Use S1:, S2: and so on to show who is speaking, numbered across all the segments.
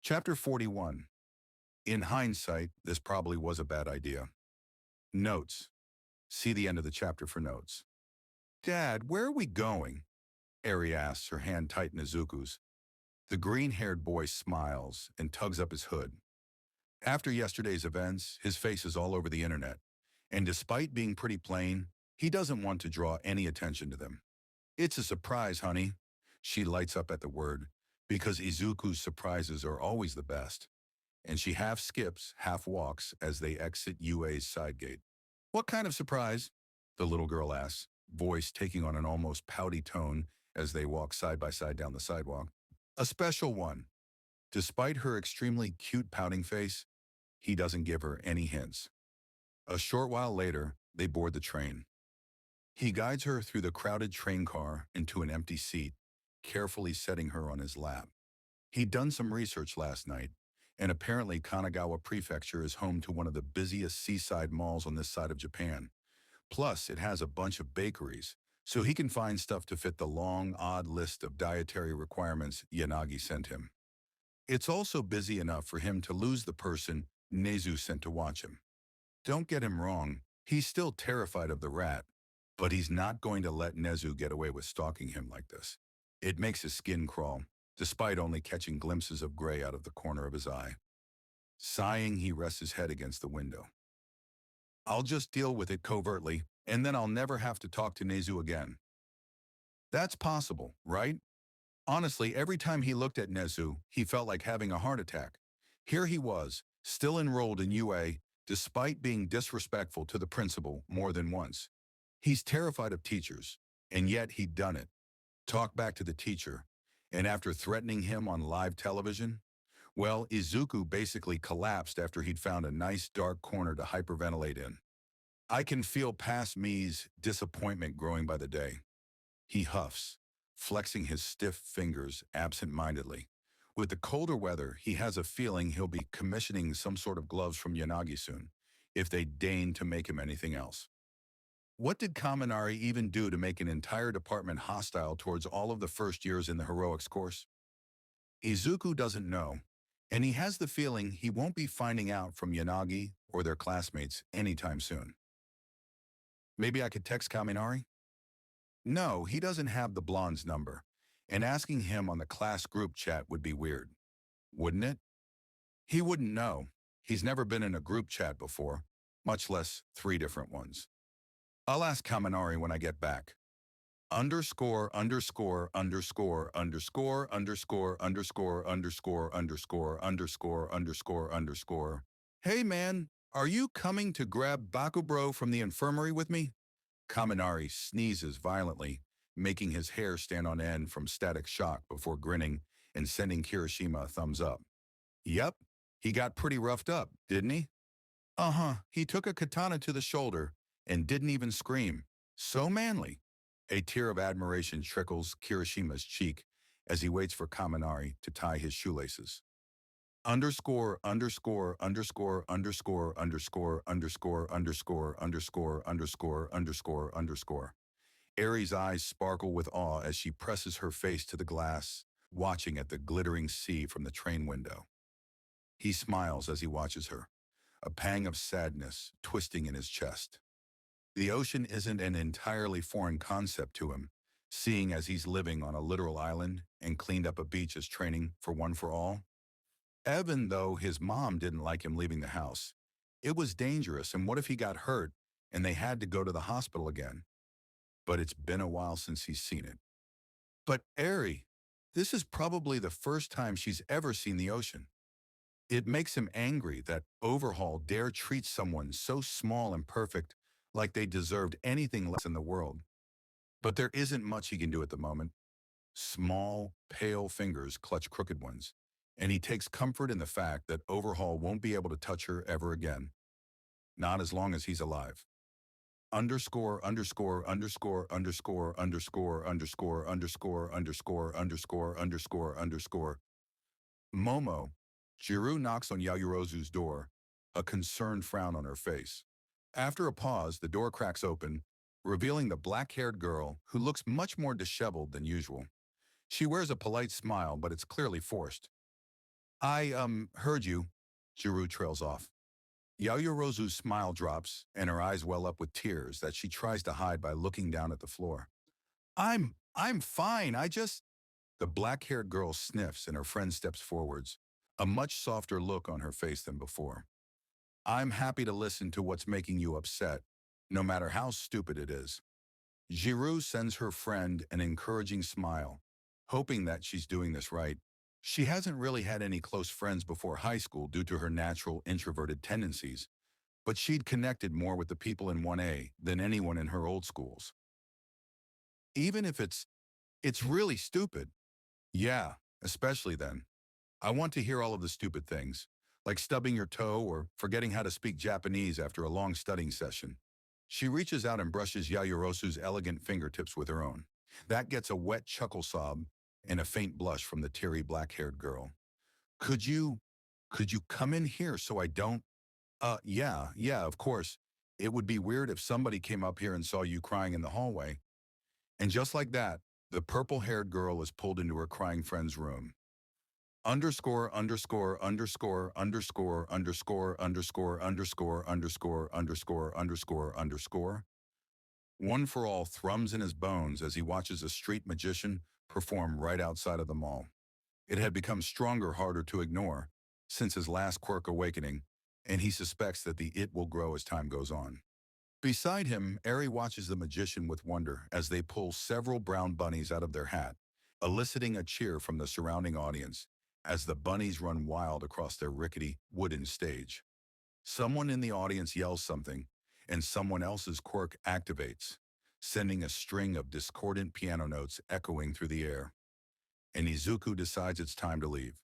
S1: Chapter 41. In hindsight, this probably was a bad idea. Notes. See the end of the chapter for notes. Dad, where are we going? Eri asks, her hand tight in Izuku's. The green-haired boy smiles and tugs up his hood. After yesterday's events, his face is all over the internet, and despite being pretty plain, he doesn't want to draw any attention to them. It's a surprise, honey. She lights up at the word, because Izuku's surprises are always the best, and she half skips, half walks as they exit UA's side gate. What kind of surprise? The little girl asks, voice taking on an almost pouty tone as they walk side by side down the sidewalk. A special one. Despite her extremely cute pouting face, he doesn't give her any hints. A short while later, they board the train. He guides her through the crowded train car into an empty seat, carefully setting her on his lap. He'd done some research last night, and apparently Kanagawa Prefecture is home to one of the busiest seaside malls on this side of Japan. Plus, it has a bunch of bakeries, so he can find stuff to fit the long, odd list of dietary requirements Yanagi sent him. It's also busy enough for him to lose the person Nezu sent to watch him. Don't get him wrong, he's still terrified of the rat, but he's not going to let Nezu get away with stalking him like this. It makes his skin crawl, despite only catching glimpses of gray out of the corner of his eye. Sighing, he rests his head against the window. I'll just deal with it covertly, and then I'll never have to talk to Nezu again. That's possible, right? Honestly, every time he looked at Nezu, he felt like having a heart attack. Here he was, still enrolled in UA, despite being disrespectful to the principal more than once. He's terrified of teachers, and yet he'd done it. Talk back to the teacher, and after threatening him on live television, well, Izuku basically collapsed after he'd found a nice dark corner to hyperventilate in. I can feel past me's disappointment growing by the day. He huffs, flexing his stiff fingers absent-mindedly. With the colder weather, he has a feeling he'll be commissioning some sort of gloves from Yanagi soon, if they deign to make him anything else. What did Kaminari even do to make an entire department hostile towards all of the first years in the heroics course? Izuku doesn't know, and he has the feeling he won't be finding out from Yanagi or their classmates anytime soon. Maybe I could text Kaminari? No, he doesn't have the blonde's number, and asking him on the class group chat would be weird. Wouldn't it? He wouldn't know. He's never been in a group chat before, much less 3 different ones. I'll ask Kaminari when I get back. Underscore, underscore, underscore, underscore, underscore, underscore, underscore, underscore, underscore, underscore, underscore. Hey man, are you coming to grab Bakubro from the infirmary with me? Kaminari sneezes violently, making his hair stand on end from static shock before grinning and sending Kirishima a thumbs up. Yep, he got pretty roughed up, didn't he? Uh-huh, he took a katana to the shoulder and didn't even scream. So manly. A tear of admiration trickles Kirishima's cheek as he waits for Kaminari to tie his shoelaces. Underscore, underscore, underscore, underscore, underscore, underscore, underscore, underscore, underscore, underscore, underscore. Eri's eyes sparkle with awe as she presses her face to the glass, watching at the glittering sea from the train window. He smiles as he watches her, a pang of sadness twisting in his chest. The ocean isn't an entirely foreign concept to him, seeing as he's living on a literal island and cleaned up a beach as training for One for All. Even though his mom didn't like him leaving the house, it was dangerous, and what if he got hurt and they had to go to the hospital again? But it's been a while since he's seen it. But Eri, this is probably the first time she's ever seen the ocean. It makes him angry that Overhaul dare treat someone so small and perfect like they deserved anything less in the world. But there isn't much he can do at the moment. Small, pale fingers clutch crooked ones, and he takes comfort in the fact that Overhaul won't be able to touch her ever again. Not as long as he's alive. Underscore, underscore, underscore, underscore, underscore, underscore, underscore, underscore, underscore, underscore, underscore. Momo. Jiru knocks on Yayorozu's door, a concerned frown on her face. After a pause, the door cracks open, revealing the black-haired girl who looks much more disheveled than usual. She wears a polite smile, but it's clearly forced. I heard you. Giroux trails off. Yaoyorozu's smile drops, and her eyes well up with tears that she tries to hide by looking down at the floor. I'm fine, I just... The black-haired girl sniffs and her friend steps forwards, a much softer look on her face than before. I'm happy to listen to what's making you upset, no matter how stupid it is. Giroux sends her friend an encouraging smile, hoping that she's doing this right. She hasn't really had any close friends before high school due to her natural introverted tendencies, but she'd connected more with the people in 1A than anyone in her old schools. Even if it's really stupid. Yeah, especially then. I want to hear all of the stupid things, like stubbing your toe or forgetting how to speak Japanese after a long studying session. She reaches out and brushes Yayorosu's elegant fingertips with her own. That gets a wet chuckle sob and a faint blush from the teary black-haired girl. Could you, could you come in here so I don't... yeah, of course. It would be weird if somebody came up here and saw you crying in the hallway. And just like that, the purple-haired girl is pulled into her crying friend's room. Underscore, underscore, underscore, underscore, underscore, underscore, underscore, underscore, underscore, underscore, underscore. One for All thrums in his bones as he watches a street magician perform right outside of the mall. It had become stronger, harder to ignore since his last quirk awakening, and he suspects that the it will grow as time goes on. Beside him, Eri watches the magician with wonder as they pull several brown bunnies out of their hat, eliciting a cheer from the surrounding audience as the bunnies run wild across their rickety, wooden stage. Someone in the audience yells something, and someone else's quirk activates, sending a string of discordant piano notes echoing through the air. And Izuku decides it's time to leave.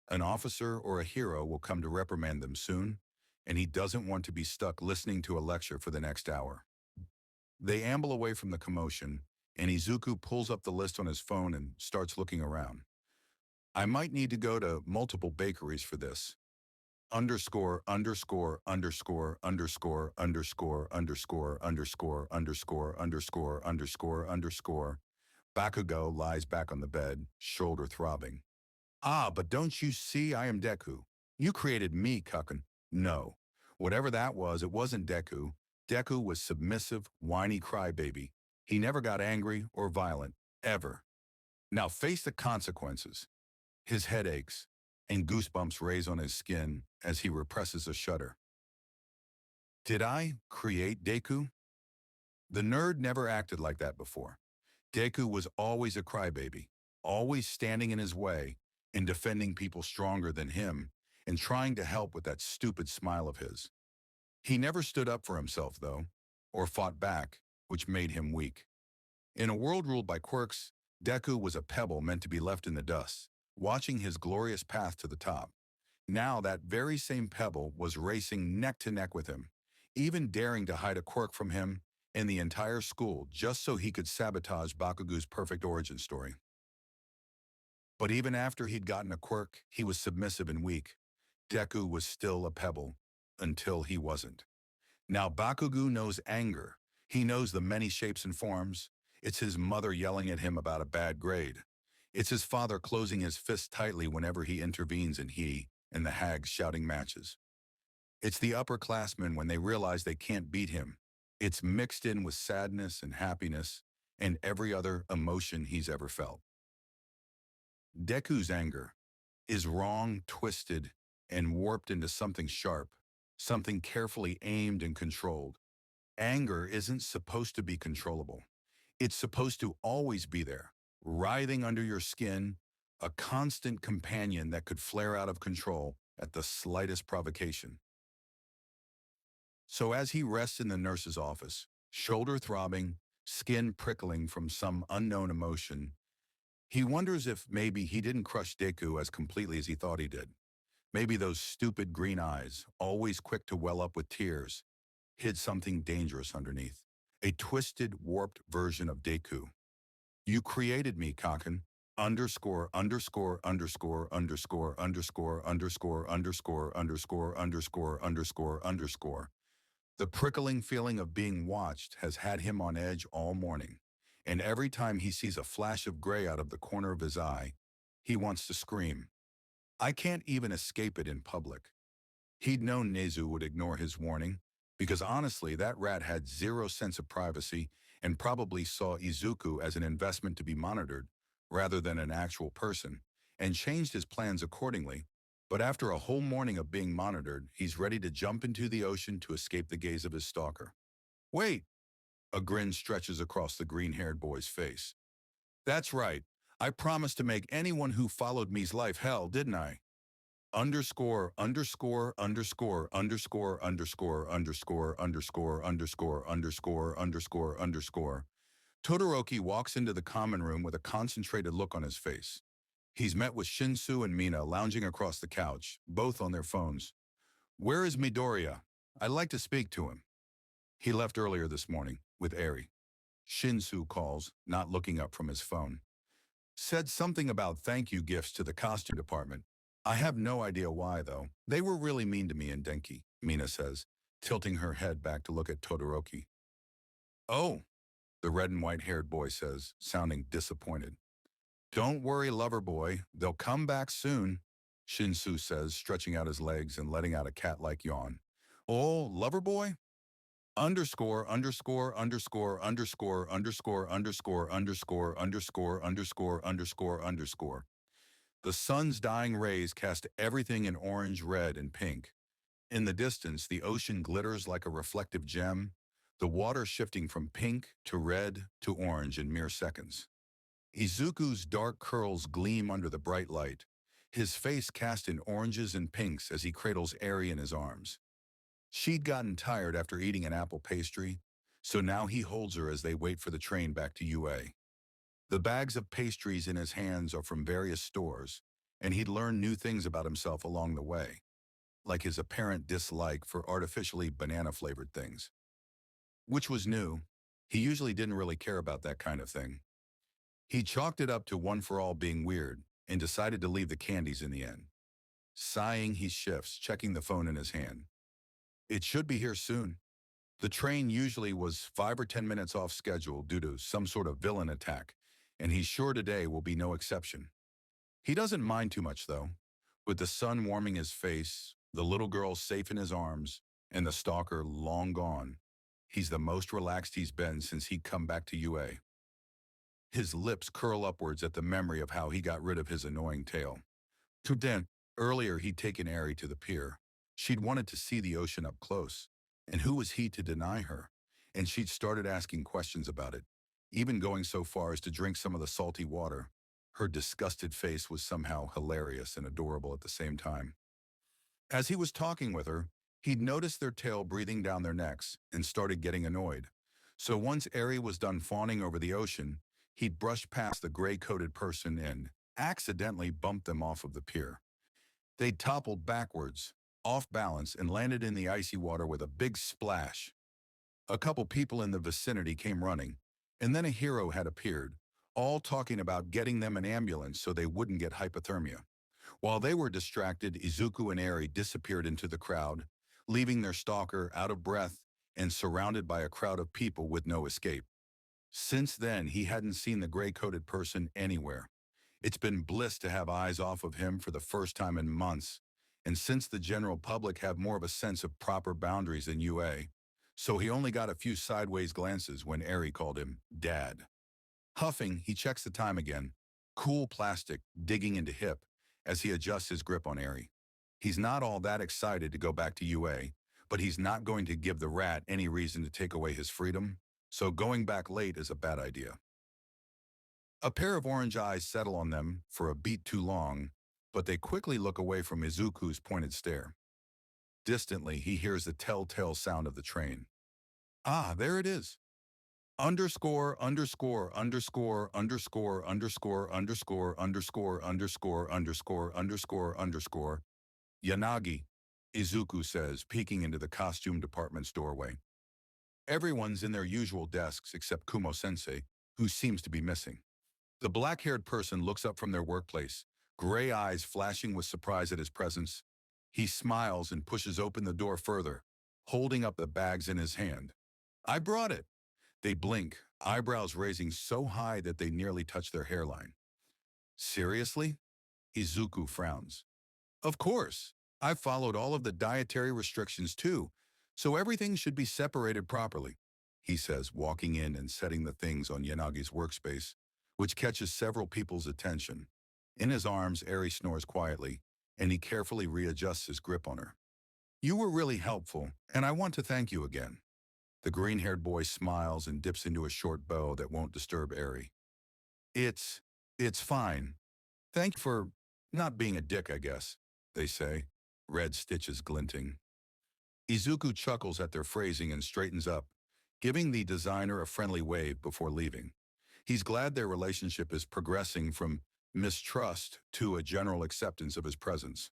S1: An officer or a hero will come to reprimand them soon, and he doesn't want to be stuck listening to a lecture for the next hour. They amble away from the commotion, and Izuku pulls up the list on his phone and starts looking around. I might need to go to multiple bakeries for this. Underscore, underscore, underscore, underscore, underscore, underscore, underscore, underscore, underscore, underscore, underscore. Bakugo lies back on the bed, shoulder throbbing. Ah, but don't you see I am Deku? You created me, Kukken. No. Whatever that was, it wasn't Deku. Deku was submissive, whiny crybaby. He never got angry or violent, ever. Now face the consequences. His head aches, and goosebumps raise on his skin as he represses a shudder. Did I create Deku? The nerd never acted like that before. Deku was always a crybaby, always standing in his way and defending people stronger than him and trying to help with that stupid smile of his. He never stood up for himself, though, or fought back, which made him weak. In a world ruled by quirks, Deku was a pebble meant to be left in the dust, watching his glorious path to the top. Now that very same pebble was racing neck to neck with him, even daring to hide a quirk from him and the entire school just so he could sabotage Bakugo's perfect origin story. But even after he'd gotten a quirk, he was submissive and weak. Deku was still a pebble, until he wasn't. Now Bakugo knows anger. He knows the many shapes and forms. It's his mother yelling at him about a bad grade. It's his father closing his fist tightly whenever he intervenes and he and the hags shouting matches. It's the upperclassmen when they realize they can't beat him. It's mixed in with sadness and happiness and every other emotion he's ever felt. Deku's anger is wrong, twisted, and warped into something sharp, something carefully aimed and controlled. Anger isn't supposed to be controllable. It's supposed to always be there, writhing under your skin, a constant companion that could flare out of control at the slightest provocation. So as he rests in the nurse's office, shoulder throbbing, skin prickling from some unknown emotion, he wonders if maybe he didn't crush Deku as completely as he thought he did. Maybe those stupid green eyes, always quick to well up with tears, hid something dangerous underneath. A twisted, warped version of Deku. You created me, Kaken. Underscore, underscore, underscore, underscore, underscore, underscore, underscore, underscore, underscore, underscore, underscore. The prickling feeling of being watched has had him on edge all morning, and every time he sees a flash of gray out of the corner of his eye, he wants to scream. I can't even escape it in public. He'd known Nezu would ignore his warning, because honestly, that rat had zero sense of privacy and probably saw Izuku as an investment to be monitored, rather than an actual person, and changed his plans accordingly. But after a whole morning of being monitored, he's ready to jump into the ocean to escape the gaze of his stalker. Wait! A grin stretches across the green-haired boy's face. That's right. I promised to make anyone who followed me's life hell, didn't I? Underscore, underscore, underscore, underscore, underscore, underscore, underscore, underscore, underscore, underscore, underscore. Todoroki walks into the common room with a concentrated look on his face. He's met with Shinsu and Mina lounging across the couch, both on their phones. Where is Midoriya? I'd like to speak to him. He left earlier this morning, with Eri. Shinsu calls, not looking up from his phone. Said something about thank you gifts to the costume department. I have no idea why, though. They were really mean to me and Denki, Mina says, tilting her head back to look at Todoroki. Oh, the red and white-haired boy says, sounding disappointed. Don't worry, lover boy. They'll come back soon, Shinsu says, stretching out his legs and letting out a cat-like yawn. Oh, lover boy? Underscore, underscore, underscore, underscore, underscore, underscore, underscore, underscore, underscore, underscore, underscore. The sun's dying rays cast everything in orange, red, and pink. In the distance, the ocean glitters like a reflective gem, the water shifting from pink to red to orange in mere seconds. Izuku's dark curls gleam under the bright light, his face cast in oranges and pinks as he cradles Eri in his arms. She'd gotten tired after eating an apple pastry, so now he holds her as they wait for the train back to UA. The bags of pastries in his hands are from various stores, and he'd learned new things about himself along the way, like his apparent dislike for artificially banana-flavored things. Which was new. He usually didn't really care about that kind of thing. He chalked it up to One for All being weird and decided to leave the candies in the end. Sighing, he shifts, checking the phone in his hand. It should be here soon. The train usually was 5 or 10 minutes off schedule due to some sort of villain attack, and he's sure today will be no exception. He doesn't mind too much, though. With the sun warming his face, the little girl safe in his arms, and the stalker long gone, he's the most relaxed he's been since he'd come back to UA. His lips curl upwards at the memory of how he got rid of his annoying tail. Then, earlier he'd taken Eri to the pier. She'd wanted to see the ocean up close, and who was he to deny her? And she'd started asking questions about it, even going so far as to drink some of the salty water. Her disgusted face was somehow hilarious and adorable at the same time. As he was talking with her, he'd noticed their tail breathing down their necks and started getting annoyed. So once Eri was done fawning over the ocean, he'd brushed past the gray-coated person and accidentally bumped them off of the pier. They'd toppled backwards, off balance, and landed in the icy water with a big splash. A couple people in the vicinity came running, and then a hero had appeared, all talking about getting them an ambulance so they wouldn't get hypothermia. While they were distracted, Izuku and Eri disappeared into the crowd, leaving their stalker out of breath and surrounded by a crowd of people with no escape. Since then, he hadn't seen the gray-coated person anywhere. It's been bliss to have eyes off of him for the first time in months, and since the general public have more of a sense of proper boundaries than UA, so he only got a few sideways glances when Eri called him Dad. Huffing, he checks the time again, cool plastic digging into hip as he adjusts his grip on Eri. He's not all that excited to go back to UA, but he's not going to give the rat any reason to take away his freedom, so going back late is a bad idea. A pair of orange eyes settle on them for a beat too long, but they quickly look away from Izuku's pointed stare. Distantly, he hears the telltale sound of the train. Ah, there it is. Underscore, underscore, underscore, underscore, underscore, underscore, underscore, underscore, underscore, underscore, underscore. Yanagi, Izuku says, peeking into the costume department's doorway. Everyone's in their usual desks except Kumo-sensei, who seems to be missing. The black-haired person looks up from their workplace, gray eyes flashing with surprise at his presence. He smiles and pushes open the door further, holding up the bags in his hand. I brought it. They blink, eyebrows raising so high that they nearly touch their hairline. Seriously? Izuku frowns. Of course, I've followed all of the dietary restrictions too, so everything should be separated properly, he says, walking in and setting the things on Yanagi's workspace, which catches several people's attention. In his arms, Eri snores quietly, and he carefully readjusts his grip on her. You were really helpful, and I want to thank you again. The green-haired boy smiles and dips into a short bow that won't disturb Eri. It's, it's fine. Thank you for not being a dick, I guess, they say, red stitches glinting. Izuku chuckles at their phrasing and straightens up, giving the designer a friendly wave before leaving. He's glad their relationship is progressing from mistrust to a general acceptance of his presence.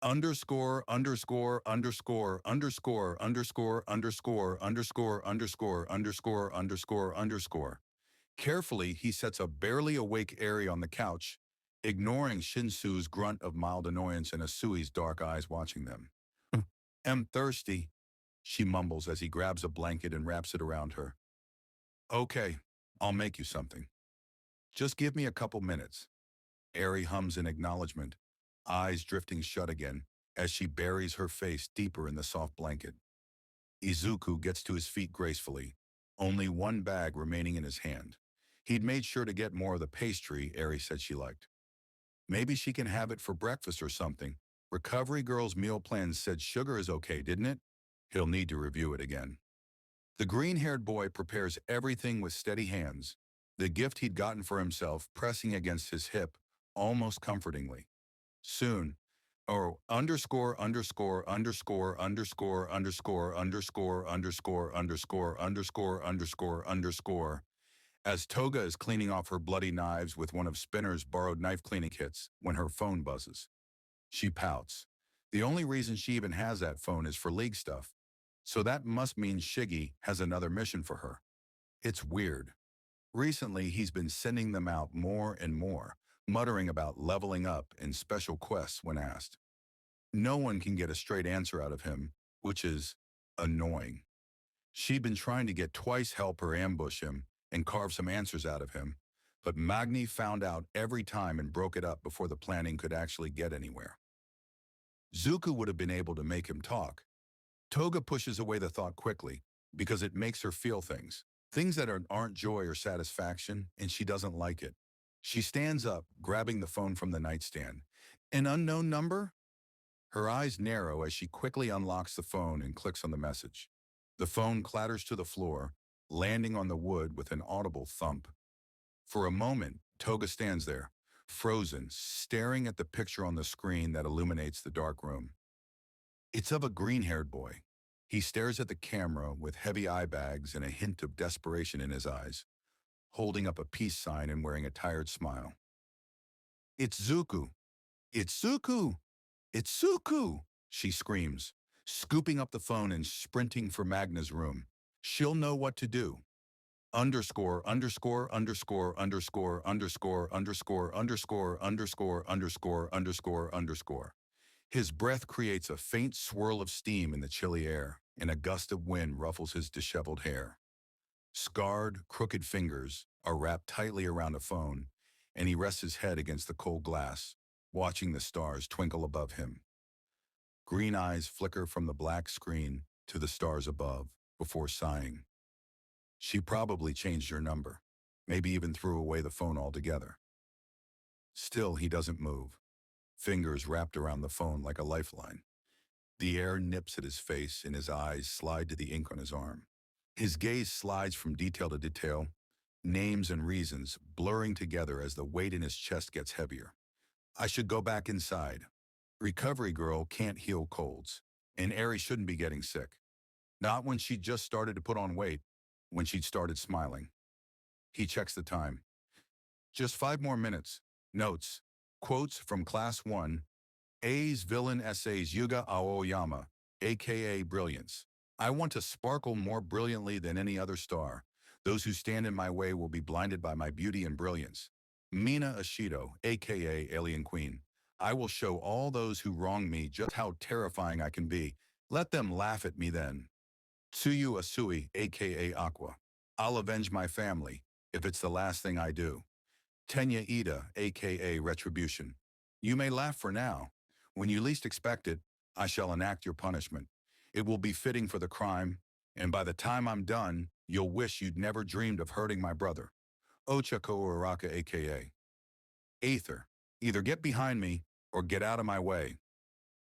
S1: Underscore, underscore, underscore, underscore, underscore, underscore, underscore, underscore, underscore, underscore, underscore. Carefully, he sets a barely awake Eri on the couch, ignoring Shinsu's grunt of mild annoyance and Asui's dark eyes watching them. Am thirsty, she mumbles as he grabs a blanket and wraps it around her. Okay, I'll make you something. Just give me a couple minutes. Eri hums in acknowledgement, eyes drifting shut again as she buries her face deeper in the soft blanket. Izuku gets to his feet gracefully, only one bag remaining in his hand. He'd made sure to get more of the pastry Eri said she liked. Maybe she can have it for breakfast or something. Recovery Girl's meal plan said sugar is okay, didn't it? He'll need to review it again. The green-haired boy prepares everything with steady hands, the gift he'd gotten for himself pressing against his hip, almost comfortingly. Soon, or underscore underscore underscore underscore underscore underscore underscore underscore underscore underscore underscore as Toga is cleaning off her bloody knives with one of Spinner's borrowed knife cleaning kits when her phone buzzes. She pouts. The only reason she even has that phone is for league stuff, so that must mean Shiggy has another mission for her. It's weird. Recently, he's been sending them out more and more, muttering about leveling up and special quests when asked. No one can get a straight answer out of him, which is annoying. She'd been trying to get Twice help her ambush him and carve some answers out of him, but Magni found out every time and broke it up before the planning could actually get anywhere. Zuko would have been able to make him talk. Toga pushes away the thought quickly because it makes her feel things that aren't joy or satisfaction, and she doesn't like it. She stands up, grabbing the phone from the nightstand. An unknown number? Her eyes narrow as she quickly unlocks the phone and clicks on the message. The phone clatters to the floor, landing on the wood with an audible thump. For a moment, Toga stands there, frozen, staring at the picture on the screen that illuminates the dark room. It's of a green-haired boy. He stares at the camera with heavy eye bags and a hint of desperation in his eyes, holding up a peace sign and wearing a tired smile. It's Zuko. It's Zuko. It's Zuko, she screams, scooping up the phone and sprinting for Magna's room. She'll know what to do. Underscore, underscore, underscore, underscore, underscore, underscore, underscore, underscore, underscore, underscore, underscore. His breath creates a faint swirl of steam in the chilly air, and a gust of wind ruffles his disheveled hair. Scarred, crooked fingers are wrapped tightly around a phone, and he rests his head against the cold glass, watching the stars twinkle above him. Green eyes flicker from the black screen to the stars above, before sighing. She probably changed her number, maybe even threw away the phone altogether. Still, he doesn't move, fingers wrapped around the phone like a lifeline. The air nips at his face and his eyes slide to the ink on his arm. His gaze slides from detail to detail, names and reasons blurring together as the weight in his chest gets heavier. I should go back inside. Recovery Girl can't heal colds, and Eri shouldn't be getting sick. Not when she'd just started to put on weight, when she'd started smiling. He checks the time. Just 5 more minutes. Notes. Quotes from Class 1. A's Villain Essays Yuga Aoyama, a.k.a. Brilliance. I want to sparkle more brilliantly than any other star. Those who stand in my way will be blinded by my beauty and brilliance. Mina Ashido, a.k.a. Alien Queen. I will show all those who wrong me just how terrifying I can be. Let them laugh at me then. Tsuyu Asui, a.k.a. Aqua. I'll avenge my family, if it's the last thing I do. Tenya Ida, a.k.a. Retribution. You may laugh for now. When you least expect it, I shall enact your punishment. It will be fitting for the crime, and by the time I'm done, you'll wish you'd never dreamed of hurting my brother. Ochako Uraraka aka Aether. Either get behind me or get out of my way.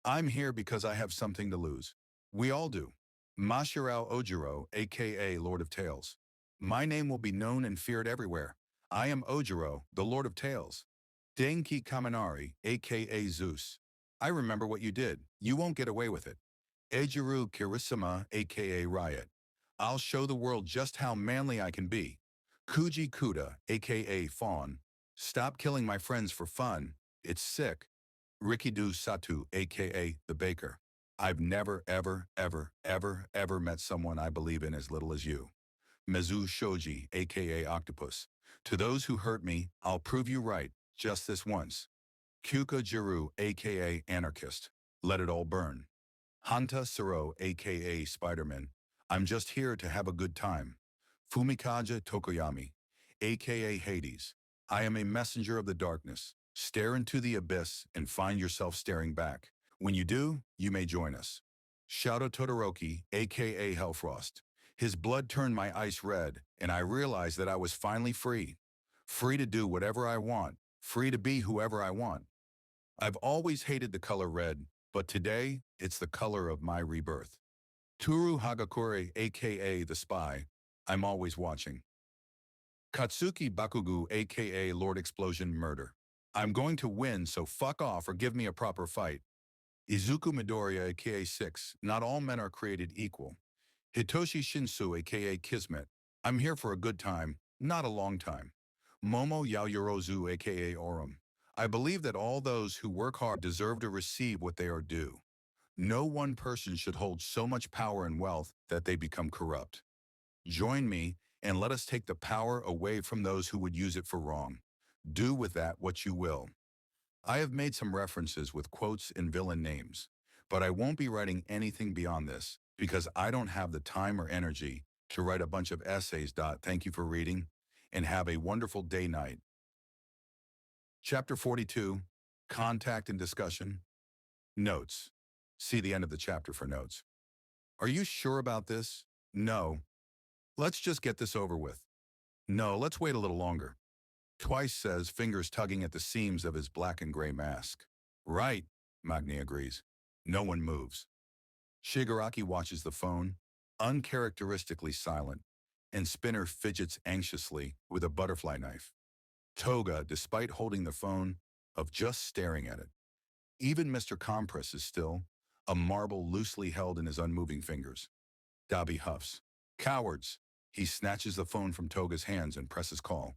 S1: I'm here because I have something to lose. We all do. Mashirao Ojiro, aka Lord of Tales. My name will be known and feared everywhere. I am Ojiro, the Lord of Tales. Denki Kaminari, aka Zeus. I remember what you did. You won't get away with it. Ejiru Kirisama, aka Riot. I'll show the world just how manly I can be. Kuji Kuda, aka Fawn. Stop killing my friends for fun. It's sick. Rikidu Satu, aka The Baker. I've never, ever met someone I believe in as little as you. Mizu Shoji, aka Octopus. To those who hurt me, I'll prove you right, just this once. Kyuka Jiru, aka Anarchist. Let it all burn. Hanta Suro, aka Spider-Man. I'm just here to have a good time. Fumikaja Tokoyami, aka Hades. I am a messenger of the darkness. Stare into the abyss and find yourself staring back. When you do, you may join us. Shadow Todoroki, aka Hellfrost. His blood turned my ice red, and I realized that I was finally free. Free to do whatever I want, free to be whoever I want. I've always hated the color red, but today, it's the color of my rebirth. Toru Hagakure, aka The Spy. I'm always watching. Katsuki Bakugu, aka Lord Explosion Murder. I'm going to win, so fuck off or give me a proper fight. Izuku Midoriya, aka Six. Not all men are created equal. Hitoshi Shinsu, aka Kismet. I'm here for a good time, not a long time. Momo Yaoyorozu, aka Orum. I believe that all those who work hard deserve to receive what they are due. No one person should hold so much power and wealth that they become corrupt. Join me and let us take the power away from those who would use it for wrong. Do with that what you will. I have made some references with quotes and villain names, but I won't be writing anything beyond this because I don't have the time or energy to write a bunch of essays. Thank you for reading and have a wonderful day night. Chapter 42, Contact and Discussion. Notes. See the end of the chapter for notes. Are you sure about this? No. Let's just get this over with. No, let's wait a little longer. Twice says, fingers tugging at the seams of his black and gray mask. Right, Magni agrees. No one moves. Shigaraki watches the phone, uncharacteristically silent, and Spinner fidgets anxiously with a butterfly knife. Toga, despite holding the phone, of just staring at it. Even Mr. Compress is still, a marble loosely held in his unmoving fingers. Dabi huffs. Cowards! He snatches the phone from Toga's hands and presses call.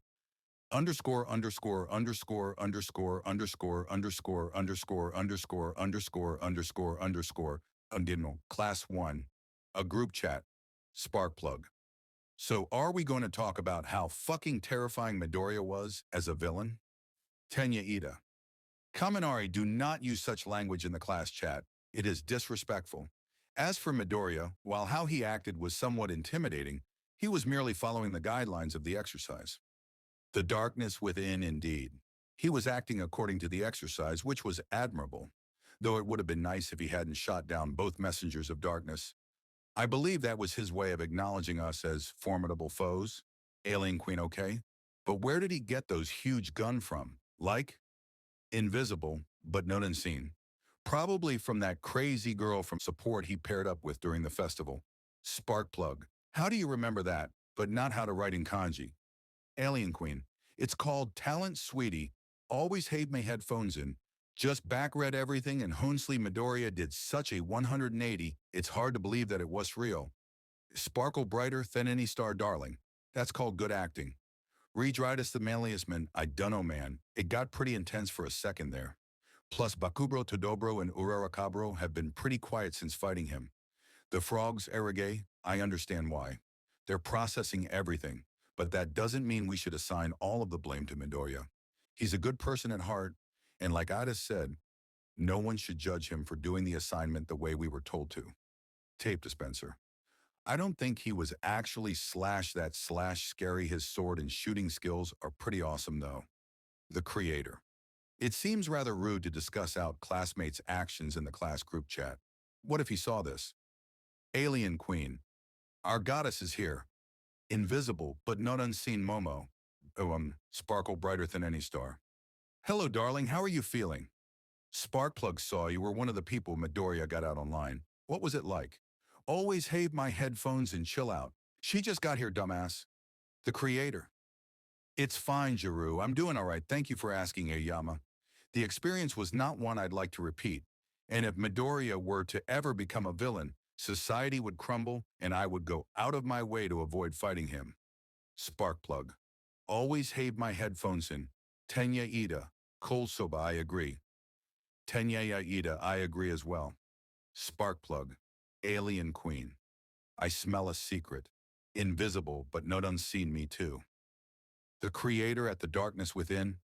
S1: Underscore, underscore, underscore, underscore, underscore, underscore, underscore, underscore, underscore, underscore, underscore, Undino, Class 1. A group chat. Sparkplug. So are we going to talk about how fucking terrifying Midoriya was as a villain? Tenya Ida. Kaminari, do not use such language in the class chat. It is disrespectful. As for Midoriya, while how he acted was somewhat intimidating, he was merely following the guidelines of the exercise. The darkness within, indeed. He was acting according to the exercise, which was admirable, though it would have been nice if he hadn't shot down both messengers of darkness. I believe that was his way of acknowledging us as formidable foes. Alien Queen, okay? But where did he get those huge guns from? Like? Invisible, but not unseen. Probably from that crazy girl from support he paired up with during the festival. Sparkplug. How do you remember that, but not how to write in kanji? Alien Queen. It's called Talent Sweetie. Always had my headphones in. Just back-read everything and Honsley Midoriya did such a 180, it's hard to believe that it was real. Sparkle brighter than any star darling. That's called good acting. Redritus the manliest man, I dunno man. It got pretty intense for a second there. Plus Bakubro Todobro and Urarakabro have been pretty quiet since fighting him. The frogs, Erige, I understand why. They're processing everything, but that doesn't mean we should assign all of the blame to Midoriya. He's a good person at heart, and like Ada said, no one should judge him for doing the assignment the way we were told to. Tape dispenser. I don't think he was actually that scary. His sword and shooting skills are pretty awesome though. The creator. It seems rather rude to discuss out classmates' actions in the class group chat. What if he saw this? Alien Queen. Our goddess is here. Invisible, but not unseen Momo. Sparkle brighter than any star. Hello, darling, how are you feeling? Sparkplug saw you were one of the people Midoriya got out online. What was it like? Always have my headphones and chill out. She just got here, dumbass. The creator. It's fine, Jiru. I'm doing all right. Thank you for asking, Aoyama. The experience was not one I'd like to repeat. And if Midoriya were to ever become a villain, society would crumble and I would go out of my way to avoid fighting him. Sparkplug. Always have my headphones in. Tenya Ida. Cold Soba, I agree. Tenya Ida, I agree as well. Sparkplug. Alien Queen. I smell a secret. Invisible, but not unseen me too. The creator at the darkness within.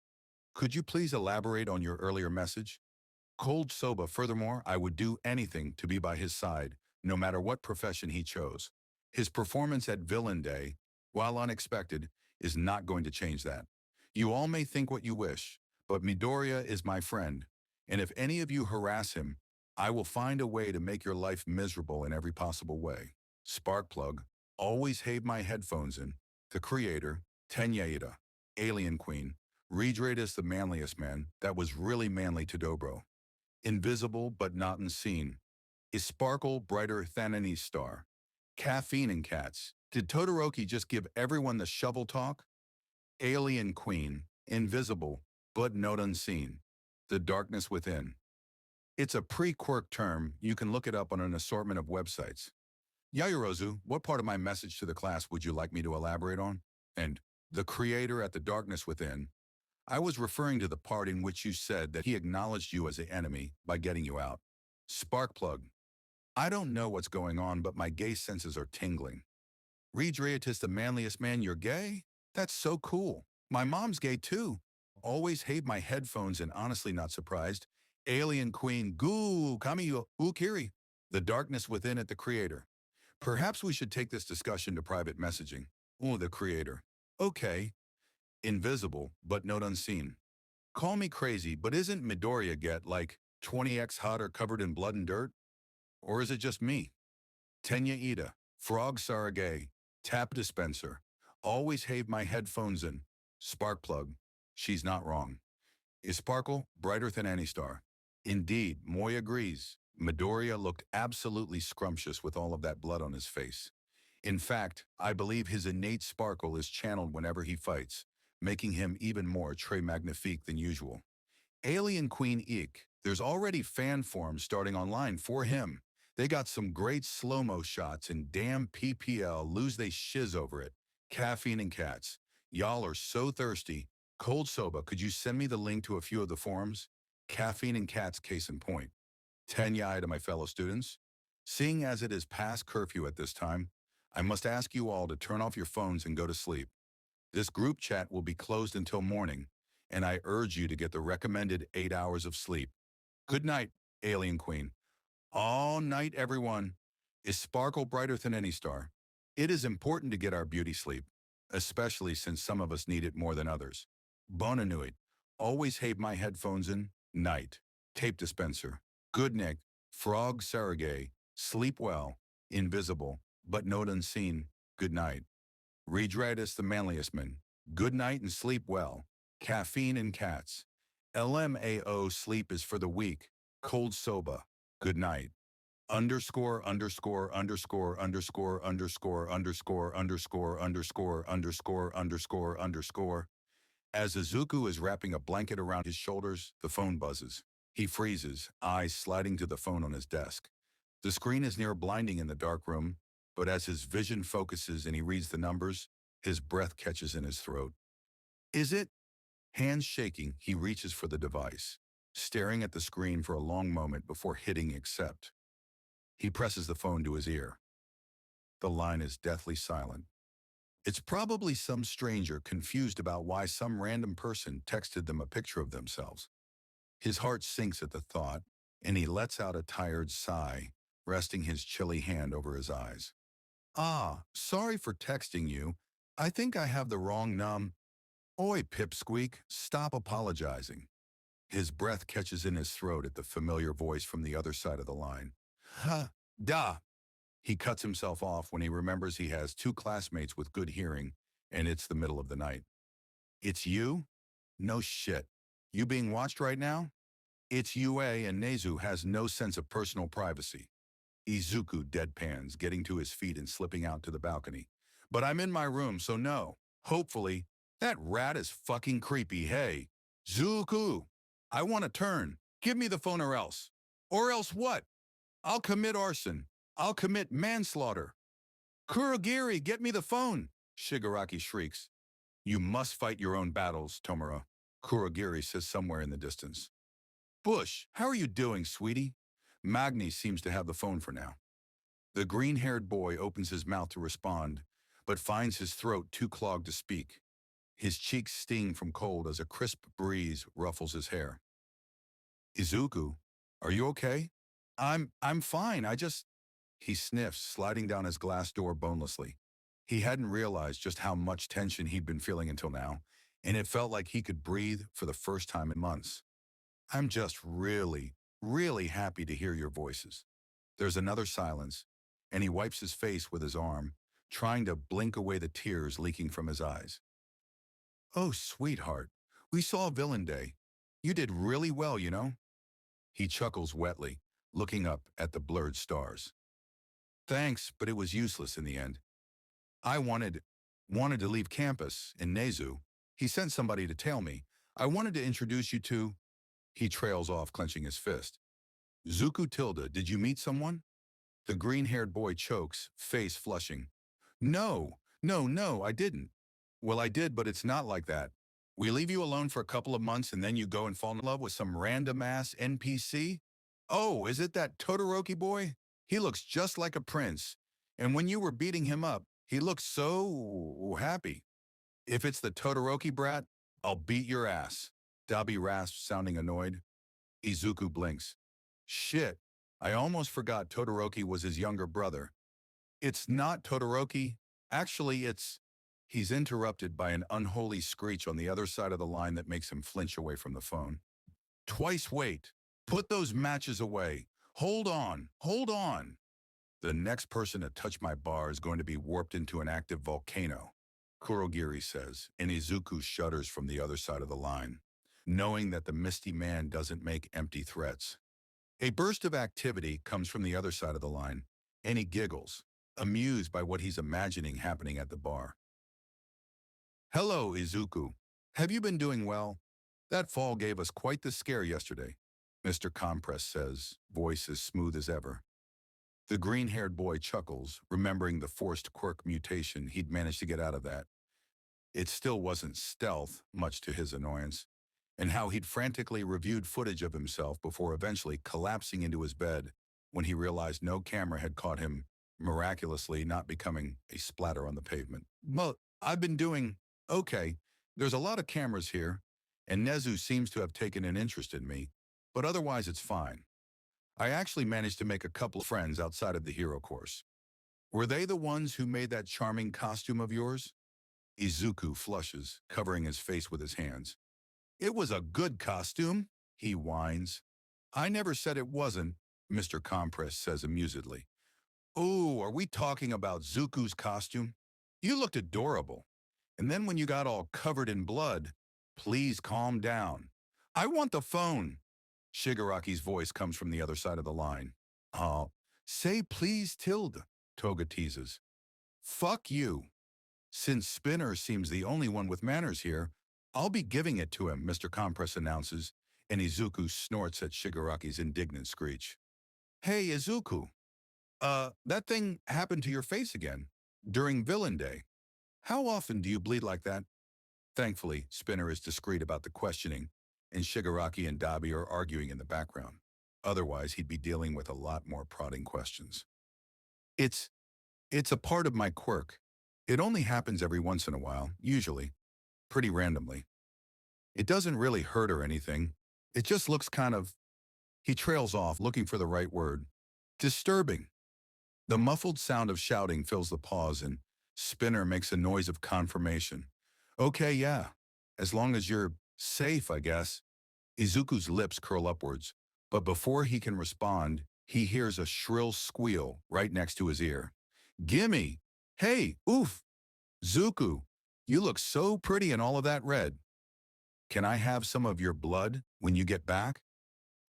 S1: Could you please elaborate on your earlier message? Cold Soba, furthermore, I would do anything to be by his side, no matter what profession he chose. His performance at Villain Day, while unexpected, is not going to change that. You all may think what you wish, but Midoriya is my friend, and if any of you harass him, I will find a way to make your life miserable in every possible way. Sparkplug, always have my headphones in. The creator, Tenyaida, Alien Queen, Redrate is the manliest man that was really manly to Dobro. Invisible but not unseen. Is Sparkle brighter than any star? Caffeine and cats. Did Todoroki just give everyone the shovel talk? Alien Queen, invisible but not unseen. The darkness within. It's a pre-quirk term. You can look it up on an assortment of websites. Yayorozu, what part of my message to the class would you like me to elaborate on? And the creator at the darkness within. I was referring to the part in which you said that he acknowledged you as an enemy by getting you out. Sparkplug. I don't know what's going on, but my gay senses are tingling. Redratus the manliest man, you're gay? That's so cool. My mom's gay too. Always have my headphones and honestly not surprised. Alien Queen, goo, kamiyo, ukiri. The darkness within at the creator. Perhaps we should take this discussion to private messaging. Oh, the creator. Okay. Invisible, but not unseen. Call me crazy, but isn't Midoriya get like 20x hotter covered in blood and dirt? Or is it just me? Tenya Ida, Frog Sarage, Tap Dispenser. Always have my headphones in. Sparkplug. She's not wrong. Is Sparkle brighter than any star? Indeed, Moy agrees. Midoriya looked absolutely scrumptious with all of that blood on his face. In fact, I believe his innate sparkle is channeled whenever he fights, making him even more très magnifique than usual. Alien Queen Eek, there's already fan forums starting online for him. They got some great slow-mo shots and damn PPL lose they shiz over it. Caffeine and cats. Y'all are so thirsty. Cold Soba, could you send me the link to a few of the forums? Caffeine and cats case in point. Tenya to my fellow students. Seeing as it is past curfew at this time, I must ask you all to turn off your phones and go to sleep. This group chat will be closed until morning, and I urge you to get the recommended 8 hours of sleep. Good night, Alien Queen. All night, everyone. Is Sparkle brighter than any star? It is important to get our beauty sleep, especially since some of us need it more than others. Bona nuit. Always have my headphones in. Night. Tape dispenser. Good night. Frog Sarage. Sleep well. Invisible, but not unseen. Good night. Redratus the manliest man. Good night and sleep well. Caffeine and cats. LMAO sleep is for the weak. Cold Soba. Good night. Underscore underscore underscore underscore underscore underscore underscore underscore underscore underscore underscore. As Izuku is wrapping a blanket around his shoulders, the phone buzzes. He freezes, eyes sliding to the phone on his desk. The screen is near blinding in the dark room, but as his vision focuses and he reads the numbers, his breath catches in his throat. Is it? Hands shaking, he reaches for the device, staring at the screen for a long moment before hitting accept. He presses the phone to his ear. The line is deathly silent. It's probably some stranger confused about why some random person texted them a picture of themselves. His heart sinks at the thought, and he lets out a tired sigh, resting his chilly hand over his eyes. Ah, sorry for texting you. I think I have the wrong num. Oi, Pipsqueak, stop apologizing. His breath catches in his throat at the familiar voice from the other side of the line. Ha! Da! He cuts himself off when he remembers he has two classmates with good hearing, and it's the middle of the night. It's you? No shit. You being watched right now? It's UA, and Nezu has no sense of personal privacy. Izuku deadpans, getting to his feet and slipping out to the balcony. But I'm in my room, so no. Hopefully. That rat is fucking creepy, hey. Zuku! I want to turn. Give me the phone or else. Or else what? I'll commit arson. I'll commit manslaughter. Kurogiri, get me the phone! Shigaraki shrieks. You must fight your own battles, Tomura. Kurogiri says somewhere in the distance. Bush, how are you doing, sweetie? Magni seems to have the phone for now. The green-haired boy opens his mouth to respond, but finds his throat too clogged to speak. His cheeks sting from cold as a crisp breeze ruffles his hair. Izuku, are you okay? I'm fine, He sniffs, sliding down his glass door bonelessly. He hadn't realized just how much tension he'd been feeling until now, and it felt like he could breathe for the first time in months. I'm just really happy to hear your voices. There's another silence, and he wipes his face with his arm, trying to blink away the tears leaking from his eyes. Oh, sweetheart, we saw Villain Day. You did really well, you know? He chuckles wetly, looking up at the blurred stars. Thanks, but it was useless in the end. I wanted to leave campus, and Nezu, he sent somebody to tell me. I wanted to introduce you to... He trails off, clenching his fist. Zuku Tilda, did you meet someone? The green-haired boy chokes, face flushing. No, I didn't. Well, I did, but it's not like that. We leave you alone for a couple of months and then you go and fall in love with some random-ass NPC? Oh, is it that Todoroki boy? He looks just like a prince. And when you were beating him up, he looked so happy. If it's the Todoroki brat, I'll beat your ass. Dabi rasps, sounding annoyed. Izuku blinks. Shit, I almost forgot Todoroki was his younger brother. It's not Todoroki. Actually, it's... He's interrupted by an unholy screech on the other side of the line that makes him flinch away from the phone. Twice wait. Put those matches away. Hold on. The next person to touch my bar is going to be warped into an active volcano, Kurogiri says, and Izuku shudders from the other side of the line, knowing that the misty man doesn't make empty threats. A burst of activity comes from the other side of the line, and he giggles, amused by what he's imagining happening at the bar. Hello, Izuku. Have you been doing well? That fall gave us quite the scare yesterday, Mr. Compress says, voice as smooth as ever. The green-haired boy chuckles, remembering the forced quirk mutation he'd managed to get out of that. It still wasn't stealth, much to his annoyance, and how he'd frantically reviewed footage of himself before eventually collapsing into his bed when he realized no camera had caught him, miraculously not becoming a splatter on the pavement. Well, I've been doing okay. There's a lot of cameras here, and Nezu seems to have taken an interest in me, but otherwise it's fine. I actually managed to make a couple of friends outside of the hero course. Were they the ones who made that charming costume of yours? Izuku flushes, covering his face with his hands. It was a good costume, he whines. I never said it wasn't, Mr. Compress says amusedly. Oh, are we talking about Zuku's costume? You looked adorable. And then when you got all covered in blood, please calm down. I want the phone. Shigaraki's voice comes from the other side of the line. Oh, say please, Tilda, Toga teases. Fuck you. Since Spinner seems the only one with manners here, I'll be giving it to him, Mr. Compress announces, and Izuku snorts at Shigaraki's indignant screech. Hey, Izuku. That thing happened to your face again, during Villain Day. How often do you bleed like that? Thankfully, Spinner is discreet about the questioning, and Shigaraki and Dabi are arguing in the background. Otherwise, he'd be dealing with a lot more prodding questions. It's a part of my quirk. It only happens every once in a while, usually, pretty randomly. It doesn't really hurt or anything. It just looks kind of... He trails off, looking for the right word. Disturbing. The muffled sound of shouting fills the pause, and Spinner makes a noise of confirmation. Okay, yeah. As long as you're safe, I guess. Izuku's lips curl upwards, but before he can respond, he hears a shrill squeal right next to his ear. Gimme! Hey, oof! Zuku, you look so pretty in all of that red. Can I have some of your blood when you get back?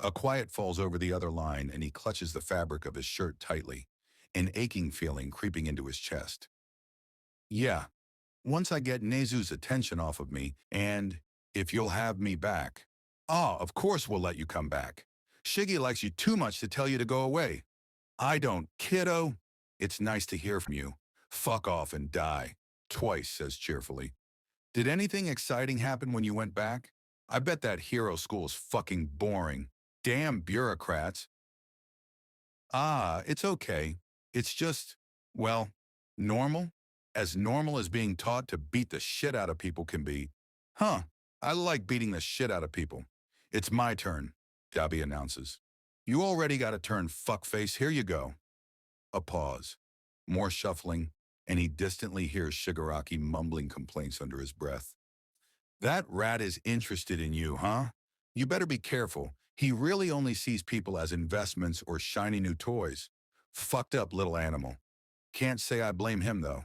S1: A quiet falls over the other line and he clutches the fabric of his shirt tightly, an aching feeling creeping into his chest. Yeah, once I get Nezu's attention off of me, and if you'll have me back. Ah, of course we'll let you come back. Shiggy likes you too much to tell you to go away. I don't, kiddo. It's nice to hear from you. Fuck off and die. Twice, says cheerfully. Did anything exciting happen when you went back? I bet that hero school's fucking boring. Damn bureaucrats. Ah, it's okay. It's just, well, normal? As normal as being taught to beat the shit out of people can be. Huh, I like beating the shit out of people. It's my turn, Dabi announces. You already got a turn, fuckface, here you go. A pause. More shuffling, and he distantly hears Shigaraki mumbling complaints under his breath. That rat is interested in you, huh? You better be careful. He really only sees people as investments or shiny new toys. Fucked up little animal. Can't say I blame him, though.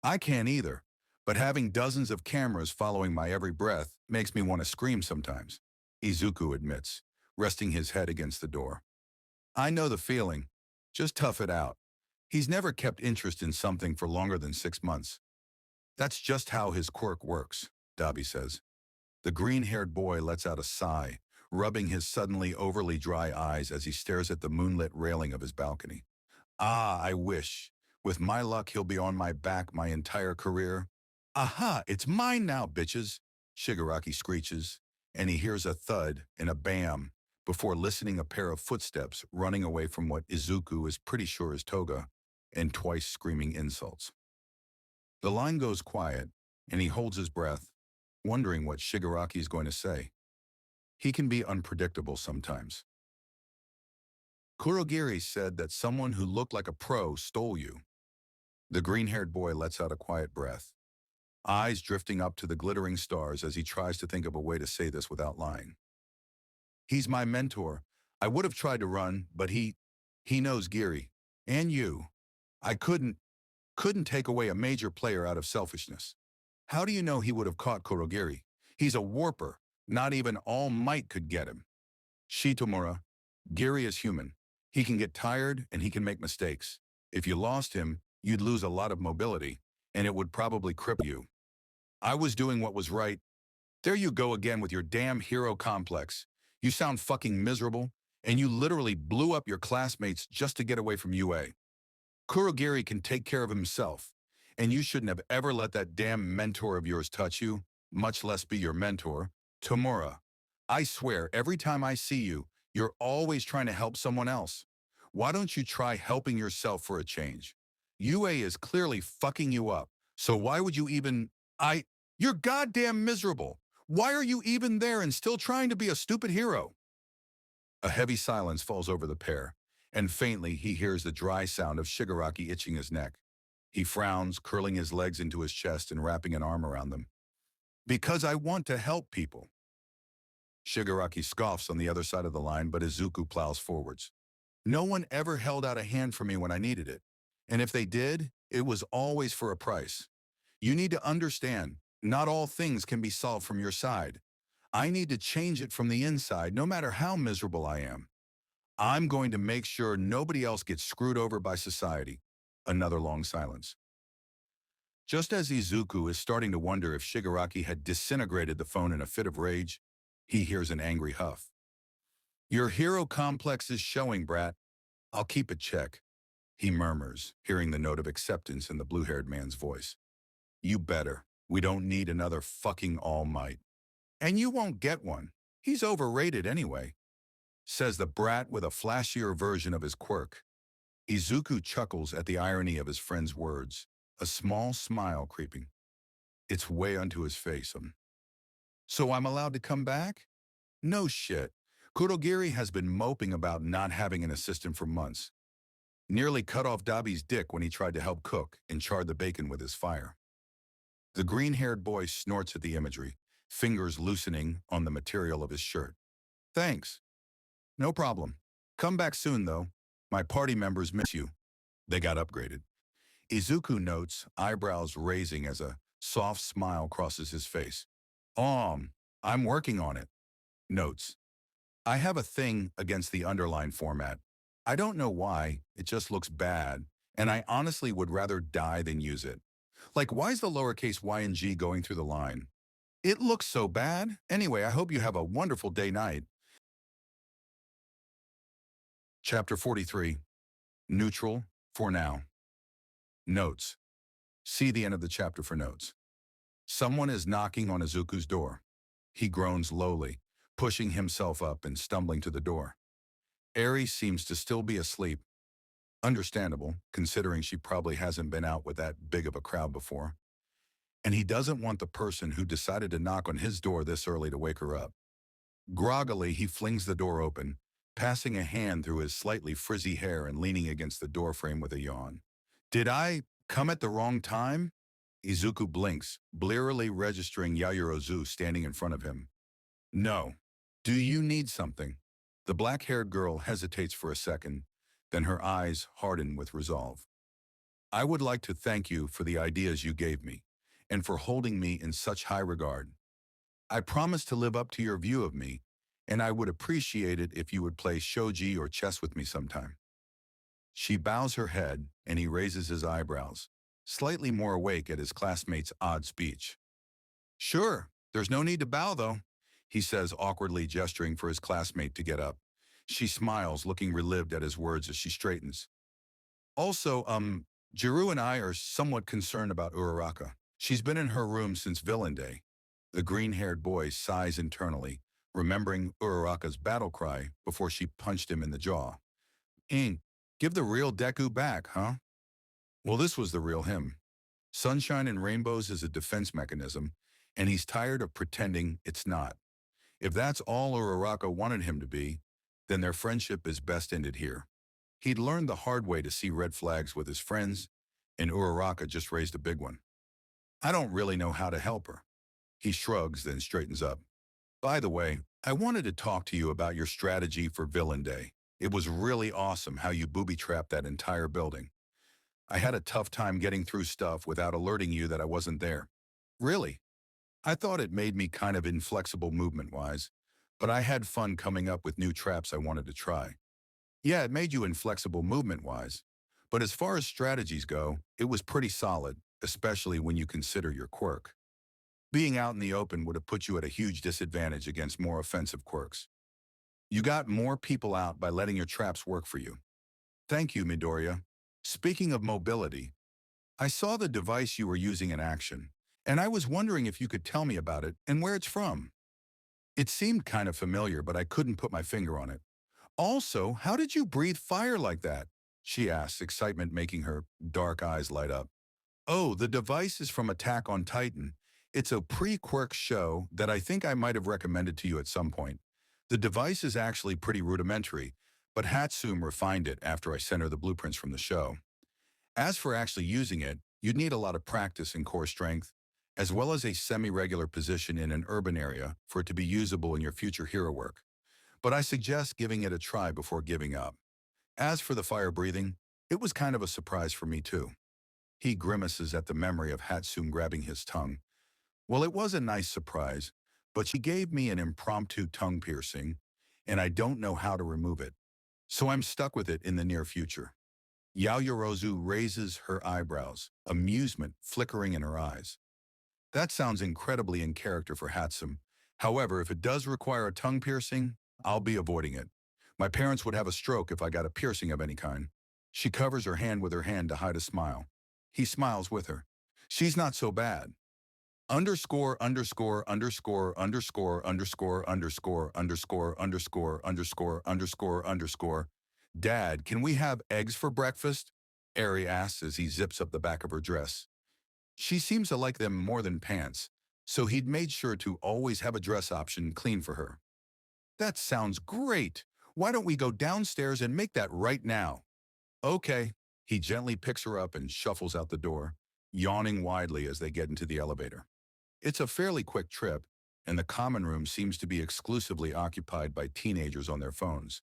S1: I can't either, but having dozens of cameras following my every breath makes me want to scream sometimes, Izuku admits, resting his head against the door. I know the feeling. Just tough it out. He's never kept interest in something for longer than 6 months. That's just how his quirk works, Dabi says. The green-haired boy lets out a sigh, rubbing his suddenly overly dry eyes as he stares at the moonlit railing of his balcony. Ah, I wish. With my luck, he'll be on my back my entire career. Aha, it's mine now, bitches, Shigaraki screeches, and he hears a thud and a bam before listening a pair of footsteps running away from what Izuku is pretty sure is Toga, and twice screaming insults. The line goes quiet, and he holds his breath, wondering what Shigaraki is going to say. He can be unpredictable sometimes. Kurogiri said that someone who looked like a pro stole you. The green-haired boy lets out a quiet breath, eyes drifting up to the glittering stars as he tries to think of a way to say this without lying. He's my mentor. I would have tried to run, but he knows Giri. And you. I couldn't take away a major player out of selfishness. How do you know he would have caught Kurogiri? He's a warper. Not even All Might could get him. Shitomura, Giri is human. He can get tired and he can make mistakes. If you lost him, you'd lose a lot of mobility, and it would probably cripple you. I was doing what was right. There you go again with your damn hero complex. You sound fucking miserable, and you literally blew up your classmates just to get away from UA. Kurogiri can take care of himself, and you shouldn't have ever let that damn mentor of yours touch you, much less be your mentor. Tomura, I swear every time I see you, you're always trying to help someone else. Why don't you try helping yourself for a change? UA is clearly fucking you up, so why would you even... You're goddamn miserable. Why are you even there and still trying to be a stupid hero? A heavy silence falls over the pair, and faintly he hears the dry sound of Shigaraki itching his neck. He frowns, curling his legs into his chest and wrapping an arm around them. Because I want to help people. Shigaraki scoffs on the other side of the line, but Izuku plows forwards. No one ever held out a hand for me when I needed it. And if they did, it was always for a price. You need to understand, not all things can be solved from your side. I need to change it from the inside, no matter how miserable I am. I'm going to make sure nobody else gets screwed over by society. Another long silence. Just as Izuku is starting to wonder if Shigaraki had disintegrated the phone in a fit of rage, he hears an angry huff. Your hero complex is showing, brat. I'll keep it check, he murmurs, hearing the note of acceptance in the blue-haired man's voice. You better. We don't need another fucking All Might. And you won't get one. He's overrated anyway, says the brat with a flashier version of his quirk. Izuku chuckles at the irony of his friend's words, a small smile creeping. It's way onto his face. So I'm allowed to come back? No shit. Kurogiri has been moping about not having an assistant for months. Nearly cut off Dabi's dick when he tried to help cook and charred the bacon with his fire. The green-haired boy snorts at the imagery, fingers loosening on the material of his shirt. Thanks. No problem. Come back soon, though. My party members miss you. They got upgraded. Izuku notes, eyebrows raising as a soft smile crosses his face. I'm working on it. Notes. I have a thing against the underline format. I don't know why, it just looks bad, and I honestly would rather die than use it. Like, why is the lowercase y and g going through the line? It looks so bad. Anyway, I hope you have a wonderful day night. Chapter 43. Neutral for now. Notes. See the end of the chapter for notes. Someone is knocking on Izuku's door. He groans lowly, pushing himself up and stumbling to the door. Eri seems to still be asleep. Understandable, considering she probably hasn't been out with that big of a crowd before. And he doesn't want the person who decided to knock on his door this early to wake her up. Groggily, he flings the door open, passing a hand through his slightly frizzy hair and leaning against the doorframe with a yawn. Did I come at the wrong time? Izuku blinks, blearily registering Yaoyorozu standing in front of him. No. Do you need something? The black-haired girl hesitates for a second, then her eyes harden with resolve. I would like to thank you for the ideas you gave me, and for holding me in such high regard. I promise to live up to your view of me, and I would appreciate it if you would play shogi or chess with me sometime. She bows her head, and he raises his eyebrows, slightly more awake at his classmate's odd speech. Sure, there's no need to bow, though, he says, awkwardly gesturing for his classmate to get up. She smiles, looking relieved at his words as she straightens. Also, Jiru and I are somewhat concerned about Uraraka. She's been in her room since Villain Day. The green-haired boy sighs internally, remembering Uraraka's battle cry before she punched him in the jaw. Give the real Deku back, huh? Well, this was the real him. Sunshine and rainbows is a defense mechanism, and he's tired of pretending it's not. If that's all Uraraka wanted him to be, then their friendship is best ended here. He'd learned the hard way to see red flags with his friends, and Uraraka just raised a big one. I don't really know how to help her. He shrugs, then straightens up. By the way, I wanted to talk to you about your strategy for Villain Day. It was really awesome how you booby-trapped that entire building. I had a tough time getting through stuff without alerting you that I wasn't there. Really? I thought it made me kind of inflexible movement-wise, but I had fun coming up with new traps I wanted to try. Yeah, it made you inflexible movement-wise, but as far as strategies go, it was pretty solid, especially when you consider your quirk. Being out in the open would have put you at a huge disadvantage against more offensive quirks. You got more people out by letting your traps work for you. Thank you, Midoriya. Speaking of mobility, I saw the device you were using in action, and I was wondering if you could tell me about it and where it's from. It seemed kind of familiar, but I couldn't put my finger on it. Also, how did you breathe fire like that? She asked, excitement making her dark eyes light up. Oh, the device is from Attack on Titan. It's a pre-quirk show that I think I might have recommended to you at some point. The device is actually pretty rudimentary, but Hatsune refined it after I sent her the blueprints from the show. As for actually using it, you'd need a lot of practice and core strength, as well as a semi-regular position in an urban area for it to be usable in your future hero work. But I suggest giving it a try before giving up. As for the fire breathing, it was kind of a surprise for me too. He grimaces at the memory of Hatsune grabbing his tongue. Well, it was a nice surprise, but she gave me an impromptu tongue piercing, and I don't know how to remove it. So I'm stuck with it in the near future. Yaoyorozu raises her eyebrows, amusement flickering in her eyes. That sounds incredibly in character for Hatsune. However, if it does require a tongue piercing, I'll be avoiding it. My parents would have a stroke if I got a piercing of any kind. She covers her hand with her hand to hide a smile. He smiles with her. She's not so bad. Underscore, underscore, underscore, underscore, underscore, underscore, underscore, underscore, underscore, underscore, underscore. Dad, can we have eggs for breakfast? Eri asks as he zips up the back of her dress. She seems to like them more than pants, so he'd made sure to always have a dress option clean for her. That sounds great. Why don't we go downstairs and make that right now? Okay. He gently picks her up and shuffles out the door, yawning widely as they get into the elevator. It's a fairly quick trip, and the common room seems to be exclusively occupied by teenagers on their phones,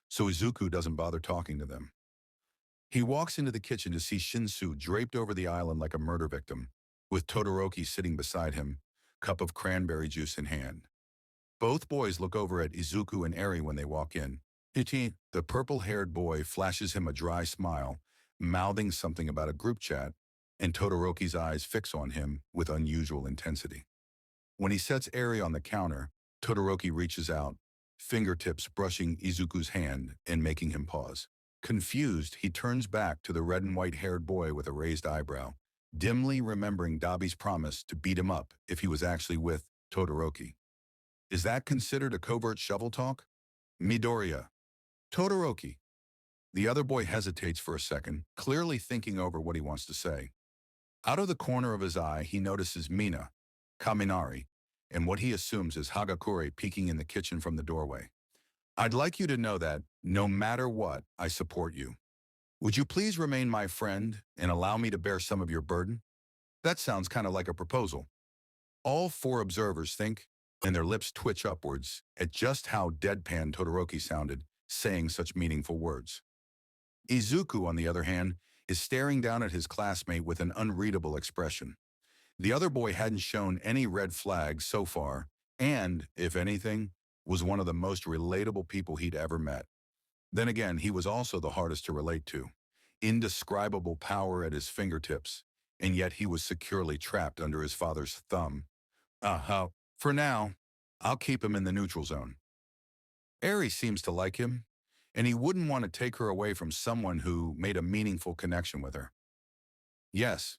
S1: so Izuku doesn't bother talking to them. He walks into the kitchen to see Shinsu draped over the island like a murder victim, with Todoroki sitting beside him, cup of cranberry juice in hand. Both boys look over at Izuku and Eri when they walk in. Iti, the purple-haired boy, flashes him a dry smile, mouthing something about a group chat, and Todoroki's eyes fix on him with unusual intensity. When he sets Eri on the counter, Todoroki reaches out, fingertips brushing Izuku's hand and making him pause. Confused, he turns back to the red and white-haired boy with a raised eyebrow, dimly remembering Dabi's promise to beat him up if he was actually with Todoroki. Is that considered a covert shovel talk? Midoriya. Todoroki. The other boy hesitates for a second, clearly thinking over what he wants to say. Out of the corner of his eye, he notices Mina, Kaminari, and what he assumes is Hagakure peeking in the kitchen from the doorway. I'd like you to know that, no matter what, I support you. Would you please remain my friend and allow me to bear some of your burden? That sounds kind of like a proposal. All four observers think, and their lips twitch upwards, at just how deadpan Todoroki sounded, saying such meaningful words. Izuku, on the other hand, is staring down at his classmate with an unreadable expression. The other boy hadn't shown any red flags so far, and, if anything, was one of the most relatable people he'd ever met. Then again, he was also the hardest to relate to. Indescribable power at his fingertips, and yet he was securely trapped under his father's thumb. For now, I'll keep him in the neutral zone. Eri seems to like him, and he wouldn't want to take her away from someone who made a meaningful connection with her. Yes.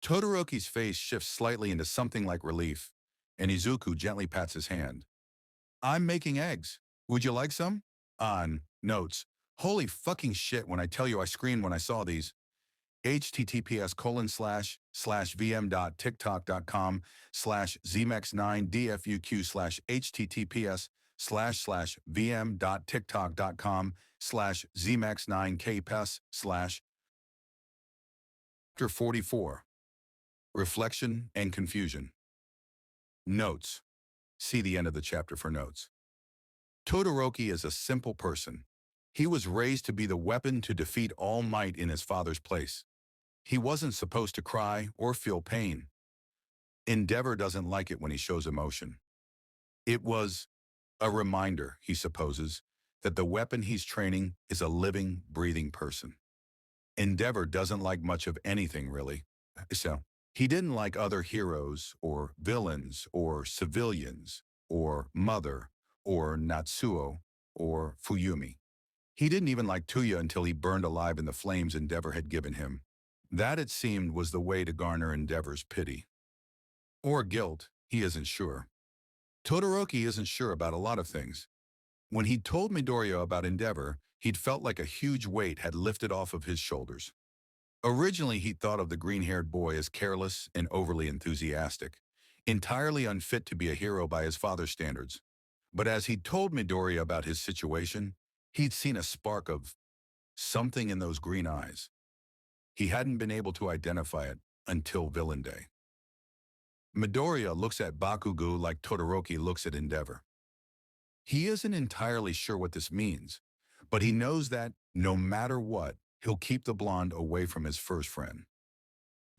S1: Todoroki's face shifts slightly into something like relief, and Izuku gently pats his hand. I'm making eggs. Would you like some? On notes. Holy fucking shit when I tell you I screamed when I saw these. https://vm.tiktok.com/zmex9dfuq/https/vm.tiktok.com/vm.tiktok.com/. Chapter 44. Reflection and Confusion. Notes. See the end of the chapter for notes. Todoroki is a simple person. He was raised to be the weapon to defeat All Might in his father's place. He wasn't supposed to cry or feel pain. Endeavor doesn't like it when he shows emotion. It was a reminder, he supposes, that the weapon he's training is a living, breathing person. Endeavor doesn't like much of anything, really. So, he didn't like other heroes or villains or civilians or Mother or Natsuo or Fuyumi. He didn't even like Tuya until he burned alive in the flames Endeavor had given him. That, it seemed, was the way to garner Endeavor's pity. Or guilt, he isn't sure. Todoroki isn't sure about a lot of things. When he'd told Midoriya about Endeavor, he'd felt like a huge weight had lifted off of his shoulders. Originally, he'd thought of the green-haired boy as careless and overly enthusiastic, entirely unfit to be a hero by his father's standards. But as he'd told Midoriya about his situation, he'd seen a spark of something in those green eyes. He hadn't been able to identify it until Villain Day. Midoriya looks at Bakugo like Todoroki looks at Endeavor. He isn't entirely sure what this means, but he knows that, no matter what, he'll keep the blonde away from his first friend.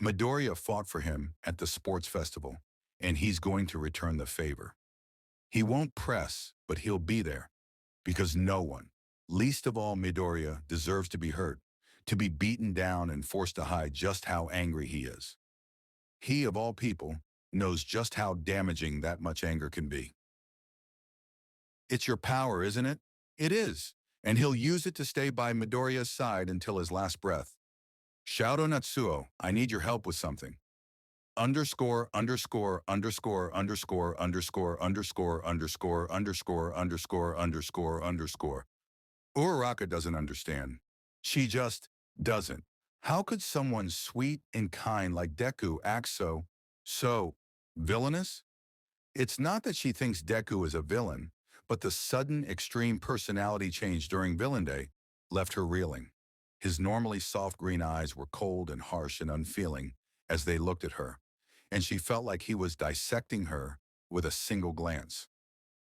S1: Midoriya fought for him at the sports festival, and he's going to return the favor. He won't press, but he'll be there, because no one, least of all Midoriya, deserves to be hurt, to be beaten down and forced to hide just how angry he is. He, of all people, knows just how damaging that much anger can be. It's your power, isn't it? It is, and he'll use it to stay by Midoriya's side until his last breath. Shouto Natsuo, I need your help with something. Underscore, underscore, underscore, underscore, underscore, underscore, underscore, underscore, underscore, underscore, underscore. Uraraka doesn't understand. She just doesn't. How could someone sweet and kind like Deku act so villainous? It's not that she thinks Deku is a villain, but the sudden extreme personality change during Villain Day left her reeling. His normally soft green eyes were cold and harsh and unfeeling as they looked at her, and she felt like he was dissecting her with a single glance.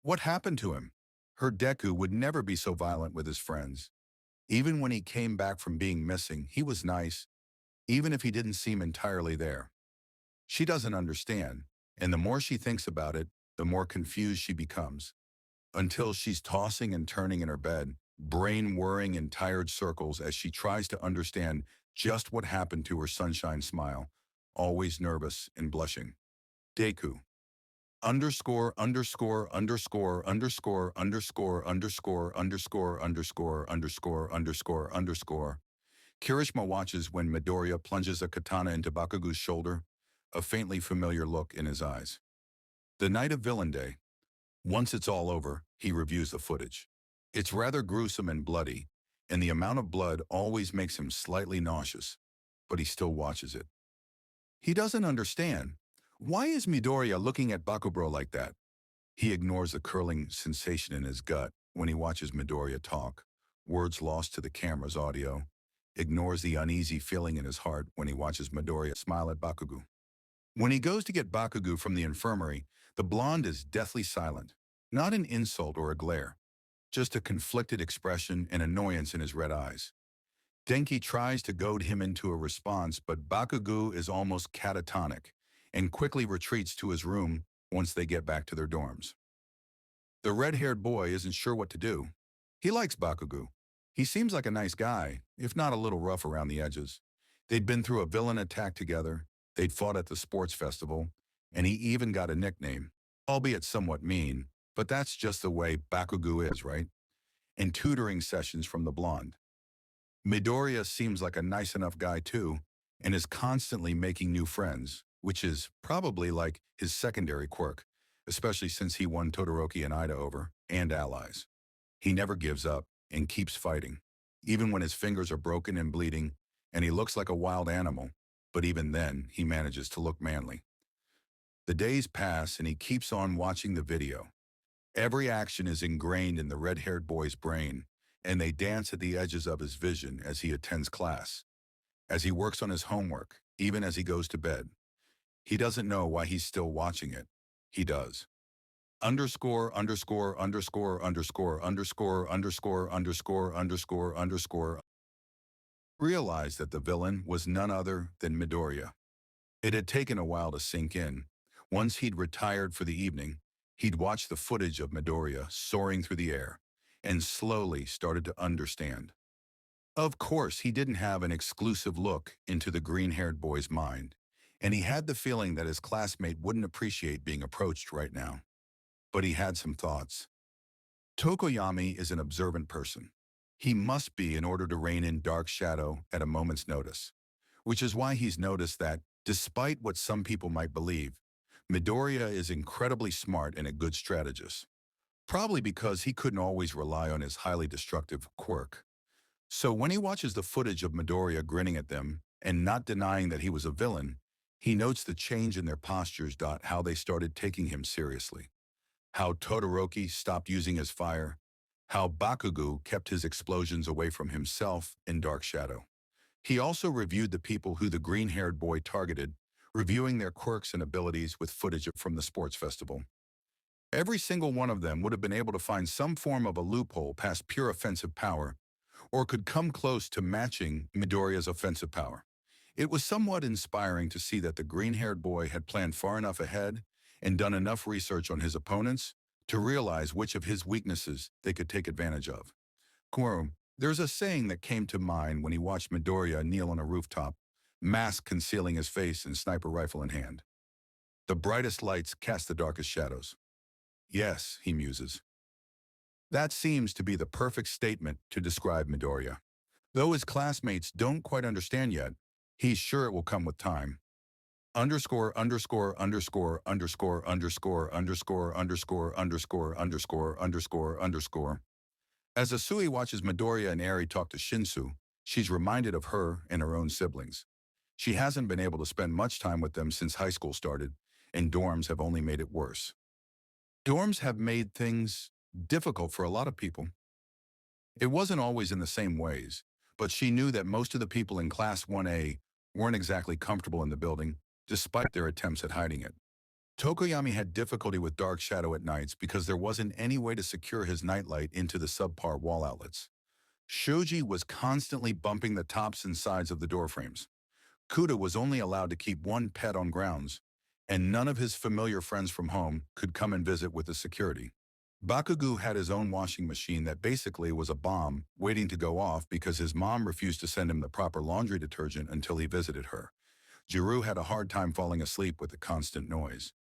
S1: What happened to him? Her Deku would never be so violent with his friends. Even when he came back from being missing, he was nice, even if he didn't seem entirely there. She doesn't understand, and the more she thinks about it, the more confused she becomes, until she's tossing and turning in her bed, brain whirring in tired circles as she tries to understand just what happened to her sunshine smile, always nervous and blushing. Deku. Underscore, underscore, underscore, underscore, underscore, underscore, underscore, underscore, underscore, underscore, underscore. Kirishima watches when Midoriya plunges a katana into Bakugo's shoulder, a faintly familiar look in his eyes. The night of Villain Day. Once it's all over, he reviews the footage. It's rather gruesome and bloody, and the amount of blood always makes him slightly nauseous, but he still watches it. He doesn't understand. Why is Midoriya looking at Bakubro like that? He ignores the curling sensation in his gut when he watches Midoriya talk, words lost to the camera's audio, ignores the uneasy feeling in his heart when he watches Midoriya smile at Bakugo. When he goes to get Bakugo from the infirmary, the blonde is deathly silent. Not an insult or a glare, just a conflicted expression and annoyance in his red eyes. Denki tries to goad him into a response, but Bakugo is almost catatonic and quickly retreats to his room once they get back to their dorms. The red-haired boy isn't sure what to do. He likes Bakugo. He seems like a nice guy, if not a little rough around the edges. They'd been through a villain attack together, they'd fought at the sports festival, and he even got a nickname, albeit somewhat mean, but that's just the way Bakugo is, right? And tutoring sessions from the blonde. Midoriya seems like a nice enough guy too, and is constantly making new friends, which is probably like his secondary quirk, especially since he won Todoroki and Ida over, and allies. He never gives up and keeps fighting, even when his fingers are broken and bleeding, and he looks like a wild animal, but even then, he manages to look manly. The days pass and he keeps on watching the video. Every action is ingrained in the red-haired boy's brain, and they dance at the edges of his vision as he attends class, as he works on his homework, even as he goes to bed. He doesn't know why he's still watching it. He does. Underscore, underscore, underscore, underscore, underscore, underscore, underscore, underscore, underscore. Realized that the villain was none other than Midoriya. It had taken a while to sink in. Once he'd retired for the evening, he'd watched the footage of Midoriya soaring through the air and slowly started to understand. Of course, he didn't have an exclusive look into the green-haired boy's mind, and he had the feeling that his classmate wouldn't appreciate being approached right now. But he had some thoughts. Tokoyami is an observant person. He must be in order to rein in Dark Shadow at a moment's notice, which is why he's noticed that, despite what some people might believe, Midoriya is incredibly smart and a good strategist, probably because he couldn't always rely on his highly destructive quirk. So when he watches the footage of Midoriya grinning at them and not denying that he was a villain, he notes the change in their postures. How they started taking him seriously, how Todoroki stopped using his fire, how Bakugo kept his explosions away from himself in Dark Shadow. He also reviewed the people who the green-haired boy targeted, reviewing their quirks and abilities with footage from the sports festival. Every single one of them would have been able to find some form of a loophole past pure offensive power, or could come close to matching Midoriya's offensive power. It was somewhat inspiring to see that the green-haired boy had planned far enough ahead and done enough research on his opponents to realize which of his weaknesses they could take advantage of. Quorum, there's a saying that came to mind when he watched Midoriya kneel on a rooftop, mask concealing his face and sniper rifle in hand. The brightest lights cast the darkest shadows. Yes, he muses. That seems to be the perfect statement to describe Midoriya. Though his classmates don't quite understand yet, he's sure it will come with time. Underscore, underscore, underscore, underscore, underscore, underscore, underscore, underscore, underscore, underscore, underscore. As Asui watches Midoriya and Eri talk to Shinsu, she's reminded of her and her own siblings. She hasn't been able to spend much time with them since high school started, and dorms have only made it worse. Dorms have made things difficult for a lot of people. It wasn't always in the same ways, but she knew that most of the people in Class 1A weren't exactly comfortable in the building, despite their attempts at hiding it. Tokoyami had difficulty with dark shadow at nights because there wasn't any way to secure his nightlight into the subpar wall outlets. Shoji was constantly bumping the tops and sides of the door frames. Kuda was only allowed to keep one pet on grounds, and none of his familiar friends from home could come and visit with the security. Bakugu had his own washing machine that basically was a bomb waiting to go off because his mom refused to send him the proper laundry detergent until he visited her. Jiru had a hard time falling asleep with the constant noise.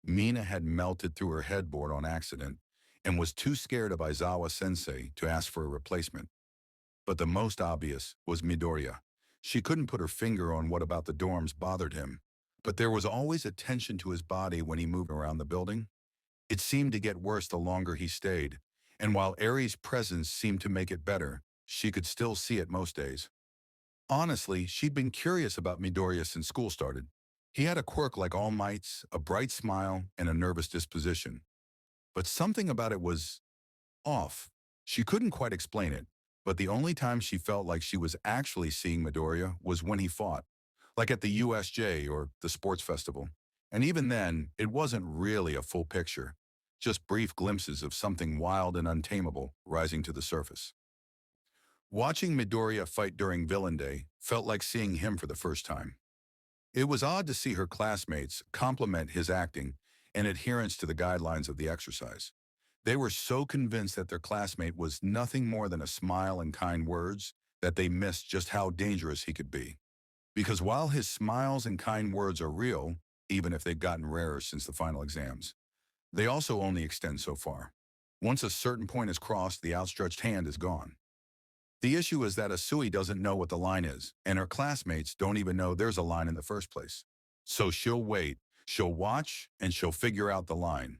S1: Mina had melted through her headboard on accident and was too scared of Aizawa-sensei to ask for a replacement. But the most obvious was Midoriya. She couldn't put her finger on what about the dorms bothered him, but there was always a tension to his body when he moved around the building. It seemed to get worse the longer he stayed, and while Eri's presence seemed to make it better, she could still see it most days. Honestly, she'd been curious about Midoriya since school started. He had a quirk like All Might's, a bright smile, and a nervous disposition. But something about it was off. She couldn't quite explain it, but the only time she felt like she was actually seeing Midoriya was when he fought, like at the USJ or the sports festival. And even then, it wasn't really a full picture, just brief glimpses of something wild and untamable rising to the surface. Watching Midoriya fight during Villain Day felt like seeing him for the first time. It was odd to see her classmates compliment his acting and adherence to the guidelines of the exercise. They were so convinced that their classmate was nothing more than a smile and kind words that they missed just how dangerous he could be. Because while his smiles and kind words are real, even if they've gotten rarer since the final exams, they also only extend so far. Once a certain point is crossed, the outstretched hand is gone. The issue is that Asui doesn't know what the line is, and her classmates don't even know there's a line in the first place. So she'll wait, she'll watch, and she'll figure out the line.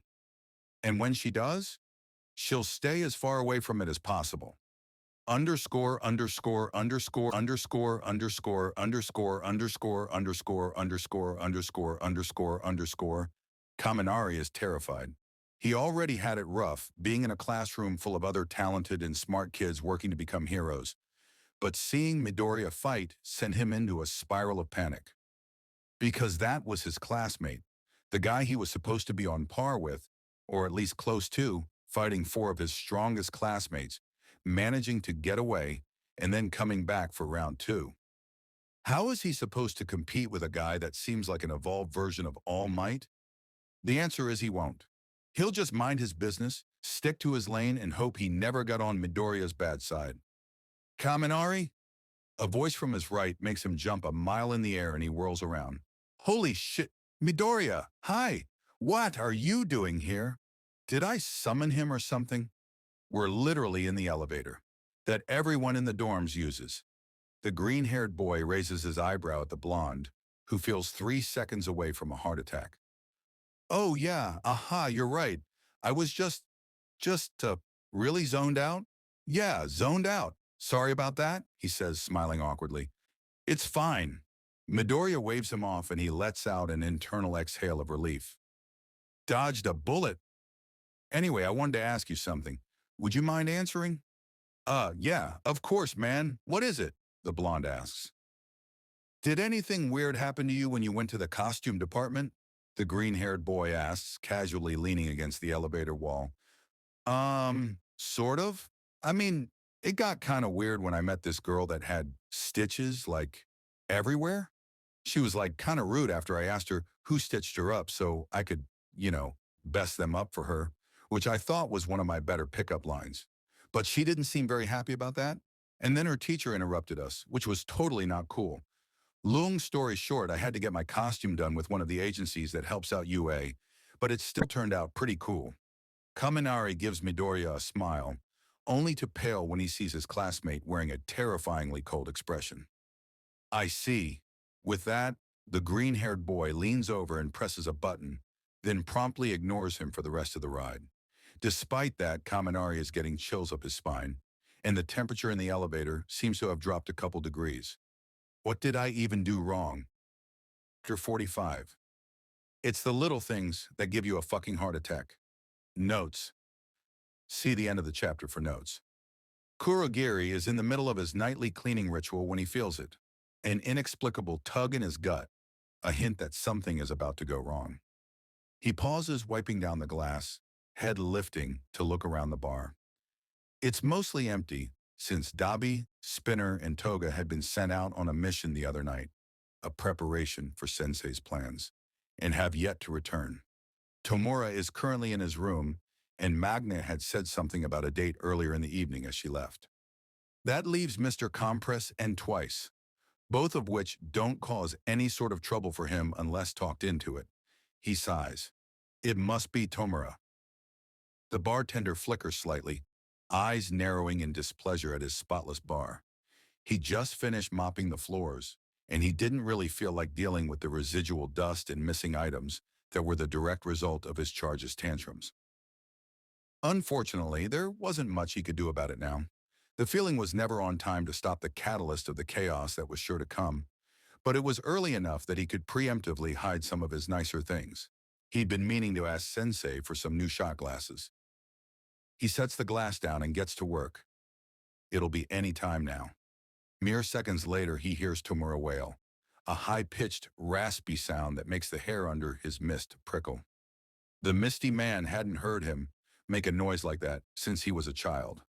S1: And when she does, she'll stay as far away from it as possible. Underscore, underscore, underscore, underscore, underscore, underscore, underscore, underscore, underscore, underscore, underscore, underscore. Kaminari is terrified. He already had it rough, being in a classroom full of other talented and smart kids working to become heroes. But seeing Midoriya fight sent him into a spiral of panic. Because that was his classmate, the guy he was supposed to be on par with, or at least close to, fighting four of his strongest classmates, managing to get away, and then coming back for round two. How is he supposed to compete with a guy that seems like an evolved version of All Might? The answer is he won't. He'll just mind his business, stick to his lane, and hope he never got on Midoriya's bad side. Kaminari? A voice from his right makes him jump a mile in the air and he whirls around. Holy shit, Midoriya, hi! What are you doing here? Did I summon him or something? We're literally in the elevator that everyone in the dorms uses. The green-haired boy raises his eyebrow at the blonde, who feels 3 seconds away from a heart attack. Oh yeah, aha, you're right. I was just really zoned out? Yeah, zoned out. Sorry about that, he says, smiling awkwardly. It's fine. Midoriya waves him off and he lets out an internal exhale of relief. Dodged a bullet. Anyway, I wanted to ask you something. Would you mind answering? Yeah, of course, man. What is it? The blonde asks. Did anything weird happen to you when you went to the costume department? The green-haired boy asks, casually leaning against the elevator wall. Sort of. I mean, it got kind of weird when I met this girl that had stitches, like, everywhere. She was, like, kind of rude after I asked her who stitched her up so I could, best them up for her, which I thought was one of my better pickup lines. But she didn't seem very happy about that. And then her teacher interrupted us, which was totally not cool. Long story short, I had to get my costume done with one of the agencies that helps out UA, but it still turned out pretty cool. Kaminari gives Midoriya a smile, only to pale when he sees his classmate wearing a terrifyingly cold expression. I see. With that, the green-haired boy leans over and presses a button, then promptly ignores him for the rest of the ride. Despite that, Kaminari is getting chills up his spine, and the temperature in the elevator seems to have dropped a couple degrees. What did I even do wrong? Chapter 45. It's the little things that give you a fucking heart attack. Notes. See the end of the chapter for notes. Kurogiri is in the middle of his nightly cleaning ritual when he feels it. An inexplicable tug in his gut, a hint that something is about to go wrong. He pauses, wiping down the glass, head lifting to look around the bar. It's mostly empty, since Dabi, Spinner, and Toga had been sent out on a mission the other night, a preparation for Sensei's plans, and have yet to return. Tomura is currently in his room, and Magna had said something about a date earlier in the evening as she left. That leaves Mr. Compress and Twice, both of which don't cause any sort of trouble for him unless talked into it. He sighs. It must be Tomura. The bartender flickers slightly, eyes narrowing in displeasure at his spotless bar. He just finished mopping the floors, and he didn't really feel like dealing with the residual dust and missing items that were the direct result of his charge's tantrums. Unfortunately, there wasn't much he could do about it now. The feeling was never on time to stop the catalyst of the chaos that was sure to come, but it was early enough that he could preemptively hide some of his nicer things. He'd been meaning to ask Sensei for some new shot glasses. He sets the glass down and gets to work. It'll be any time now. Mere seconds later, he hears Tomura wail, a high-pitched, raspy sound that makes the hair under his mist prickle. The misty man hadn't heard him make a noise like that since he was a child.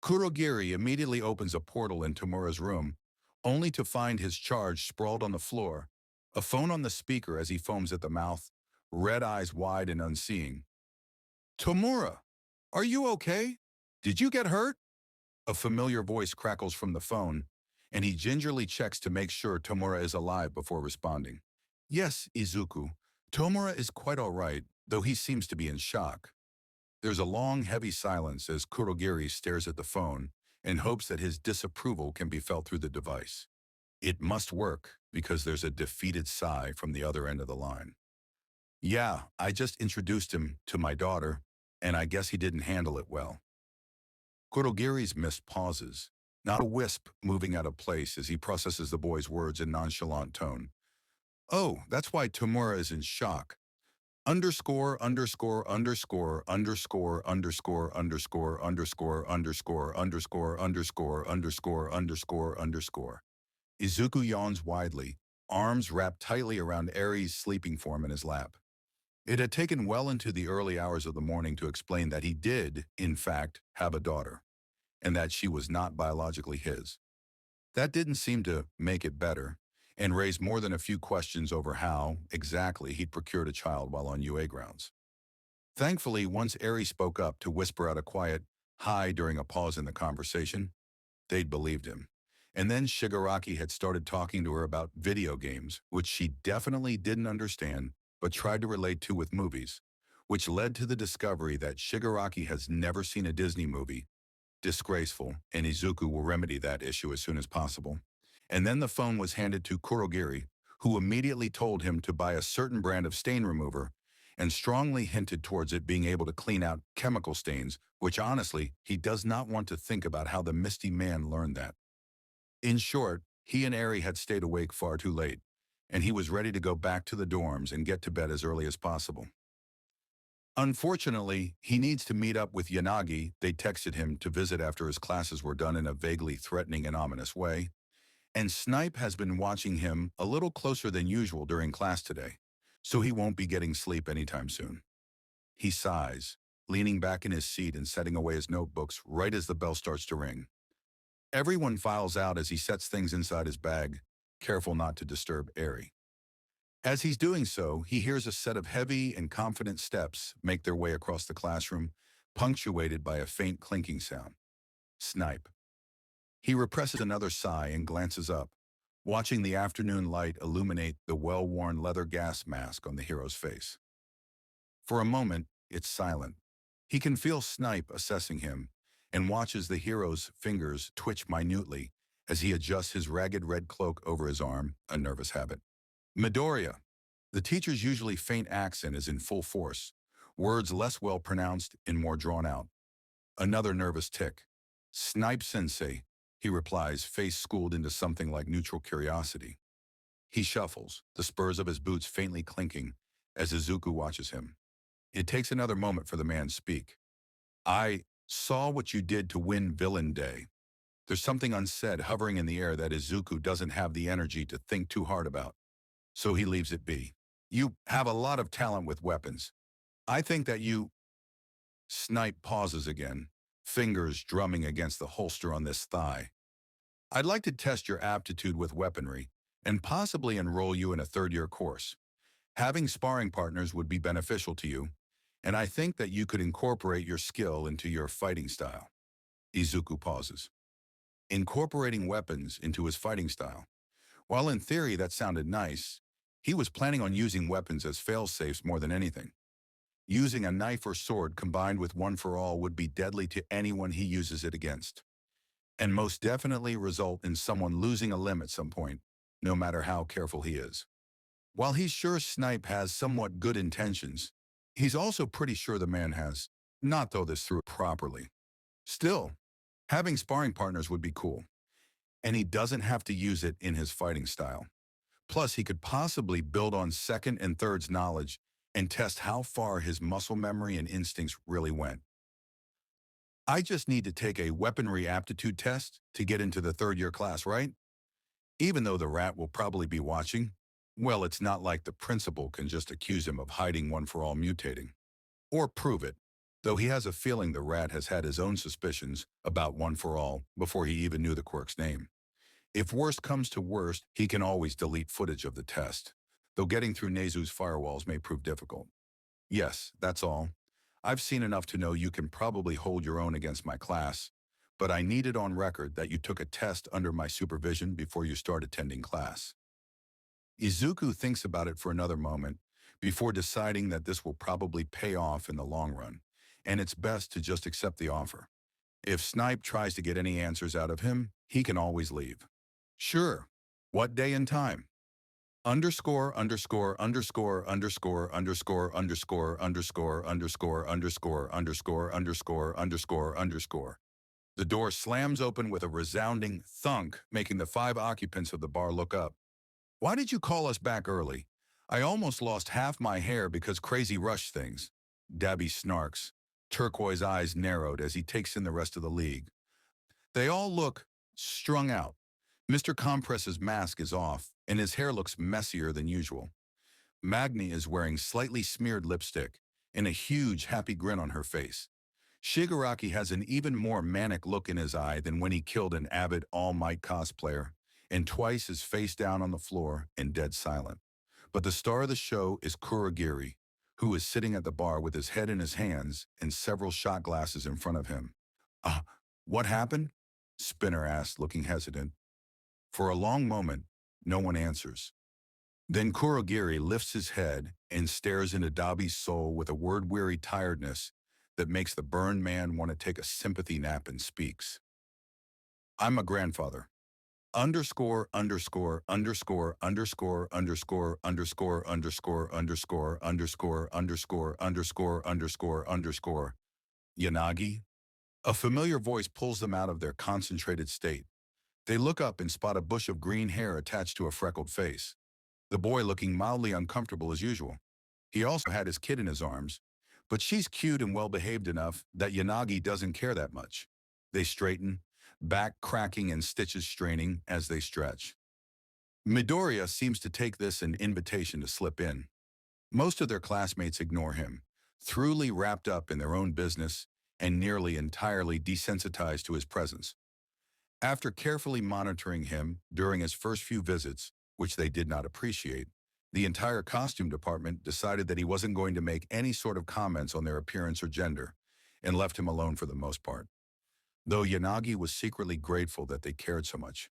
S1: Kurogiri immediately opens a portal in Tomura's room, only to find his charge sprawled on the floor, a phone on the speaker as he foams at the mouth, red eyes wide and unseeing. Tomura, are you okay? Did you get hurt? A familiar voice crackles from the phone, and he gingerly checks to make sure Tomura is alive before responding. Yes, Izuku. Tomura is quite all right, though he seems to be in shock. There's a long, heavy silence as Kurogiri stares at the phone and hopes that his disapproval can be felt through the device. It must work, because there's a defeated sigh from the other end of the line. Yeah, I just introduced him to my daughter, and I guess he didn't handle it well. Kurogiri's mist pauses, not a wisp moving out of place as he processes the boy's words in nonchalant tone. Oh, that's why Tomura is in shock. Underscore, underscore, underscore, underscore, underscore, underscore, underscore, underscore, underscore, underscore, underscore, underscore, underscore. Izuku yawns widely, arms wrapped tightly around Eri's sleeping form in his lap. It had taken well into the early hours of the morning to explain that he did, in fact, have a daughter, and that she was not biologically his. That didn't seem to make it better, and raised more than a few questions over how, exactly, he'd procured a child while on UA grounds. Thankfully, once Eri spoke up to whisper out a quiet hi during a pause in the conversation, they'd believed him. And then Shigaraki had started talking to her about video games, which she definitely didn't understand, but tried to relate to with movies, which led to the discovery that Shigaraki has never seen a Disney movie. Disgraceful, and Izuku will remedy that issue as soon as possible. And then the phone was handed to Kurogiri, who immediately told him to buy a certain brand of stain remover and strongly hinted towards it being able to clean out chemical stains, which honestly, he does not want to think about how the misty man learned that. In short, he and Eri had stayed awake far too late, and he was ready to go back to the dorms and get to bed as early as possible. Unfortunately, he needs to meet up with Yanagi. They texted him to visit after his classes were done in a vaguely threatening and ominous way, and Snipe has been watching him a little closer than usual during class today, so he won't be getting sleep anytime soon. He sighs, leaning back in his seat and setting away his notebooks right as the bell starts to ring. Everyone files out as he sets things inside his bag, careful not to disturb Eri. As he's doing so, he hears a set of heavy and confident steps make their way across the classroom, punctuated by a faint clinking sound. Snipe. He represses another sigh and glances up, watching the afternoon light illuminate the well-worn leather gas mask on the hero's face. For a moment, it's silent. He can feel Snipe assessing him and watches the hero's fingers twitch minutely as he adjusts his ragged red cloak over his arm, a nervous habit. Midoriya. The teacher's usually faint accent is in full force, words less well pronounced and more drawn out. Another nervous tick. Snipe Sensei, he replies, face schooled into something like neutral curiosity. He shuffles, the spurs of his boots faintly clinking, as Izuku watches him. It takes another moment for the man to speak. I saw what you did to win Villain Day. There's something unsaid hovering in the air that Izuku doesn't have the energy to think too hard about, so he leaves it be. You have a lot of talent with weapons. I think that you... Snipe pauses again, fingers drumming against the holster on this thigh. I'd like to test your aptitude with weaponry and possibly enroll you in a third-year course. Having sparring partners would be beneficial to you, and I think that you could incorporate your skill into your fighting style. Izuku pauses. Incorporating weapons into his fighting style. While in theory that sounded nice, he was planning on using weapons as fail-safes more than anything. Using a knife or sword combined with One for All would be deadly to anyone he uses it against, and most definitely result in someone losing a limb at some point, no matter how careful he is. While he's sure Snipe has somewhat good intentions, he's also pretty sure the man has not thought this through properly. Still, having sparring partners would be cool, and he doesn't have to use it in his fighting style. Plus, he could possibly build on second and third's knowledge and test how far his muscle memory and instincts really went. I just need to take a weaponry aptitude test to get into the third-year class, right? Even though the rat will probably be watching, well, it's not like the principal can just accuse him of hiding One for All mutating. Or prove it, though he has a feeling the rat has had his own suspicions about One for All before he even knew the quirk's name. If worst comes to worst, he can always delete footage of the test, though getting through Nezu's firewalls may prove difficult. Yes, that's all. I've seen enough to know you can probably hold your own against my class, but I need it on record that you took a test under my supervision before you start attending class. Izuku thinks about it for another moment before deciding that this will probably pay off in the long run, and it's best to just accept the offer. If Snipe tries to get any answers out of him, he can always leave. Sure. What day and time? Underscore, underscore, underscore, underscore, underscore, underscore, underscore, underscore, underscore, underscore, underscore, underscore, underscore. The door slams open with a resounding thunk, making the 5 occupants of the bar look up. Why did you call us back early? I almost lost half my hair because Crazy Rush things. Dabby snarks, turquoise eyes narrowed as he takes in the rest of the league. They all look strung out. Mr. Compress's mask is off, and his hair looks messier than usual. Magni is wearing slightly smeared lipstick and a huge happy grin on her face. Shigaraki has an even more manic look in his eye than when he killed an avid All Might cosplayer, and twice is face down on the floor and dead silent. But the star of the show is Kurogiri, who is sitting at the bar with his head in his hands and several shot glasses in front of him. Uh, what happened? Spinner asked, looking hesitant. For a long moment, no one answers. Then Kurogiri lifts his head and stares into Dabi's soul with a word-weary tiredness that makes the burned man want to take a sympathy nap and speaks. I'm a grandfather. Underscore, underscore, underscore, underscore, underscore, underscore, underscore, underscore, underscore, underscore, underscore, underscore, underscore. Yanagi? A familiar voice pulls them out of their concentrated state. They look up and spot a bush of green hair attached to a freckled face. The boy looking mildly uncomfortable as usual. He also had his kid in his arms, but she's cute and well-behaved enough that Yanagi doesn't care that much. They straighten, back cracking and stitches straining as they stretch. Midoriya seems to take this an invitation to slip in. Most of their classmates ignore him, thoroughly wrapped up in their own business and nearly entirely desensitized to his presence. After carefully monitoring him during his first few visits, which they did not appreciate, the entire costume department decided that he wasn't going to make any sort of comments on their appearance or gender, and left him alone for the most part. Though Yanagi was secretly grateful that they cared so much.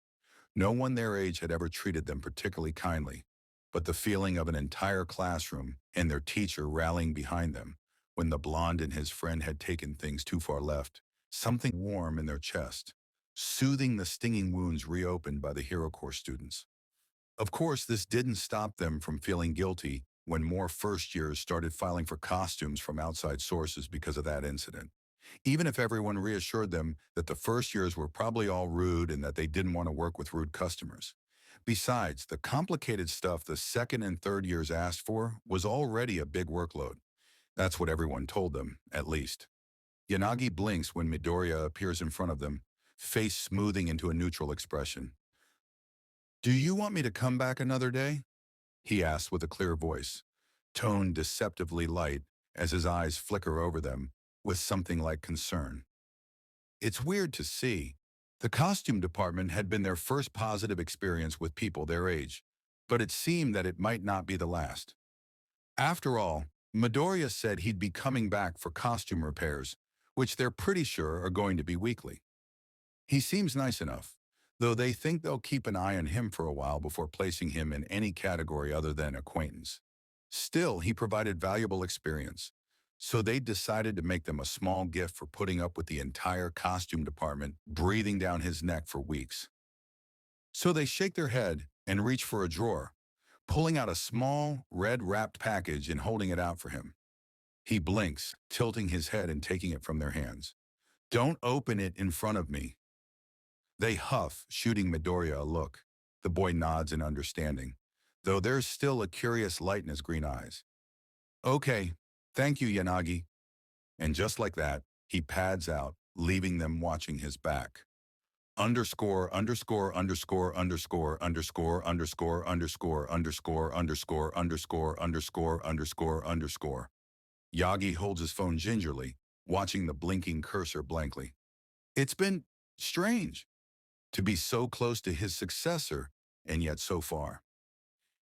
S1: No one their age had ever treated them particularly kindly, but the feeling of an entire classroom and their teacher rallying behind them when the blonde and his friend had taken things too far left, something warm in their chest, soothing the stinging wounds reopened by the Hero Corps students. Of course, this didn't stop them from feeling guilty when more first years started filing for costumes from outside sources because of that incident. Even if everyone reassured them that the first years were probably all rude and that they didn't want to work with rude customers. Besides, the complicated stuff the second and third years asked for was already a big workload. That's what everyone told them, at least. Yanagi blinks when Midoriya appears in front of them, face smoothing into a neutral expression. Do you want me to come back another day? He asks with a clear voice, tone deceptively light as his eyes flicker over them with something like concern. It's weird to see. The costume department had been their first positive experience with people their age, but it seemed that it might not be the last. After all, Midoriya said he'd be coming back for costume repairs, which they're pretty sure are going to be weekly. He seems nice enough, though they think they'll keep an eye on him for a while before placing him in any category other than acquaintance. Still, he provided valuable experience, so they decided to make them a small gift for putting up with the entire costume department breathing down his neck for weeks. So they shake their head and reach for a drawer, pulling out a small, red-wrapped package and holding it out for him. He blinks, tilting his head and taking it from their hands. "Don't open it in front of me." They huff, shooting Midoriya a look. The boy nods in understanding, though there's still a curious light in his green eyes. "Okay, thank you, Yanagi." And just like that, he pads out, leaving them watching his back. Underscore, underscore, underscore, underscore, underscore, underscore, underscore, underscore, underscore, underscore, underscore, underscore, underscore. Yagi holds his phone gingerly, watching the blinking cursor blankly. It's been strange to be so close to his successor and yet so far.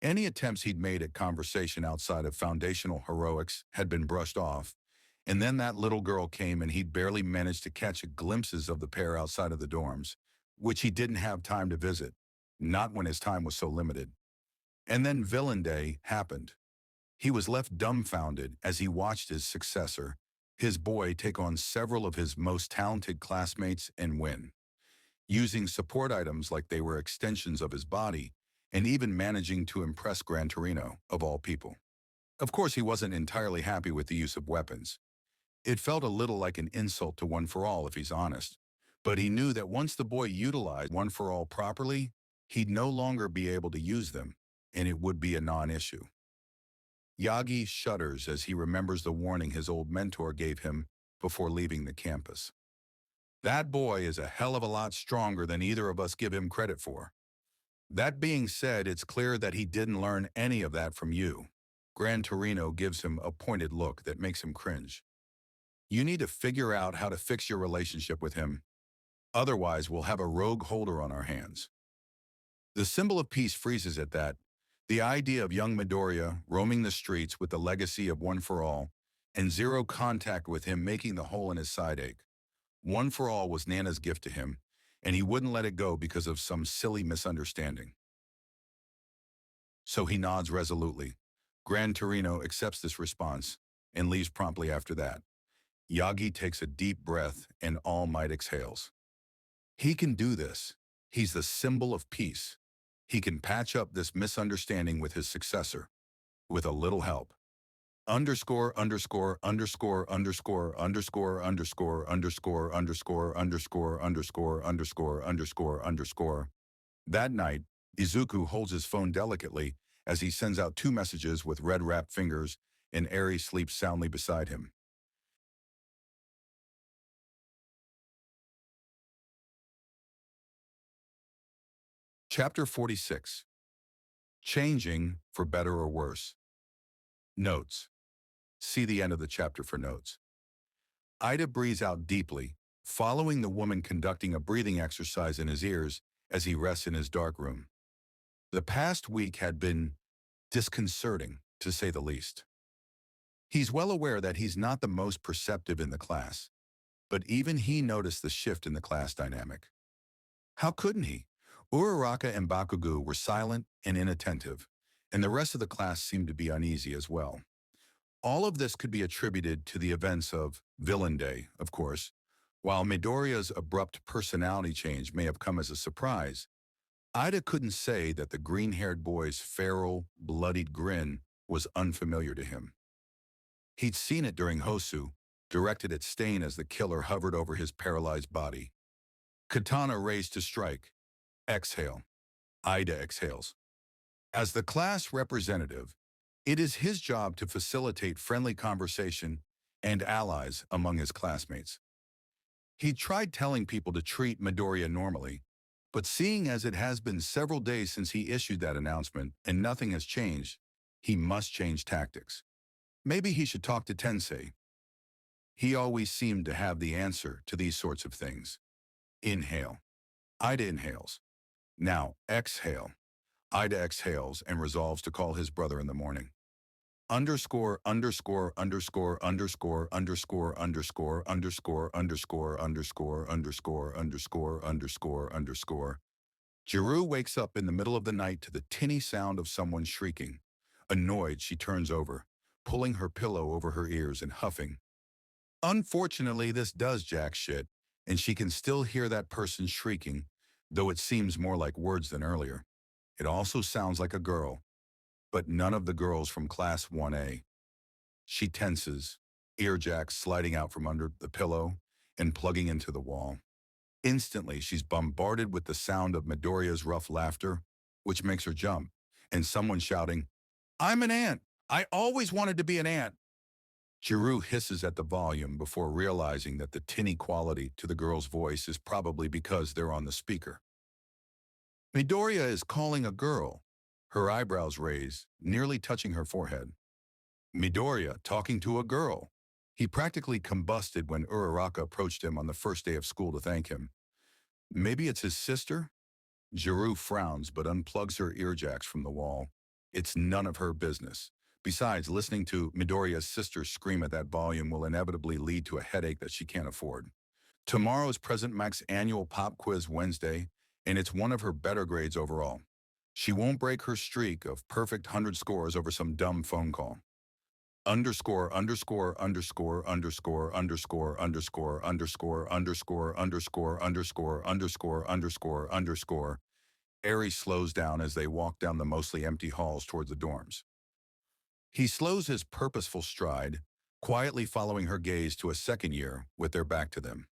S1: Any attempts he'd made at conversation outside of foundational heroics had been brushed off, and then that little girl came and he'd barely managed to catch glimpses of the pair outside of the dorms, which he didn't have time to visit, not when his time was so limited. And then Villain Day happened. He was left dumbfounded as he watched his successor, his boy, take on several of his most talented classmates and win, using support items like they were extensions of his body, and even managing to impress Gran Torino, of all people. Of course, he wasn't entirely happy with the use of weapons. It felt a little like an insult to One For All, if he's honest. But he knew that once the boy utilized One For All properly, he'd no longer be able to use them, and it would be a non-issue. Yagi shudders as he remembers the warning his old mentor gave him before leaving the campus. That boy is a hell of a lot stronger than either of us give him credit for. That being said, it's clear that he didn't learn any of that from you. Gran Torino gives him a pointed look that makes him cringe. You need to figure out how to fix your relationship with him. Otherwise, we'll have a rogue holder on our hands. The symbol of peace freezes at that. The idea of young Midoriya roaming the streets with the legacy of One For All and zero contact with him making the hole in his side ache. One For All was Nana's gift to him, and he wouldn't let it go because of some silly misunderstanding. So he nods resolutely. Gran Torino accepts this response and leaves promptly after that. Yagi takes a deep breath and All Might exhales. He can do this. He's the symbol of peace. He can patch up this misunderstanding with his successor, with a little help. Underscore, underscore, underscore, underscore, underscore, underscore, underscore, underscore, underscore, underscore, underscore, underscore, underscore. That night, Izuku holds his phone delicately as he sends out 2 messages with red-wrapped fingers, and Eri sleeps soundly beside him. Chapter 46. Changing for better or worse. Notes. See the end of the chapter for notes. Ida breathes out deeply, following the woman conducting a breathing exercise in his ears as he rests in his dark room. The past week had been disconcerting, to say the least. He's well aware that he's not the most perceptive in the class, but even he noticed the shift in the class dynamic. How couldn't he? Uraraka and Bakugo were silent and inattentive, and the rest of the class seemed to be uneasy as well. All of this could be attributed to the events of Villain Day, of course. While Midoriya's abrupt personality change may have come as a surprise, Ida couldn't say that the green-haired boy's feral, bloodied grin was unfamiliar to him. He'd seen it during Hosu, directed at Stain as the killer hovered over his paralyzed body. Katana raised to strike. Exhale. Ida exhales. As the class representative, it is his job to facilitate friendly conversation and allies among his classmates. He tried telling people to treat Midoriya normally, but seeing as it has been several days since he issued that announcement and nothing has changed, He must change tactics. Maybe he should talk to Tensei. He always seemed to have the answer to these sorts of things. Inhale. Ida inhales. Now, exhale. Ida exhales and resolves to call his brother in the morning. Underscore, underscore, underscore, underscore, underscore, underscore, underscore, underscore, underscore, underscore, underscore, underscore, underscore. Giroux wakes up in the middle of the night to the tinny sound of someone shrieking. Annoyed, she turns over, pulling her pillow over her ears and huffing. Unfortunately, this does jack shit, and she can still hear that person shrieking, though it seems more like words than earlier. It also sounds like a girl, but none of the girls from Class 1A. She tenses, ear jacks sliding out from under the pillow and plugging into the wall. Instantly, she's bombarded with the sound of Midoriya's rough laughter, which makes her jump, and someone shouting, "I'm an ant! I always wanted to be an ant!" Giroux hisses at the volume before realizing that the tinny quality to the girl's voice is probably because they're on the speaker. Midoriya is calling a girl, her eyebrows raised, nearly touching her forehead. Midoriya talking to a girl. He practically combusted when Uraraka approached him on the first day of school to thank him. Maybe it's his sister? Giroux frowns but unplugs her earjacks from the wall. It's none of her business. Besides, listening to Midoriya's sister scream at that volume will inevitably lead to a headache that she can't afford. Tomorrow's Present Mac's annual pop quiz Wednesday, and it's one of her better grades overall. She won't break her streak of perfect 100 scores over some dumb phone call. Underscore, underscore, underscore, underscore, underscore, underscore, underscore, underscore, underscore, underscore, underscore, underscore, underscore. Eri slows down as they walk down the mostly empty halls towards the dorms. He slows his purposeful stride, quietly following her gaze to a second year with their back to them.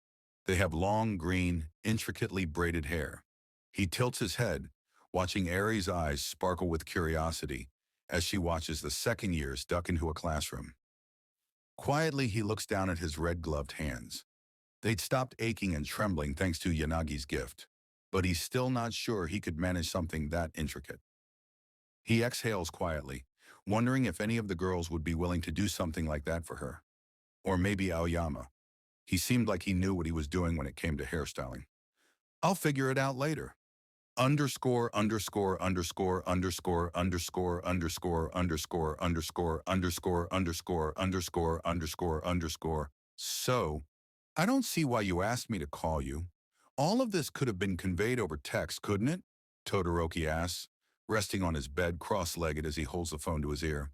S1: They have long, green, intricately braided hair. He tilts his head, watching Eri's eyes sparkle with curiosity as she watches the second years duck into a classroom. Quietly, he looks down at his red-gloved hands. They'd stopped aching and trembling thanks to Yanagi's gift, but he's still not sure he could manage something that intricate. He exhales quietly, wondering if any of the girls would be willing to do something like that for her. Or maybe Aoyama. He seemed like he knew what he was doing when it came to hairstyling. I'll figure it out later. Underscore, underscore, underscore, underscore, underscore, underscore, underscore, underscore, underscore, underscore, underscore, underscore, underscore. So, I don't see why you asked me to call you. All of this could have been conveyed over text, couldn't it? Todoroki asks, resting on his bed cross-legged as he holds the phone to his ear.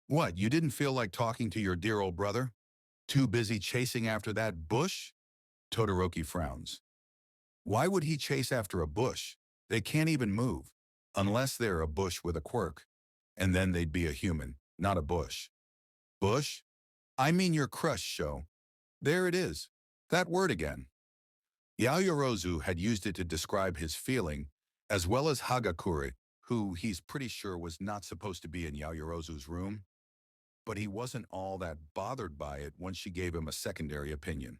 S1: What, you didn't feel like talking to your dear old brother? Too busy chasing after that bush? Todoroki frowns. Why would he chase after a bush? They can't even move, unless they're a bush with a quirk. And then they'd be a human, not a bush. Bush? I mean your crush, Sho. There it is. That word again. Yaoyorozu had used it to describe his feeling, as well as Hagakure, who he's pretty sure was not supposed to be in Yaoyorozu's room. But he wasn't all that bothered by it once she gave him a secondary opinion.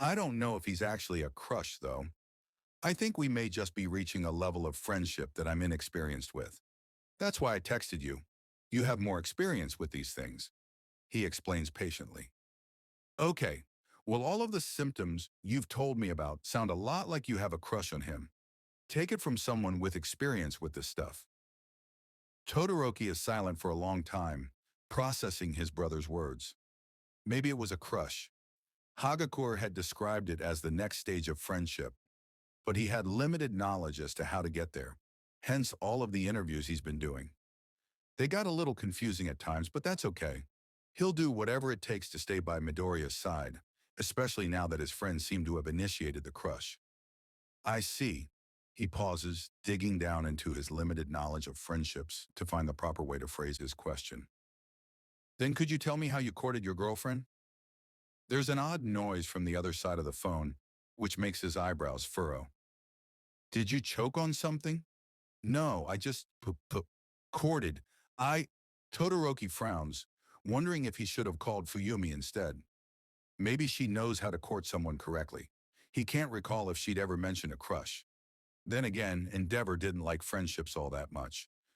S1: I don't know if he's actually a crush, though. I think we may just be reaching a level of friendship that I'm inexperienced with. That's why I texted you. You have more experience with these things, he explains patiently. Okay, well, all of the symptoms you've told me about sound a lot like you have a crush on him. Take it from someone with experience with this stuff. Todoroki is silent for a long time, processing his brother's words. Maybe it was a crush. Hagakure had described it as the next stage of friendship, but he had limited knowledge as to how to get there, hence all of the interviews he's been doing. They got a little confusing at times, but that's okay. He'll do whatever it takes to stay by Midoriya's side, especially now that his friends seem to have initiated the crush. I see. He pauses, digging down into his limited knowledge of friendships to find the proper way to phrase his question. Then could you tell me how you courted your girlfriend? There's an odd noise from the other side of the phone, which makes his eyebrows furrow. Did you choke on something? No, I just courted. I... Todoroki frowns, wondering if he should have called Fuyumi instead. Maybe she knows how to court someone correctly. He can't recall if she'd ever mentioned a crush. Then again, Endeavor didn't like friendships all that much.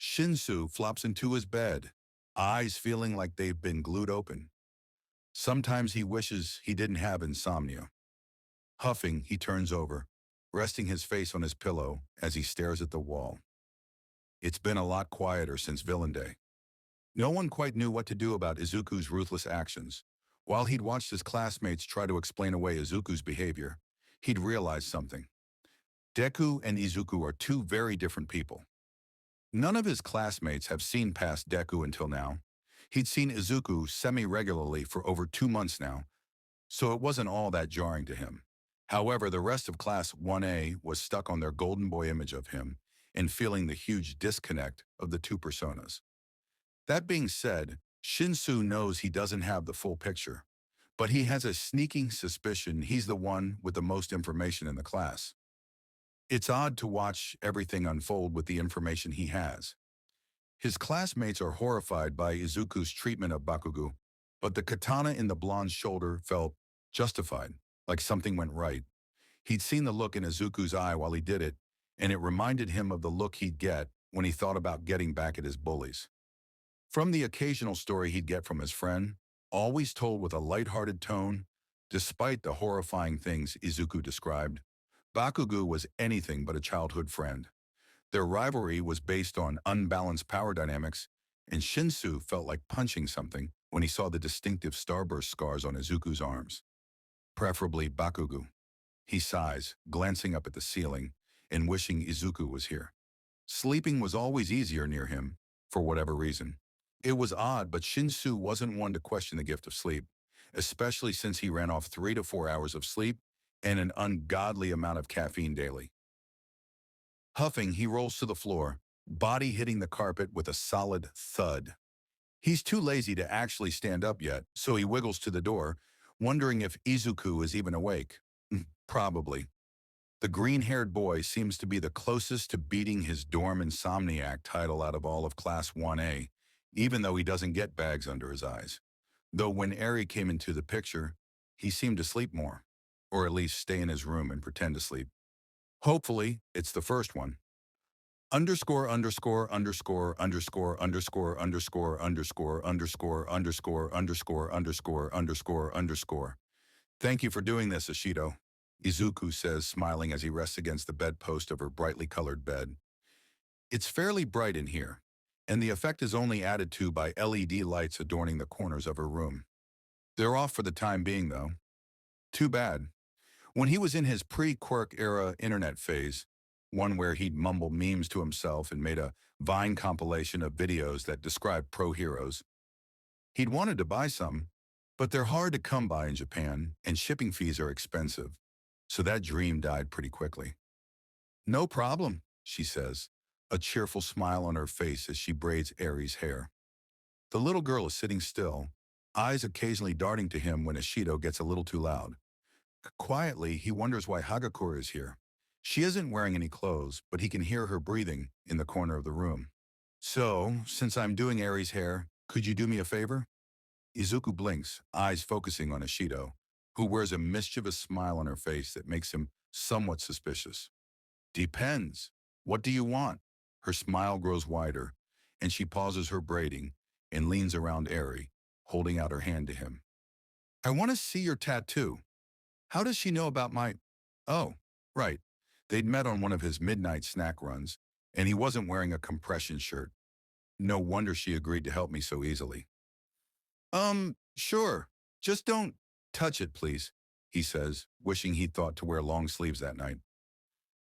S1: Shinsu flops into his bed, eyes feeling like they've been glued open. Sometimes he wishes he didn't have insomnia. Huffing, he turns over, resting his face on his pillow as he stares at the wall. It's been a lot quieter since Villain Day. No one quite knew what to do about Izuku's ruthless actions. While he'd watched his classmates try to explain away Izuku's behavior, he'd realized something. Deku and Izuku are two very different people. None of his classmates have seen past Deku until now. He'd seen Izuku semi-regularly for over 2 months now, so it wasn't all that jarring to him. However, the rest of Class 1A was stuck on their golden boy image of him and feeling the huge disconnect of the two personas. That being said, Shinsu knows he doesn't have the full picture, but he has a sneaking suspicion he's the one with the most information in the class. It's odd to watch everything unfold with the information he has. His classmates are horrified by Izuku's treatment of Bakugo, but the katana in the blonde's shoulder felt justified, like something went right. He'd seen the look in Izuku's eye while he did it, and it reminded him of the look he'd get when he thought about getting back at his bullies. From the occasional story he'd get from his friend, always told with a light-hearted tone, despite the horrifying things Izuku described, Bakugo was anything but a childhood friend. Their rivalry was based on unbalanced power dynamics, and Shinsu felt like punching something when he saw the distinctive starburst scars on Izuku's arms. Preferably Bakugo. He sighs, glancing up at the ceiling and wishing Izuku was here. Sleeping was always easier near him, for whatever reason. It was odd, but Shinsu wasn't one to question the gift of sleep, especially since he ran off 3 to 4 hours of sleep and an ungodly amount of caffeine daily. Huffing, he rolls to the floor, body hitting the carpet with a solid thud. He's too lazy to actually stand up yet, so he wiggles to the door, wondering if Izuku is even awake. Probably. The green-haired boy seems to be the closest to beating his dorm insomniac title out of all of Class 1A, even though he doesn't get bags under his eyes. Though when Eri came into the picture, he seemed to sleep more, or at least stay in his room and pretend to sleep. Hopefully, it's the first one. Underscore, underscore, underscore, underscore, underscore, underscore, underscore, underscore, underscore, underscore, underscore, underscore, underscore. Thank you for doing this, Ashido, Izuku says, smiling as he rests against the bedpost of her brightly colored bed. It's fairly bright in here, and the effect is only added to by LED lights adorning the corners of her room. They're off for the time being, though. Too bad. When he was in his pre-Quirk era internet phase, one where he'd mumble memes to himself and made a Vine compilation of videos that described pro-heroes, he'd wanted to buy some, but they're hard to come by in Japan, and shipping fees are expensive, so that dream died pretty quickly. No problem, she says, a cheerful smile on her face as she braids Eri's hair. The little girl is sitting still, eyes occasionally darting to him when Ashido gets a little too loud. Quietly, he wonders why Hagakure is here. She isn't wearing any clothes, but he can hear her breathing in the corner of the room. So, since I'm doing Eri's hair, could you do me a favor? Izuku blinks, eyes focusing on Ashido, who wears a mischievous smile on her face that makes him somewhat suspicious. Depends. What do you want? Her smile grows wider, and she pauses her braiding and leans around Eri, holding out her hand to him. I want to see your tattoo. How does she know about my... Oh, right. They'd met on one of his midnight snack runs, and he wasn't wearing a compression shirt. No wonder she agreed to help me so easily. Sure. Just don't touch it, please, he says, wishing he'd thought to wear long sleeves that night.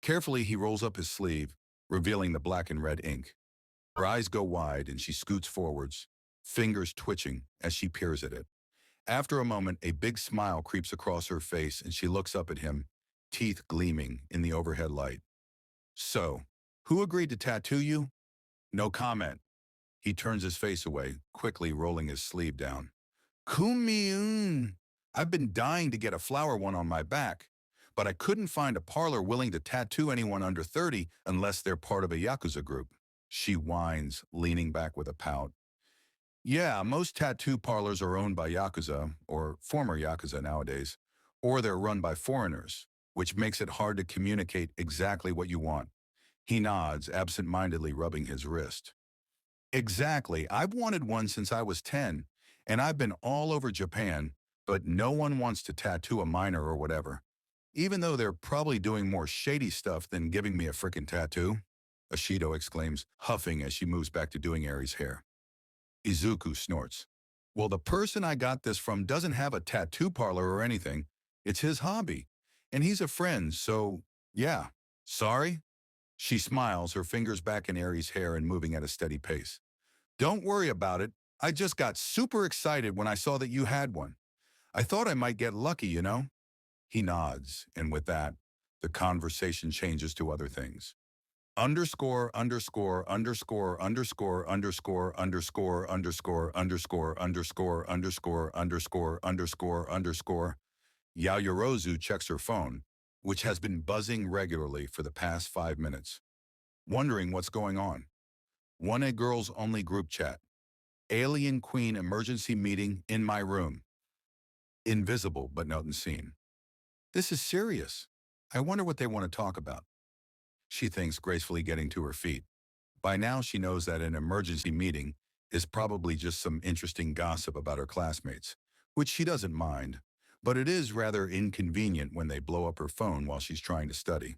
S1: Carefully, he rolls up his sleeve, revealing the black and red ink. Her eyes go wide and she scoots forwards, fingers twitching as she peers at it. After a moment, a big smile creeps across her face and she looks up at him, teeth gleaming in the overhead light. So, who agreed to tattoo you? No comment. He turns his face away, quickly rolling his sleeve down. Kumiun. I've been dying to get a flower one on my back, but I couldn't find a parlor willing to tattoo anyone under 30 unless they're part of a Yakuza group. She whines, leaning back with a pout. Yeah, most tattoo parlors are owned by Yakuza, or former Yakuza nowadays, or they're run by foreigners, which makes it hard to communicate exactly what you want. He nods, absent-mindedly rubbing his wrist. Exactly. I've wanted one since I was 10, and I've been all over Japan, but no one wants to tattoo a minor or whatever. Even though they're probably doing more shady stuff than giving me a frickin' tattoo, Ashido exclaims, huffing as she moves back to doing Aries' hair. Izuku snorts. Well, the person I got this from doesn't have a tattoo parlor or anything. It's his hobby. And he's a friend, so yeah. Sorry? She smiles, her fingers back in Aries' hair and moving at a steady pace. Don't worry about it. I just got super excited when I saw that you had one. I thought I might get lucky, you know? He nods, and with that, the conversation changes to other things. Underscore, underscore, underscore, underscore, underscore, underscore, underscore, underscore, underscore, underscore, underscore, underscore, underscore. Yaoyorozu checks her phone, which has been buzzing regularly for the past 5 minutes, wondering what's going on. One A girls only group chat. Alien Queen emergency meeting in my room. Invisible but not seen. This is serious. I wonder what they want to talk about. She thinks, gracefully getting to her feet. By now she knows that an emergency meeting is probably just some interesting gossip about her classmates, which she doesn't mind, but it is rather inconvenient when they blow up her phone while she's trying to study.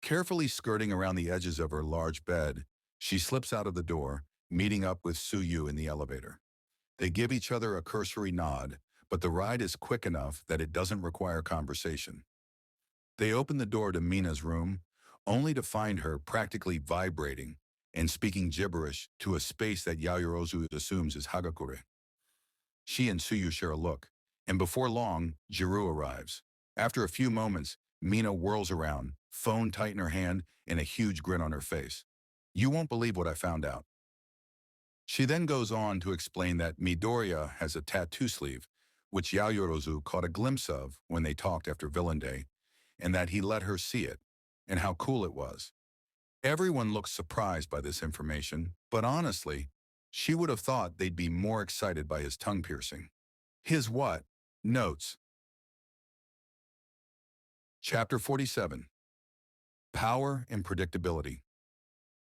S1: Carefully skirting around the edges of her large bed, she slips out of the door, meeting up with Suyu in the elevator. They give each other a cursory nod, but the ride is quick enough that it doesn't require conversation. They open the door to Mina's room, only to find her practically vibrating and speaking gibberish to a space that Yayorozu assumes is Hagakure. She and Suyu share a look, and before long, Jiru arrives. After a few moments, Mina whirls around, phone tight in her hand and a huge grin on her face. You won't believe what I found out. She then goes on to explain that Midoriya has a tattoo sleeve, which Yayorozu caught a glimpse of when they talked after Villain Day, and that he let her see it, and how cool it was. Everyone looks surprised by this information, but honestly, she would have thought they'd be more excited by his tongue piercing. His what? Notes. Chapter 47. Power and Predictability.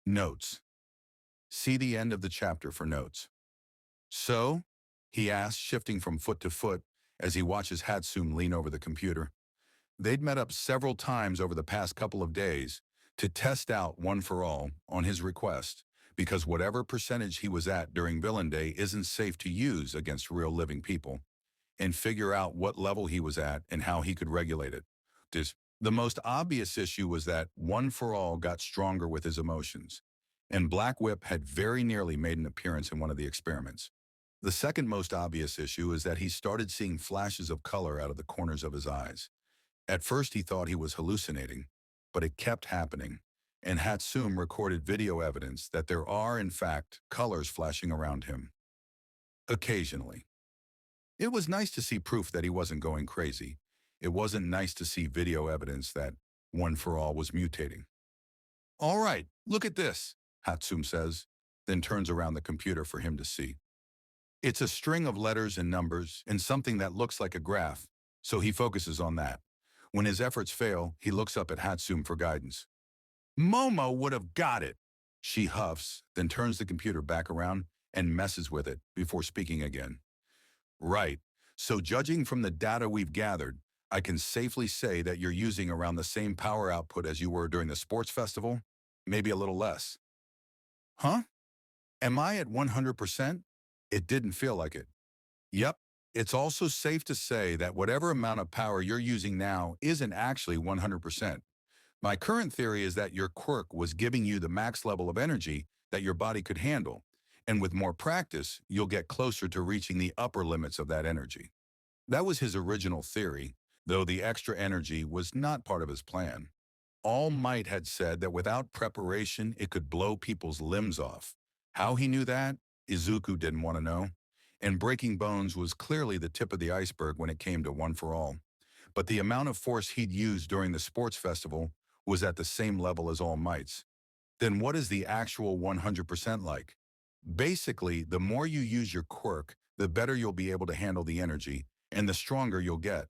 S1: Notes. See the end of the chapter for notes. So? He asks, shifting from foot to foot as he watches Hatsune lean over the computer. They'd met up several times over the past couple of days to test out One for All on his request, because whatever percentage he was at during Villain Day isn't safe to use against real living people, and figure out what level he was at and how he could regulate it. The most obvious issue was that One for All got stronger with his emotions, and Black Whip had very nearly made an appearance in one of the experiments. The second most obvious issue is that he started seeing flashes of color out of the corners of his eyes. At first he thought he was hallucinating, but it kept happening, and Hatsune recorded video evidence that there are, in fact, colors flashing around him. Occasionally. It was nice to see proof that he wasn't going crazy. It wasn't nice to see video evidence that One for All was mutating. All right, look at this, Hatsune says, then turns around the computer for him to see. It's a string of letters and numbers and something that looks like a graph, so he focuses on that. When his efforts fail, he looks up at Hatsune for guidance. Momo would have got it. She huffs, then turns the computer back around and messes with it before speaking again. Right. So judging from the data we've gathered, I can safely say that you're using around the same power output as you were during the sports festival, maybe a little less. Huh? Am I at 100%? It didn't feel like it. Yep. It's also safe to say that whatever amount of power you're using now isn't actually 100%. My current theory is that your quirk was giving you the max level of energy that your body could handle, and with more practice, you'll get closer to reaching the upper limits of that energy. That was his original theory, though the extra energy was not part of his plan. All Might had said that without preparation, it could blow people's limbs off. How he knew that, Izuku didn't want to know, and breaking bones was clearly the tip of the iceberg when it came to One for All. But the amount of force he'd used during the sports festival was at the same level as All Might's. Then what is the actual 100% like? Basically, the more you use your quirk, the better you'll be able to handle the energy, and the stronger you'll get.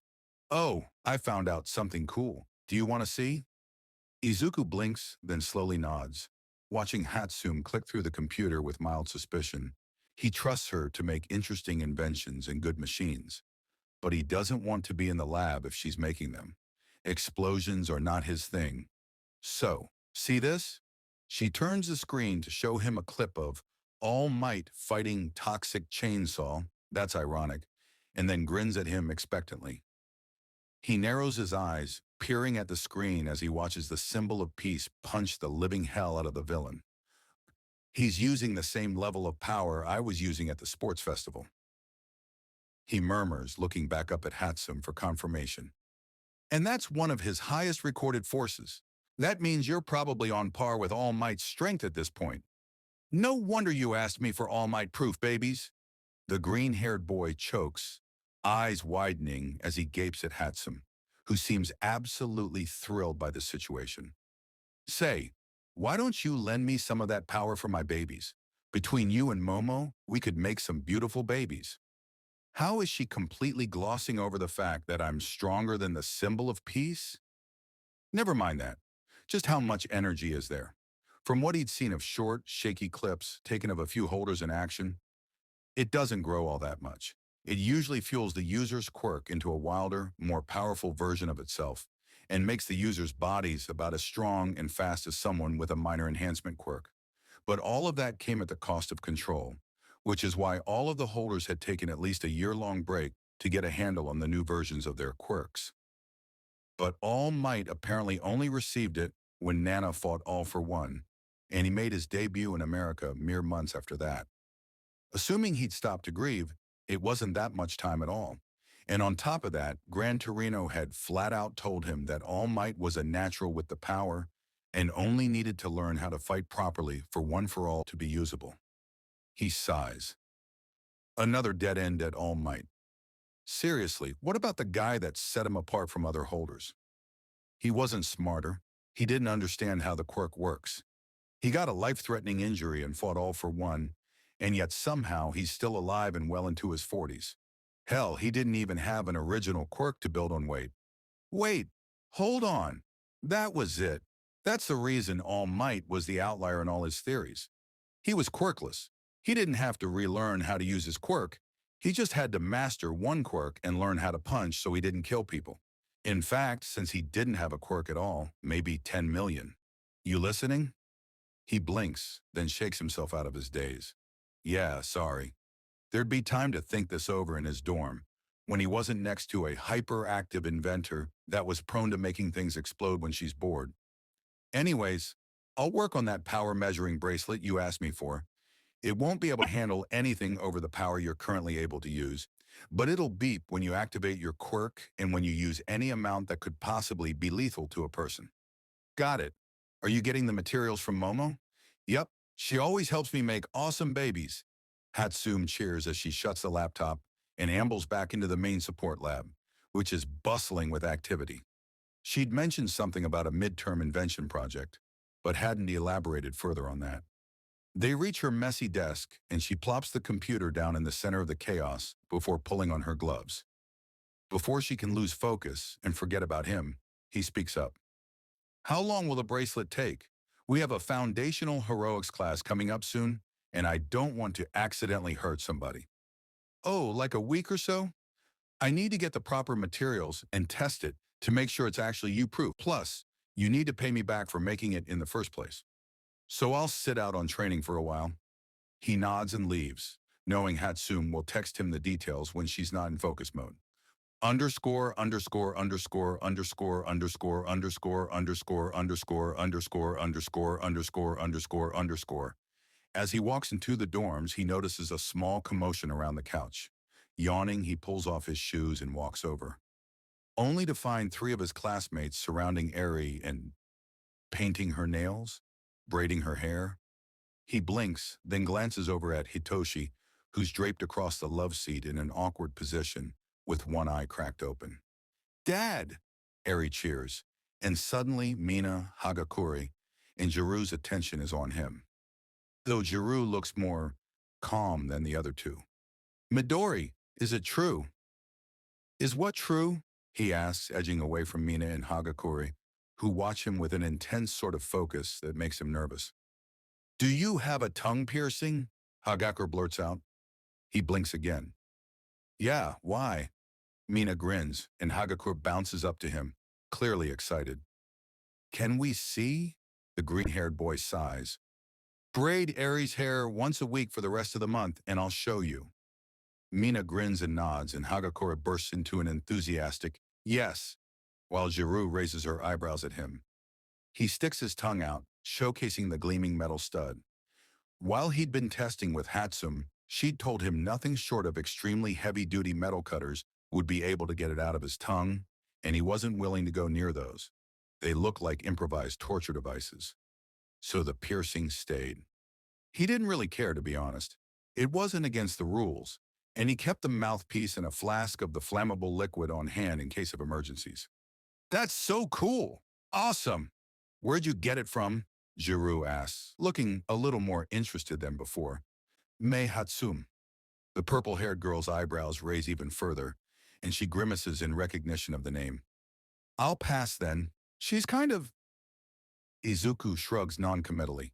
S1: Oh, I found out something cool. Do you want to see? Izuku blinks, then slowly nods. watching Hatsum click through the computer with mild suspicion. He trusts her to make interesting inventions and good machines, but he doesn't want to be in the lab if she's making them. Explosions are not his thing. So, see this? She turns the screen to show him a clip of All Might fighting Toxic Chainsaw, that's ironic, and then grins at him expectantly. He narrows his eyes, peering at the screen as he watches the symbol of peace punch the living hell out of the villain. He's using the same level of power I was using at the sports festival. He murmurs, looking back up at Hatsum for confirmation. And that's one of his highest recorded forces. That means you're probably on par with All Might's strength at this point. No wonder you asked me for All Might proof, babies. The green-haired boy chokes, eyes widening as he gapes at Hatsum, who seems absolutely thrilled by the situation. Say, why don't you lend me some of that power for my babies? Between you and Momo, we could make some beautiful babies. How is she completely glossing over the fact that I'm stronger than the symbol of peace? Never mind that. Just how much energy is there? From what he'd seen of short, shaky clips taken of a few holders in action, it doesn't grow all that much. It usually fuels the user's quirk into a wilder, more powerful version of itself, and makes the user's bodies about as strong and fast as someone with a minor enhancement quirk. But all of that came at the cost of control, which is why all of the holders had taken at least a year-long break to get a handle on the new versions of their quirks. But All Might apparently only received it when Nana fought All for One, and he made his debut in America mere months after that. Assuming he'd stopped to grieve, it wasn't that much time at all. And on top of that, Gran Torino had flat out told him that All Might was a natural with the power and only needed to learn how to fight properly for One for All to be usable. He sighs. Another dead end at All Might. Seriously, what about the guy that set him apart from other holders? He wasn't smarter. He didn't understand how the quirk works. He got a life-threatening injury and fought All for One, and yet somehow he's still alive and well into his 40s. Hell, he didn't even have an original quirk to build on. Wait, hold on. That was it. That's the reason All Might was the outlier in all his theories. He was quirkless. He didn't have to relearn how to use his quirk. He just had to master one quirk and learn how to punch so he didn't kill people. In fact, since he didn't have a quirk at all, maybe 10 million. You listening? He blinks, then shakes himself out of his daze. Yeah, sorry. There'd be time to think this over in his dorm, when he wasn't next to a hyperactive inventor that was prone to making things explode when she's bored. Anyways, I'll work on that power measuring bracelet you asked me for. It won't be able to handle anything over the power you're currently able to use, but it'll beep when you activate your quirk and when you use any amount that could possibly be lethal to a person. Got it. Are you getting the materials from Momo? Yep, she always helps me make awesome babies. Hatsum cheers as she shuts the laptop and ambles back into the main support lab, which is bustling with activity. She'd mentioned something about a midterm invention project, but hadn't elaborated further on that. They reach her messy desk, and she plops the computer down in the center of the chaos before pulling on her gloves. Before she can lose focus and forget about him, he speaks up. How long will the bracelet take? We have a foundational heroics class coming up soon, and I don't want to accidentally hurt somebody. Oh, like a week or so? I need to get the proper materials and test it to make sure it's actually you-proof. Plus, you need to pay me back for making it in the first place. So I'll sit out on training for a while. He nods and leaves, knowing Hatsum will text him the details when she's not in focus mode. Underscore, underscore, underscore, underscore, underscore, underscore, underscore, underscore, underscore, underscore, underscore, underscore, underscore. As he walks into the dorms, he notices a small commotion around the couch. Yawning, he pulls off his shoes and walks over, only to find three of his classmates surrounding Eri and painting her nails, braiding her hair. He blinks, then glances over at Hitoshi, who's draped across the love seat in an awkward position, with one eye cracked open. Dad! Eri cheers, and suddenly Mina, Hagakure, and Jiru's attention is on him, though Jiru looks more calm than the other two. Midori, is it true? Is what true? He asks, edging away from Mina and Hagakure, who watch him with an intense sort of focus that makes him nervous. Do you have a tongue piercing? Hagakure blurts out. He blinks again. Yeah, why? Mina grins, and Hagakure bounces up to him, clearly excited. Can we see? The green-haired boy sighs. Braid Aries hair once a week for the rest of the month, and I'll show you. Mina grins and nods, and Hagakure bursts into an enthusiastic, yes, while Jiru raises her eyebrows at him. He sticks his tongue out, showcasing the gleaming metal stud. While he'd been testing with Hatsum, she'd told him nothing short of extremely heavy-duty metal cutters would be able to get it out of his tongue, and he wasn't willing to go near those. They looked like improvised torture devices. So the piercing stayed. He didn't really care, to be honest. It wasn't against the rules, and he kept the mouthpiece and a flask of the flammable liquid on hand in case of emergencies. That's so cool! Awesome! Where'd you get it from? Jiru asks, looking a little more interested than before. Mei Hatsum. The purple-haired girl's eyebrows raise even further, and she grimaces in recognition of the name. I'll pass then. She's kind of... Izuku shrugs non-committally.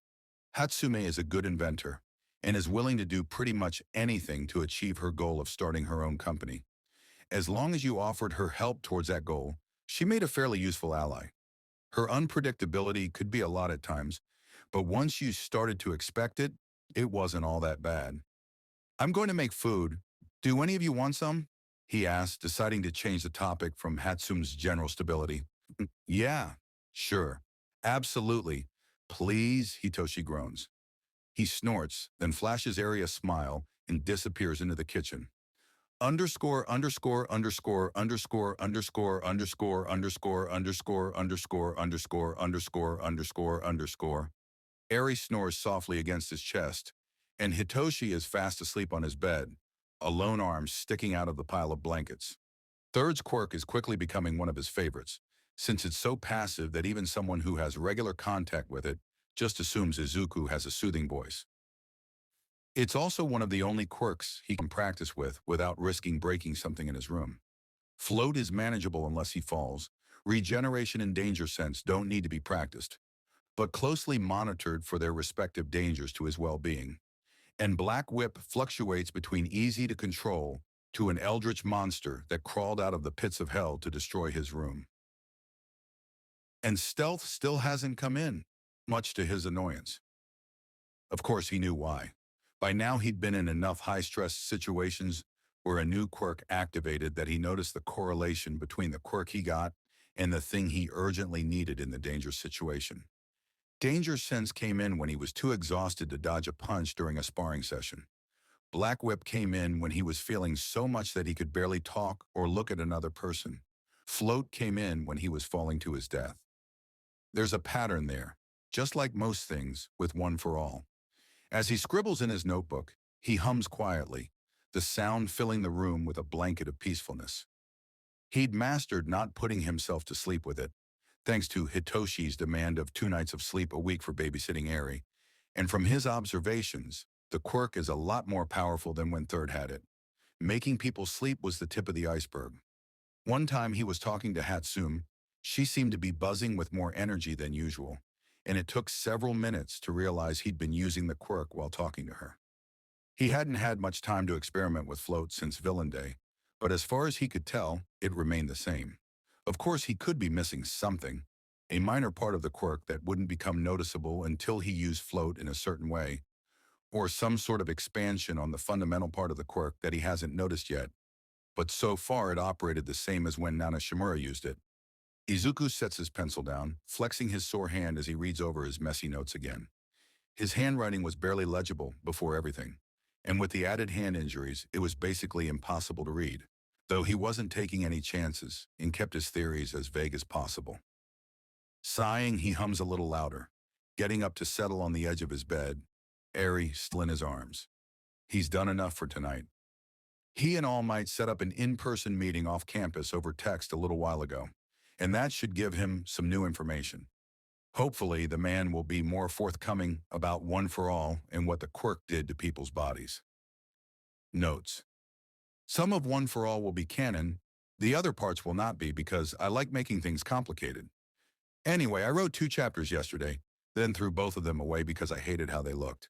S1: Hatsume is a good inventor, and is willing to do pretty much anything to achieve her goal of starting her own company. As long as you offered her help towards that goal, she made a fairly useful ally. Her unpredictability could be a lot at times, but once you started to expect it, it wasn't all that bad. I'm going to make food. Do any of you want some? He asked, deciding to change the topic from Hatsum's general stability. Yeah, sure. Absolutely. Please, Hitoshi groans. He snorts, then flashes Eri a smile and disappears into the kitchen. Underscore, underscore, underscore, underscore, underscore, underscore, underscore, underscore, underscore, underscore, underscore, underscore, underscore. Eri snores softly against his chest, and Hitoshi is fast asleep on his bed, a lone arm sticking out of the pile of blankets. Third's quirk is quickly becoming one of his favorites, since it's so passive that even someone who has regular contact with it just assumes Izuku has a soothing voice. It's also one of the only quirks he can practice with without risking breaking something in his room. Float is manageable unless he falls. Regeneration and danger sense don't need to be practiced, but closely monitored for their respective dangers to his well-being. And Black Whip fluctuates between easy to control to an eldritch monster that crawled out of the pits of hell to destroy his room. And stealth still hasn't come in, much to his annoyance. Of course, he knew why. By now, he'd been in enough high-stress situations where a new quirk activated that he noticed the correlation between the quirk he got and the thing he urgently needed in the dangerous situation. Danger sense came in when he was too exhausted to dodge a punch during a sparring session. Black Whip came in when he was feeling so much that he could barely talk or look at another person. Float came in when he was falling to his death. There's a pattern there, just like most things, with One for All. As he scribbles in his notebook, he hums quietly, the sound filling the room with a blanket of peacefulness. He'd mastered not putting himself to sleep with it, thanks to Hitoshi's demand of 2 nights of sleep a week for babysitting Eri, and from his observations, the quirk is a lot more powerful than when Third had it. Making people sleep was the tip of the iceberg. One time he was talking to Hatsum, she seemed to be buzzing with more energy than usual, and it took several minutes to realize he'd been using the quirk while talking to her. He hadn't had much time to experiment with Float since Villain Day, but as far as he could tell, it remained the same. Of course, he could be missing something, a minor part of the quirk that wouldn't become noticeable until he used Float in a certain way, or some sort of expansion on the fundamental part of the quirk that he hasn't noticed yet, but so far it operated the same as when Nana Shimura used it. Izuku sets his pencil down, flexing his sore hand as he reads over his messy notes again. His handwriting was barely legible before everything, and with the added hand injuries, it was basically impossible to read, though he wasn't taking any chances and kept his theories as vague as possible. Sighing, he hums a little louder, getting up to settle on the edge of his bed, Eri still in his arms. He's done enough for tonight. He and All Might set up an in-person meeting off campus over text a little while ago, and that should give him some new information. Hopefully, the man will be more forthcoming about One for All and what the quirk did to people's bodies. Notes. Some of One for All will be canon, the other parts will not be because I like making things complicated. Anyway, I wrote 2 chapters yesterday, then threw both of them away because I hated how they looked.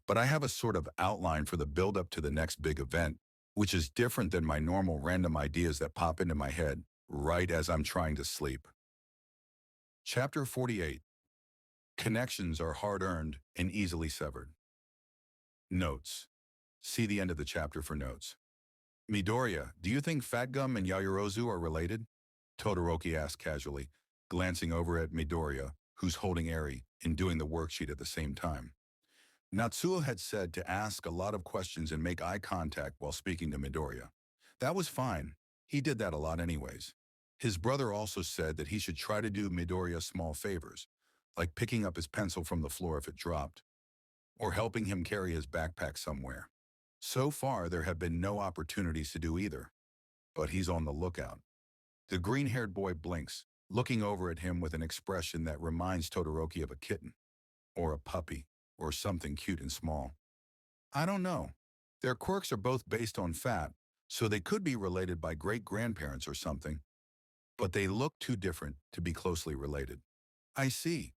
S1: But I have a sort of outline for the build-up to the next big event, which is different than my normal random ideas that pop into my head right as I'm trying to sleep. Chapter 48. Connections are hard-earned and easily severed. Notes. See the end of the chapter for notes. Midoriya, do you think Fat Gum and Yaoyorozu are related? Todoroki asked casually, glancing over at Midoriya, who's holding Eri and doing the worksheet at the same time. Natsuo had said to ask a lot of questions and make eye contact while speaking to Midoriya. That was fine. He did that a lot anyways. His brother also said that he should try to do Midoriya small favors, like picking up his pencil from the floor if it dropped, or helping him carry his backpack somewhere. So far, there have been no opportunities to do either, but he's on the lookout. The green-haired boy blinks, looking over at him with an expression that reminds Todoroki of a kitten, or a puppy, or something cute and small. I don't know. Their quirks are both based on fat, so they could be related by great-grandparents or something, but they look too different to be closely related. I see.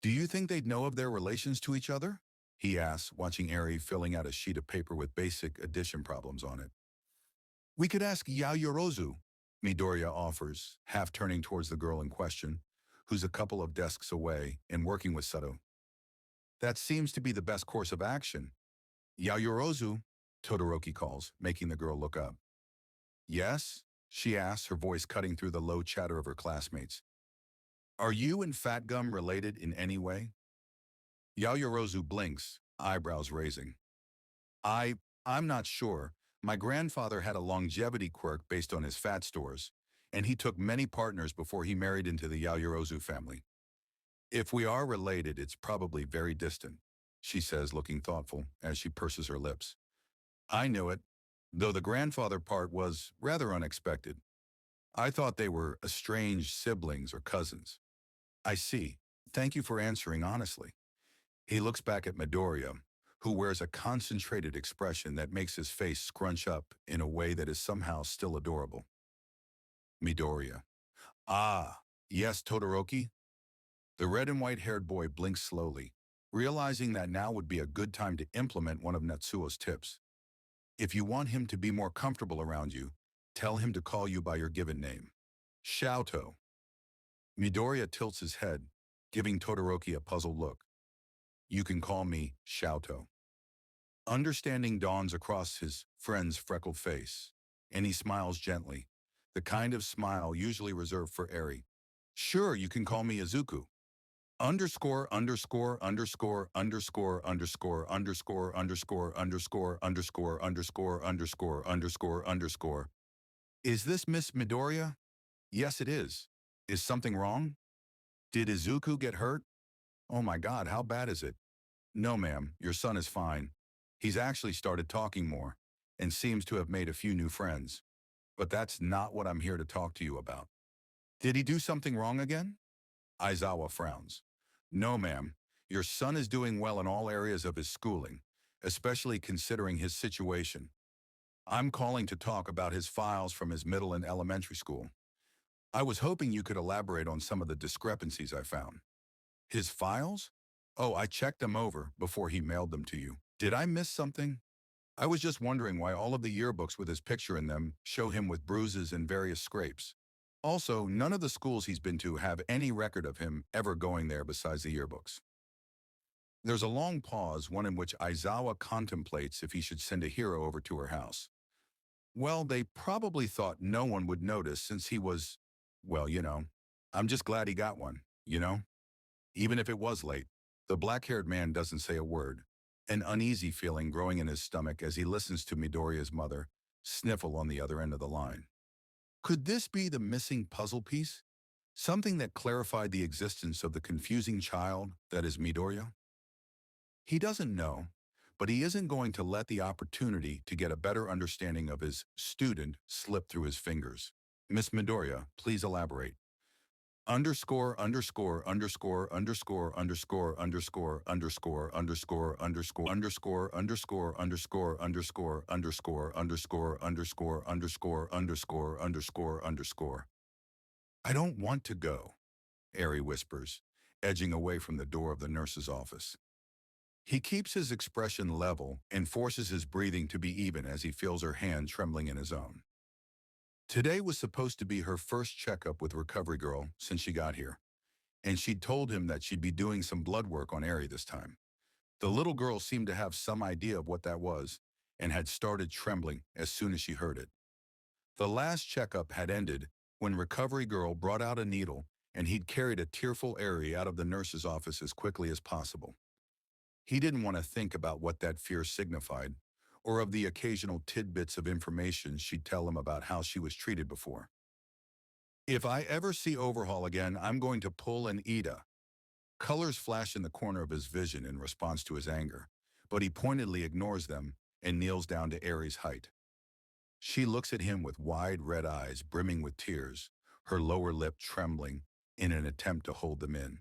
S1: Do you think they'd know of their relations to each other? He asks, watching Eri filling out a sheet of paper with basic addition problems on it. We could ask Yaoyorozu, Midoriya offers, half turning towards the girl in question, who's a couple of desks away and working with Sato. That seems to be the best course of action. Yaoyorozu, Todoroki calls, making the girl look up. Yes? She asks, her voice cutting through the low chatter of her classmates. Are you and Fat Gum related in any way? Yaoyorozu blinks, eyebrows raising. I, I'm not sure. My grandfather had a longevity quirk based on his fat stores, and he took many partners before he married into the Yaoyorozu family. If we are related, it's probably very distant, she says, looking thoughtful as she purses her lips. I knew it, though the grandfather part was rather unexpected. I thought they were estranged siblings or cousins. I see. Thank you for answering honestly. He looks back at Midoriya, who wears a concentrated expression that makes his face scrunch up in a way that is somehow still adorable. Midoriya. Ah, yes, Todoroki? The red and white-haired boy blinks slowly, realizing that now would be a good time to implement one of Natsuo's tips. If you want him to be more comfortable around you, tell him to call you by your given name. Shouto. Midoriya tilts his head, giving Todoroki a puzzled look. You can call me Shouto. Understanding dawns across his friend's freckled face, and he smiles gently, the kind of smile usually reserved for Eri. Sure, you can call me Izuku. Underscore, underscore, underscore, underscore, underscore, underscore, underscore, underscore, underscore, underscore, underscore, underscore, underscore. Is this Miss Midoriya? Yes, it is. Is something wrong? Did Izuku get hurt? Oh my God, how bad is it? No, ma'am, your son is fine. He's actually started talking more and seems to have made a few new friends. But that's not what I'm here to talk to you about. Did he do something wrong again? Aizawa frowns. No, ma'am. Your son is doing well in all areas of his schooling, especially considering his situation. I'm calling to talk about his files from his middle and elementary school. I was hoping you could elaborate on some of the discrepancies I found. His files? Oh, I checked them over before he mailed them to you. Did I miss something? I was just wondering why all of the yearbooks with his picture in them show him with bruises and various scrapes. Also, none of the schools he's been to have any record of him ever going there besides the yearbooks. There's a long pause, one in which Aizawa contemplates if he should send a hero over to her house. Well, they probably thought no one would notice since he was, well, I'm just glad he got one. Even if it was late. The black-haired man doesn't say a word, an uneasy feeling growing in his stomach as he listens to Midoriya's mother sniffle on the other end of the line. Could this be the missing puzzle piece? Something that clarified the existence of the confusing child that is Midoriya? He doesn't know, but he isn't going to let the opportunity to get a better understanding of his student slip through his fingers. Miss Midoriya, please elaborate. Underscore, underscore, underscore, underscore, underscore, underscore, underscore, underscore, underscore, underscore, underscore, underscore, underscore, underscore, underscore, underscore, underscore, underscore, underscore, underscore. I don't want to go, Eri whispers, edging away from the door of the nurse's office. He keeps his expression level and forces his breathing to be even as he feels her hand trembling in his own. Today was supposed to be her first checkup with Recovery Girl since she got here, and she'd told him that she'd be doing some blood work on Ari this time. The little girl seemed to have some idea of what that was and had started trembling as soon as she heard it. The last checkup had ended when Recovery Girl brought out a needle and he'd carried a tearful Ari out of the nurse's office as quickly as possible. He didn't want to think about what that fear signified or of the occasional tidbits of information she'd tell him about how she was treated before. If I ever see Overhaul again, I'm going to pull an Ida. Colors flash in the corner of his vision in response to his anger, but he pointedly ignores them and kneels down to Ari's height. She looks at him with wide red eyes brimming with tears, her lower lip trembling in an attempt to hold them in.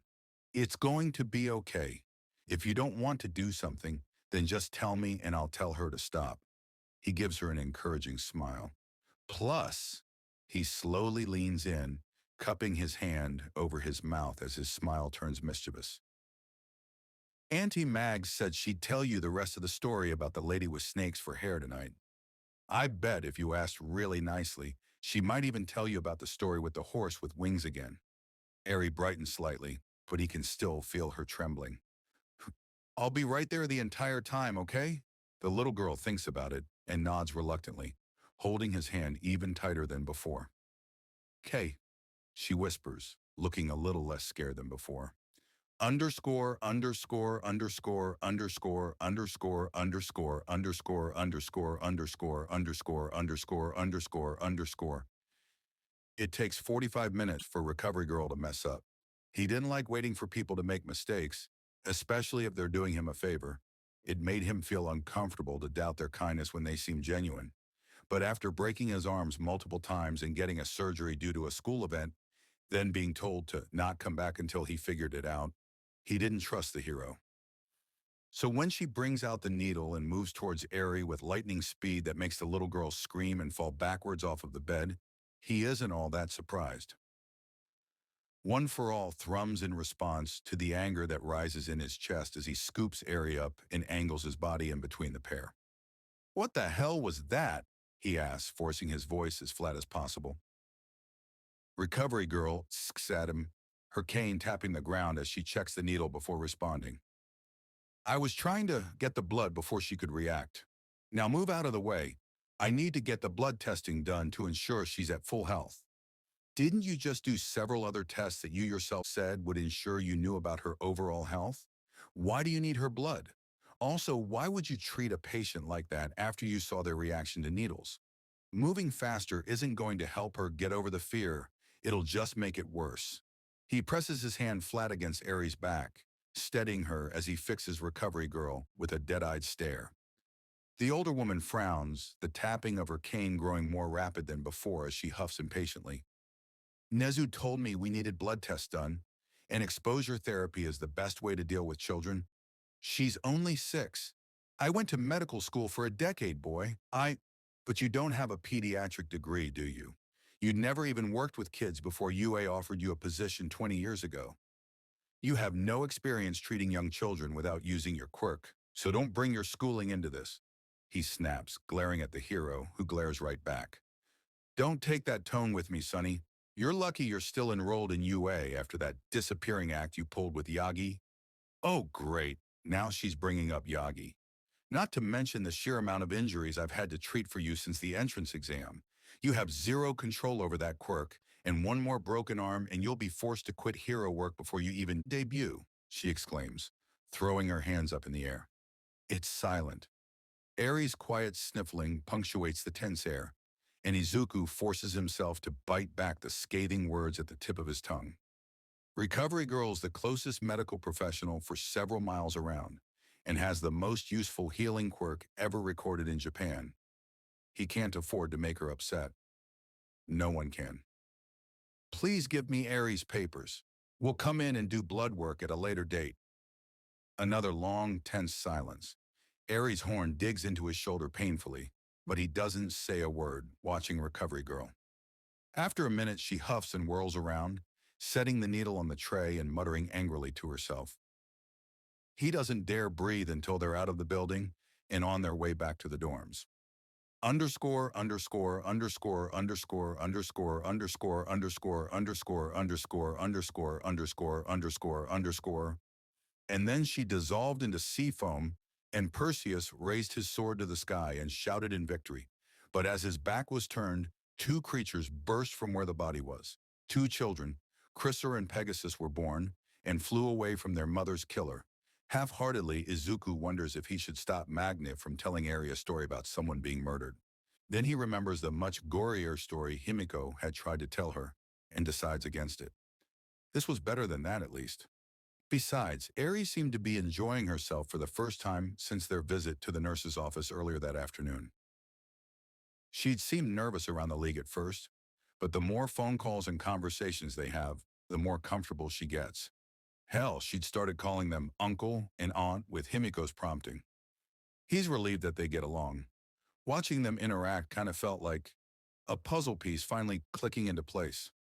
S1: It's going to be okay. If you don't want to do something, then just tell me and I'll tell her to stop. He gives her an encouraging smile. Plus, he slowly leans in, cupping his hand over his mouth as his smile turns mischievous. Auntie Mag said she'd tell you the rest of the story about the lady with snakes for hair tonight. I bet if you asked really nicely, she might even tell you about the story with the horse with wings again. Ari brightens slightly, but he can still feel her trembling. I'll be right there the entire time, okay? The little girl thinks about it and nods reluctantly, holding his hand even tighter than before. "Kay," she whispers, looking a little less scared than before. Underscore, underscore, underscore, underscore, underscore, underscore, underscore, underscore, underscore, underscore, underscore, underscore, underscore. It takes 45 minutes for Recovery Girl to mess up. He didn't like waiting for people to make mistakes, especially if they're doing him a favor. It made him feel uncomfortable to doubt their kindness when they seemed genuine. But after breaking his arms multiple times and getting a surgery due to a school event, then being told to not come back until he figured it out, he didn't trust the hero. So when she brings out the needle and moves towards Ari with lightning speed that makes the little girl scream and fall backwards off of the bed, he isn't all that surprised. One for All thrums in response to the anger that rises in his chest as he scoops Ari up and angles his body in between the pair. "What the hell was that?" he asks, forcing his voice as flat as possible. Recovery Girl sks at him, her cane tapping the ground as she checks the needle before responding. "I was trying to get the blood before she could react. Now move out of the way. I need to get the blood testing done to ensure she's at full health." "Didn't you just do several other tests that you yourself said would ensure you knew about her overall health? Why do you need her blood? Also, why would you treat a patient like that after you saw their reaction to needles? Moving faster isn't going to help her get over the fear. It'll just make it worse." He presses his hand flat against Ari's back, steadying her as he fixes Recovery Girl with a dead-eyed stare. The older woman frowns, the tapping of her cane growing more rapid than before as she huffs impatiently. "Nezu told me we needed blood tests done, and exposure therapy is the best way to deal with children. She's only 6. I went to medical school for a decade, boy. But you don't have a pediatric degree, do you? You never even worked with kids before UA offered you a position 20 years ago. You have no experience treating young children without using your quirk, so don't bring your schooling into this," he snaps, glaring at the hero, who glares right back. "Don't take that tone with me, Sonny. You're lucky you're still enrolled in UA after that disappearing act you pulled with Yagi." "Oh, great. Now she's bringing up Yagi. Not to mention the sheer amount of injuries I've had to treat for you since the entrance exam. You have zero control over that quirk, and one more broken arm and you'll be forced to quit hero work before you even debut," she exclaims, throwing her hands up in the air. It's silent. Ari's quiet sniffling punctuates the tense air, and Izuku forces himself to bite back the scathing words at the tip of his tongue. Recovery Girl's the closest medical professional for several miles around, and has the most useful healing quirk ever recorded in Japan. He can't afford to make her upset. No one can. "Please give me Ari's papers. We'll come in and do blood work at a later date." Another long, tense silence. Ari's horn digs into his shoulder painfully, but he doesn't say a word, watching Recovery Girl. After a minute, she huffs and whirls around, setting the needle on the tray and muttering angrily to herself. He doesn't dare breathe until they're out of the building and on their way back to the dorms. Underscore, underscore, underscore, underscore, underscore, underscore, underscore, underscore, underscore, underscore, underscore, underscore, underscore. And then she dissolved into sea foam, and Perseus raised his sword to the sky and shouted in victory. But as his back was turned, two creatures burst from where the body was. Two children, Chryser and Pegasus, were born and flew away from their mother's killer. Half-heartedly, Izuku wonders if he should stop Magna from telling Eri a story about someone being murdered. Then he remembers the much gorier story Himiko had tried to tell her and decides against it. This was better than that, at least. Besides, Eri seemed to be enjoying herself for the first time since their visit to the nurse's office earlier that afternoon. She'd seemed nervous around the league at first, but the more phone calls and conversations they have, the more comfortable she gets. Hell, she'd started calling them uncle and aunt with Himiko's prompting. He's relieved that they get along. Watching them interact kind of felt like a puzzle piece finally clicking into place.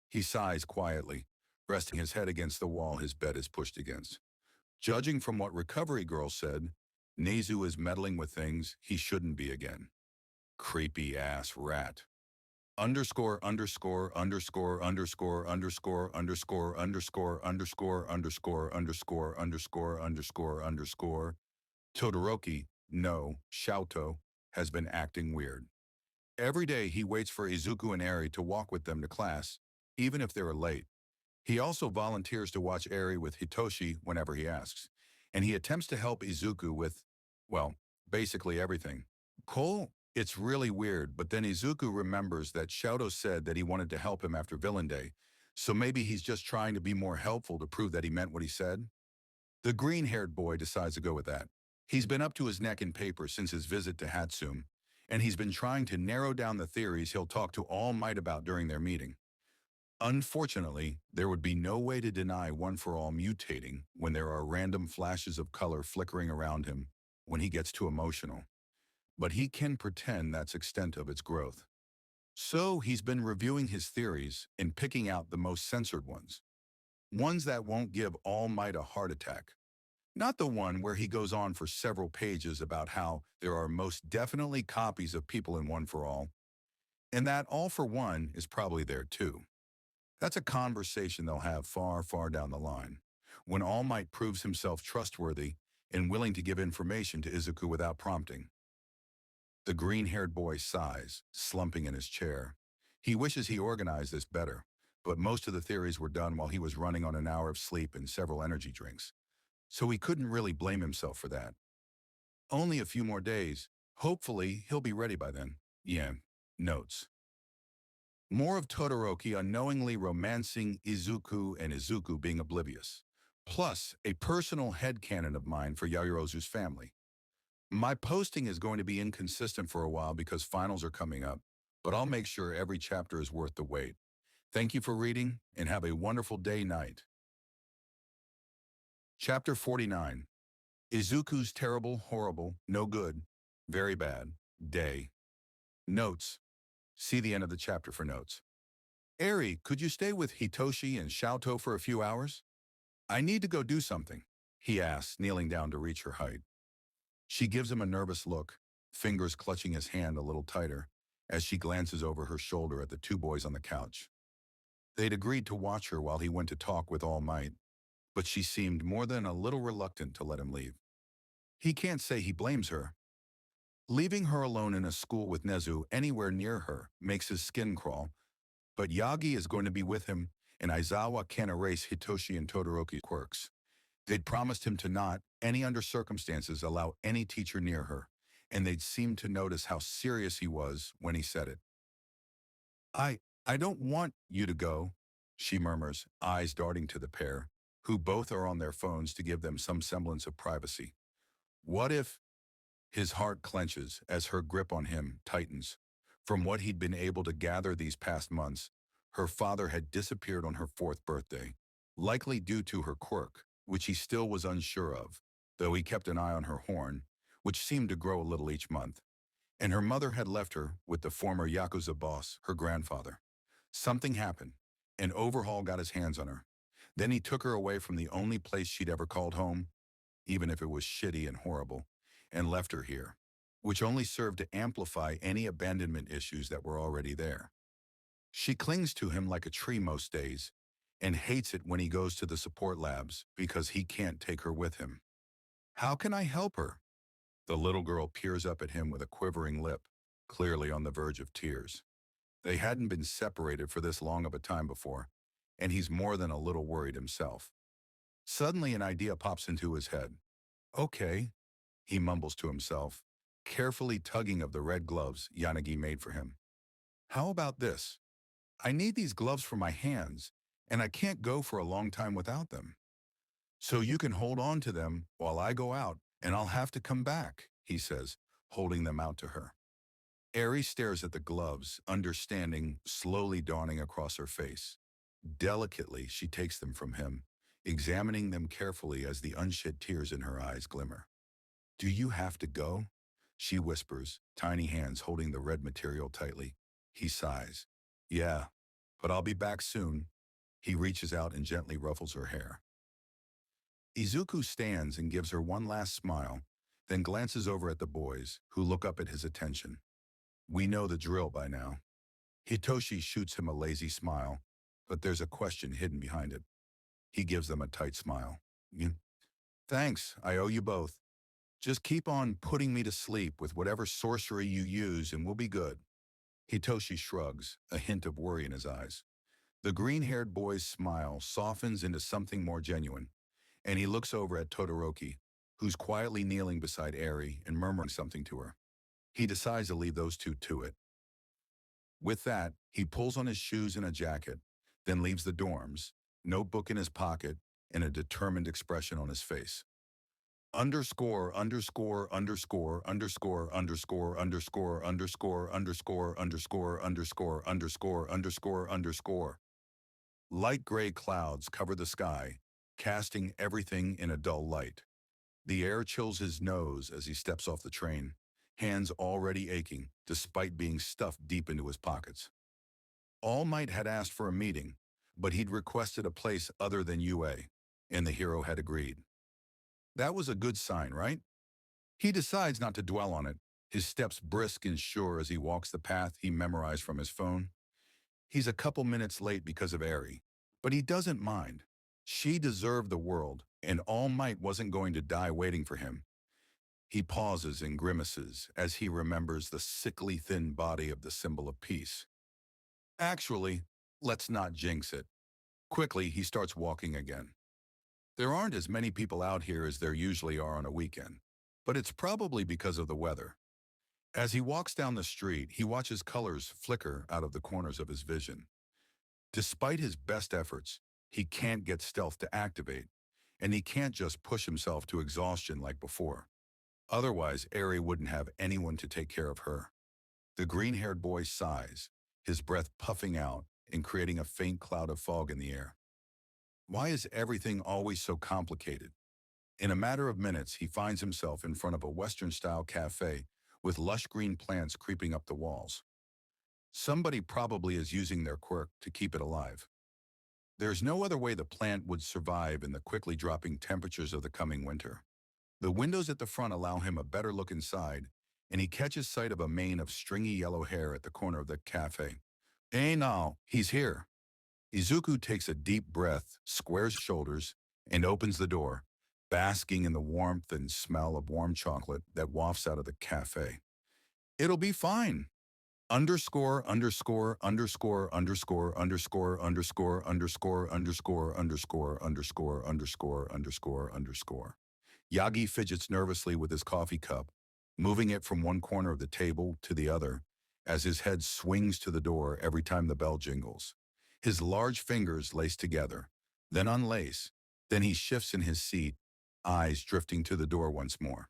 S1: He sighs quietly, resting his head against the wall his bed is pushed against. Judging from what Recovery Girl said, Nezu is meddling with things he shouldn't be again. Creepy ass rat. Underscore, underscore, underscore, underscore, underscore, underscore, underscore, underscore, underscore, underscore, underscore, underscore, underscore. Todoroki, no, Shouto, has been acting weird. Every day he waits for Izuku and Eri to walk with them to class, even if they're late. He also volunteers to watch Eri with Hitoshi whenever he asks, and he attempts to help Izuku with, well, basically everything. It's really weird, but then Izuku remembers that Shouto said that he wanted to help him after Villain Day, so maybe he's just trying to be more helpful to prove that he meant what he said? The green-haired boy decides to go with that. He's been up to his neck in paper since his visit to Hatsum, and he's been trying to narrow down the theories he'll talk to All Might about during their meeting. Unfortunately, there would be no way to deny One for All mutating when there are random flashes of color flickering around him when he gets too emotional. But he can pretend that's extent of its growth. So he's been reviewing his theories and picking out the most censored ones. Ones that won't give All Might a heart attack. Not the one where he goes on for several pages about how there are most definitely copies of people in One for All, and that All for One is probably there too. That's a conversation they'll have far, far down the line, when All Might proves himself trustworthy and willing to give information to Izuku without prompting. The green-haired boy sighs, slumping in his chair. He wishes he organized this better, but most of the theories were done while he was running on an hour of sleep and several energy drinks, so he couldn't really blame himself for that. Only a few more days. Hopefully, he'll be ready by then. Yeah, notes. More of Todoroki unknowingly romancing Izuku and Izuku being oblivious. Plus, a personal headcanon of mine for Yaoyorozu's family. My posting is going to be inconsistent for a while because finals are coming up, but I'll make sure every chapter is worth the wait. Thank you for reading, and have a wonderful day-night. Chapter 49. Izuku's terrible, horrible, no good, very bad, day. Notes. See the end of the chapter for notes. Eri, could you stay with Hitoshi and Shouto for a few hours? I need to go do something, he asks, kneeling down to reach her height. She gives him a nervous look, fingers clutching his hand a little tighter, as she glances over her shoulder at the two boys on the couch. They'd agreed to watch her while he went to talk with All Might, but she seemed more than a little reluctant to let him leave. He can't say he blames her. Leaving her alone in a school with Nezu anywhere near her makes his skin crawl, but Yagi is going to be with him, and Aizawa can't erase Hitoshi and Todoroki's quirks. They'd promised him to not, any under circumstances, allow any teacher near her, and they'd seemed to notice how serious he was when he said it. I don't want you to go, she murmurs, eyes darting to the pair, who both are on their phones to give them some semblance of privacy. What if? His heart clenches as her grip on him tightens. From what he'd been able to gather these past months, her father had disappeared on her 4th birthday, likely due to her quirk, which he still was unsure of, though he kept an eye on her horn, which seemed to grow a little each month. And her mother had left her with the former Yakuza boss, her grandfather. Something happened, and Overhaul got his hands on her. Then he took her away from the only place she'd ever called home, even if it was shitty and horrible, and left her here, which only served to amplify any abandonment issues that were already there. She clings to him like a tree most days and hates it when he goes to the support labs because he can't take her with him. How can I help her? The little girl peers up at him with a quivering lip, clearly on the verge of tears. They hadn't been separated for this long of a time before, and he's more than a little worried himself. Suddenly an idea pops into his head. Okay, he mumbles to himself, carefully tugging of the red gloves Yanagi made for him. How about this? I need these gloves for my hands, and I can't go for a long time without them. So you can hold on to them while I go out, and I'll have to come back, he says, holding them out to her. Eri stares at the gloves, understanding slowly dawning across her face. Delicately, she takes them from him, examining them carefully as the unshed tears in her eyes glimmer. Do you have to go? She whispers, tiny hands holding the red material tightly. He sighs. Yeah, but I'll be back soon. He reaches out and gently ruffles her hair. Izuku stands and gives her one last smile, then glances over at the boys, who look up at his attention. We know the drill by now. Hitoshi shoots him a lazy smile, but there's a question hidden behind it. He gives them a tight smile. Thanks, I owe you both. Just keep on putting me to sleep with whatever sorcery you use and we'll be good. Hitoshi shrugs, a hint of worry in his eyes. The green-haired boy's smile softens into something more genuine, and he looks over at Todoroki, who's quietly kneeling beside Eri and murmuring something to her. He decides to leave those two to it. With that, he pulls on his shoes and a jacket, then leaves the dorms, notebook in his pocket, and a determined expression on his face. Underscore, underscore, underscore, underscore, underscore, underscore, underscore, underscore, underscore, underscore, underscore, underscore, underscore. Light gray clouds cover the sky, casting everything in a dull light. The air chills his nose as he steps off the train, hands already aching, despite being stuffed deep into his pockets. All Might had asked for a meeting, but he'd requested a place other than UA, and the hero had agreed. That was a good sign, right? He decides not to dwell on it, his steps brisk and sure as he walks the path he memorized from his phone. He's a couple minutes late because of Eri, but he doesn't mind. She deserved the world, and All Might wasn't going to die waiting for him. He pauses and grimaces as he remembers the sickly thin body of the symbol of peace. Actually, let's not jinx it. Quickly, he starts walking again. There aren't as many people out here as there usually are on a weekend, but it's probably because of the weather. As he walks down the street, he watches colors flicker out of the corners of his vision. Despite his best efforts, he can't get stealth to activate, and he can't just push himself to exhaustion like before. Otherwise, Eri wouldn't have anyone to take care of her. The green-haired boy sighs, his breath puffing out and creating a faint cloud of fog in the air. Why is everything always so complicated? In a matter of minutes, he finds himself in front of a Western-style cafe with lush green plants creeping up the walls. Somebody probably is using their quirk to keep it alive. There's no other way the plant would survive in the quickly dropping temperatures of the coming winter. The windows at the front allow him a better look inside, and he catches sight of a mane of stringy yellow hair at the corner of the cafe. Hey now, he's here. Izuku takes a deep breath, squares shoulders, and opens the door, basking in the warmth and smell of warm chocolate that wafts out of the cafe. It'll be fine. Underscore, underscore, underscore, underscore, underscore, underscore, underscore, underscore, underscore, underscore, underscore, underscore, underscore. Yagi fidgets nervously with his coffee cup, moving it from one corner of the table to the other, as his head swings to the door every time the bell jingles. His large fingers lace together, then unlace, then he shifts in his seat, eyes drifting to the door once more.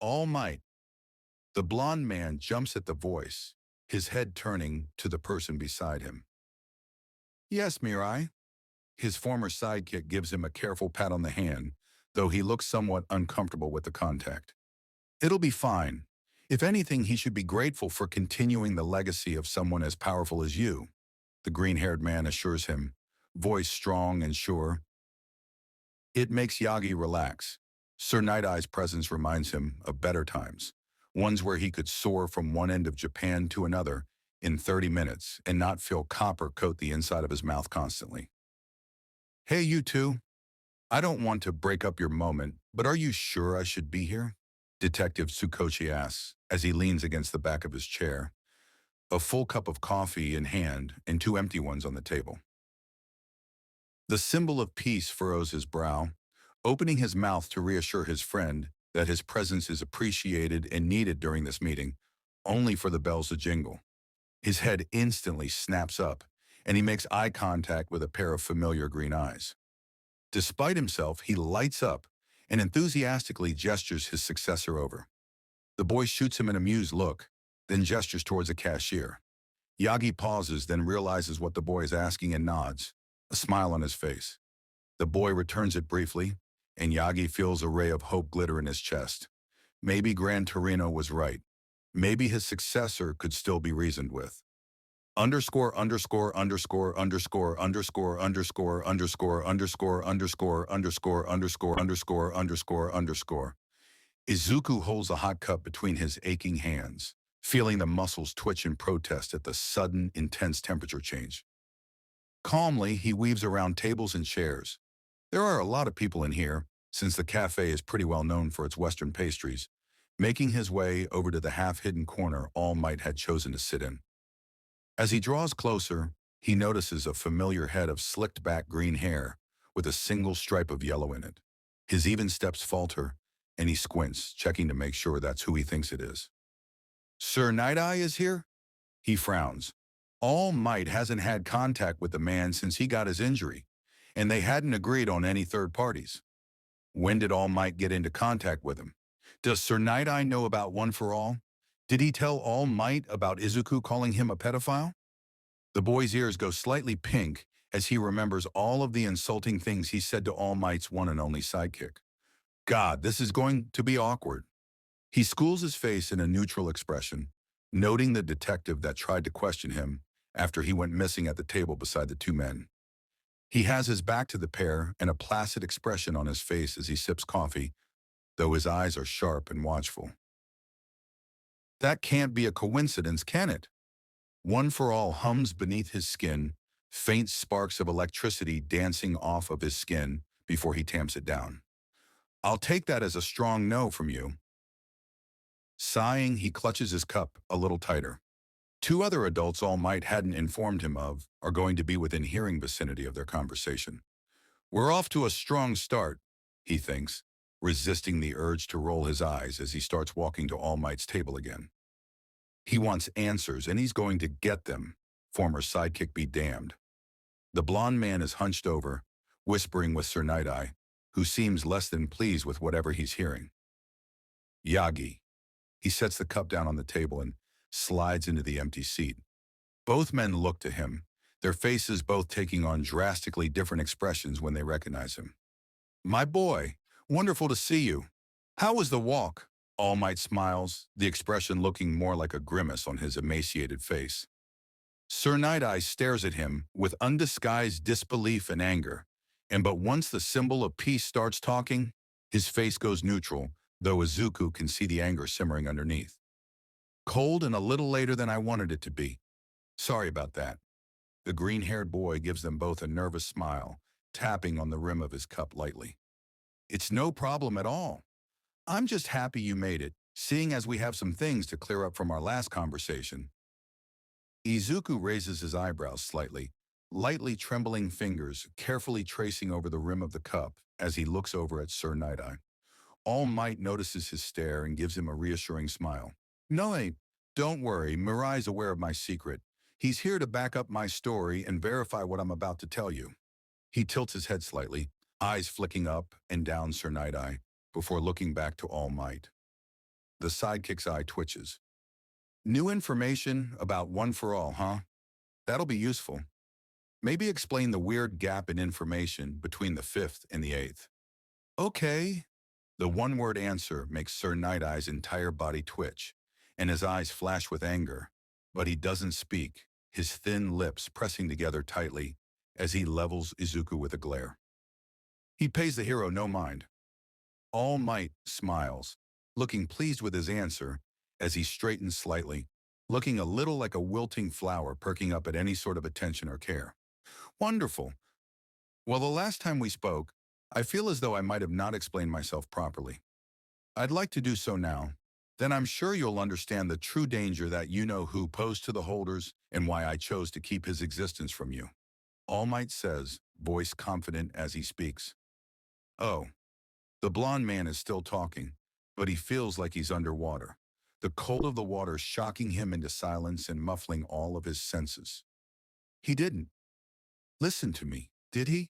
S1: All Might. The blond man jumps at the voice, his head turning to the person beside him. Yes, Mirai. His former sidekick gives him a careful pat on the hand, though he looks somewhat uncomfortable with the contact. It'll be fine. If anything, he should be grateful for continuing the legacy of someone as powerful as you. the green-haired man assures him, voice strong and sure. It makes Yagi relax. Sir Night Eye's presence reminds him of better times, ones where he could soar from one end of Japan to another in 30 minutes and not feel copper coat the inside of his mouth constantly. Hey, you two. I don't want to break up your moment, but are you sure I should be here? Detective Tsukoshi asks as he leans against the back of his chair, a full cup of coffee in hand and two empty ones on the table. The symbol of peace furrows his brow, opening his mouth to reassure his friend that his presence is appreciated and needed during this meeting, only for the bells to jingle. His head instantly snaps up, and he makes eye contact with a pair of familiar green eyes. Despite himself, he lights up and enthusiastically gestures his successor over. The boy shoots him an amused look, then gestures towards a cashier. Yagi pauses, then realizes what the boy is asking and nods, a smile on his face. The boy returns it briefly, and Yagi feels a ray of hope glitter in his chest. Maybe Gran Torino was right. Maybe his successor could still be reasoned with. Underscore underscore underscore underscore underscore underscore underscore underscore underscore underscore underscore underscore underscore underscore. Izuku holds a hot cup between his aching hands, feeling the muscles twitch in protest at the sudden, intense temperature change. Calmly, he weaves around tables and chairs. There are a lot of people in here, since the cafe is pretty well known for its Western pastries, making his way over to the half-hidden corner All Might had chosen to sit in. As he draws closer, he notices a familiar head of slicked-back green hair with a single stripe of yellow in it. His even steps falter, and he squints, checking to make sure that's who he thinks it is. Sir Night Eye is here? He frowns. All Might hasn't had contact with the man since he got his injury, and they hadn't agreed on any third parties. When did All Might get into contact with him? Does Sir Night Eye know about One for All? Did he tell All Might about Izuku calling him a pedophile? The boy's ears go slightly pink as he remembers all of the insulting things he said to All Might's one and only sidekick. God, this is going to be awkward. He schools his face in a neutral expression, noting the detective that tried to question him after he went missing at the table beside the two men. He has his back to the pair and a placid expression on his face as he sips coffee, though his eyes are sharp and watchful. That can't be a coincidence, can it? One for All hums beneath his skin, faint sparks of electricity dancing off of his skin before he tamps it down. I'll take that as a strong no from you. Sighing, he clutches his cup a little tighter. Two other adults All Might hadn't informed him of are going to be within hearing vicinity of their conversation. We're off to a strong start, he thinks, resisting the urge to roll his eyes as he starts walking to All Might's table again. He wants answers, and he's going to get them, former sidekick be damned. The blond man is hunched over, whispering with Sir Night Eye, who seems less than pleased with whatever he's hearing. Yagi. He sets the cup down on the table and slides into the empty seat. Both men look to him, their faces both taking on drastically different expressions when they recognize him. My boy, wonderful to see you. How was the walk? All Might smiles, the expression looking more like a grimace on his emaciated face. Sir Night Eye stares at him with undisguised disbelief and anger, but once the symbol of peace starts talking, his face goes neutral, though Izuku can see the anger simmering underneath. Cold and a little later than I wanted it to be. Sorry about that. The green-haired boy gives them both a nervous smile, tapping on the rim of his cup lightly. It's no problem at all. I'm just happy you made it, seeing as we have some things to clear up from our last conversation. Izuku raises his eyebrows slightly, lightly trembling fingers carefully tracing over the rim of the cup as he looks over at Sir Night Eye. All Might notices his stare and gives him a reassuring smile. No, don't worry, Mirai's aware of my secret. He's here to back up my story and verify what I'm about to tell you. He tilts his head slightly, eyes flicking up and down Sir Night Eye, before looking back to All Might. The sidekick's eye twitches. New information about One for All, huh? That'll be useful. Maybe explain the weird gap in information between the 5th and the 8th. Okay. The one-word answer makes Sir Night Eye's entire body twitch, and his eyes flash with anger, but he doesn't speak, his thin lips pressing together tightly as he levels Izuku with a glare. He pays the hero no mind. All Might smiles, looking pleased with his answer as he straightens slightly, looking a little like a wilting flower perking up at any sort of attention or care. Wonderful. Well, the last time we spoke, I feel as though I might have not explained myself properly. I'd like to do so now. Then I'm sure you'll understand the true danger that you-know-who posed to the holders and why I chose to keep his existence from you. All Might says, voice confident as he speaks. Oh, the blond man is still talking, but he feels like he's underwater. The cold of the water shocking him into silence and muffling all of his senses. He didn't listen to me, did he?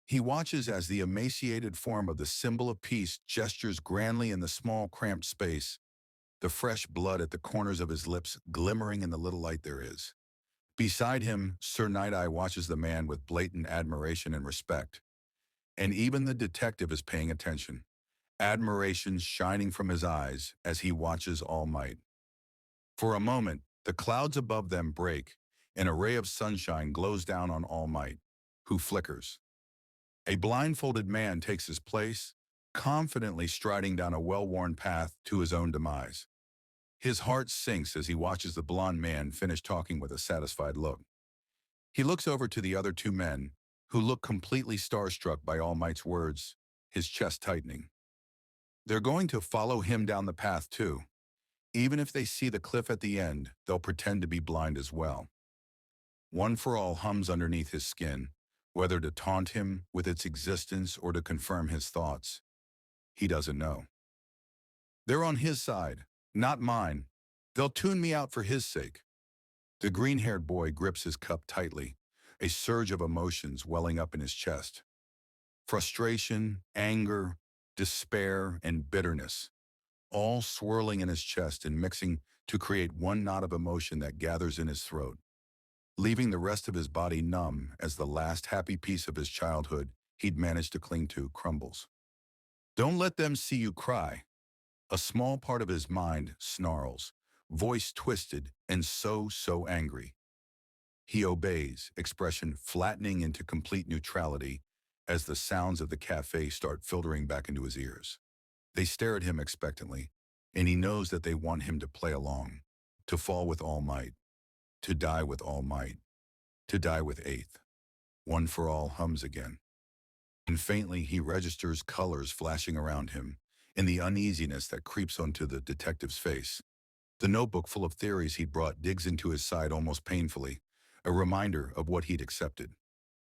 S1: He watches as the emaciated form of the symbol of peace gestures grandly in the small, cramped space, the fresh blood at the corners of his lips glimmering in the little light there is. Beside him, Sir Night-Eye watches the man with blatant admiration and respect. And even the detective is paying attention, admiration shining from his eyes as he watches All Might. For a moment, the clouds above them break, and a ray of sunshine glows down on All Might, who flickers. A blindfolded man takes his place, confidently striding down a well-worn path to his own demise. His heart sinks as he watches the blond man finish talking with a satisfied look. He looks over to the other two men, who look completely starstruck by All Might's words, his chest tightening. They're going to follow him down the path too. Even if they see the cliff at the end, they'll pretend to be blind as well. One for All hums underneath his skin, whether to taunt him with its existence or to confirm his thoughts. He doesn't know. They're on his side, not mine. They'll tune me out for his sake. The green-haired boy grips his cup tightly, a surge of emotions welling up in his chest. Frustration, anger, despair, and bitterness, all swirling in his chest and mixing to create one knot of emotion that gathers in his throat, leaving the rest of his body numb as the last happy piece of his childhood he'd managed to cling to crumbles. Don't let them see you cry. A small part of his mind snarls, voice twisted and so angry. He obeys, expression flattening into complete neutrality as the sounds of the cafe start filtering back into his ears. They stare at him expectantly, and he knows that they want him to play along, to fall with All Might, to die with All Might, to die with Eighth. One for All hums again. And faintly he registers colors flashing around him, and the uneasiness that creeps onto the detective's face. The notebook full of theories he'd brought digs into his side almost painfully, a reminder of what he'd accepted,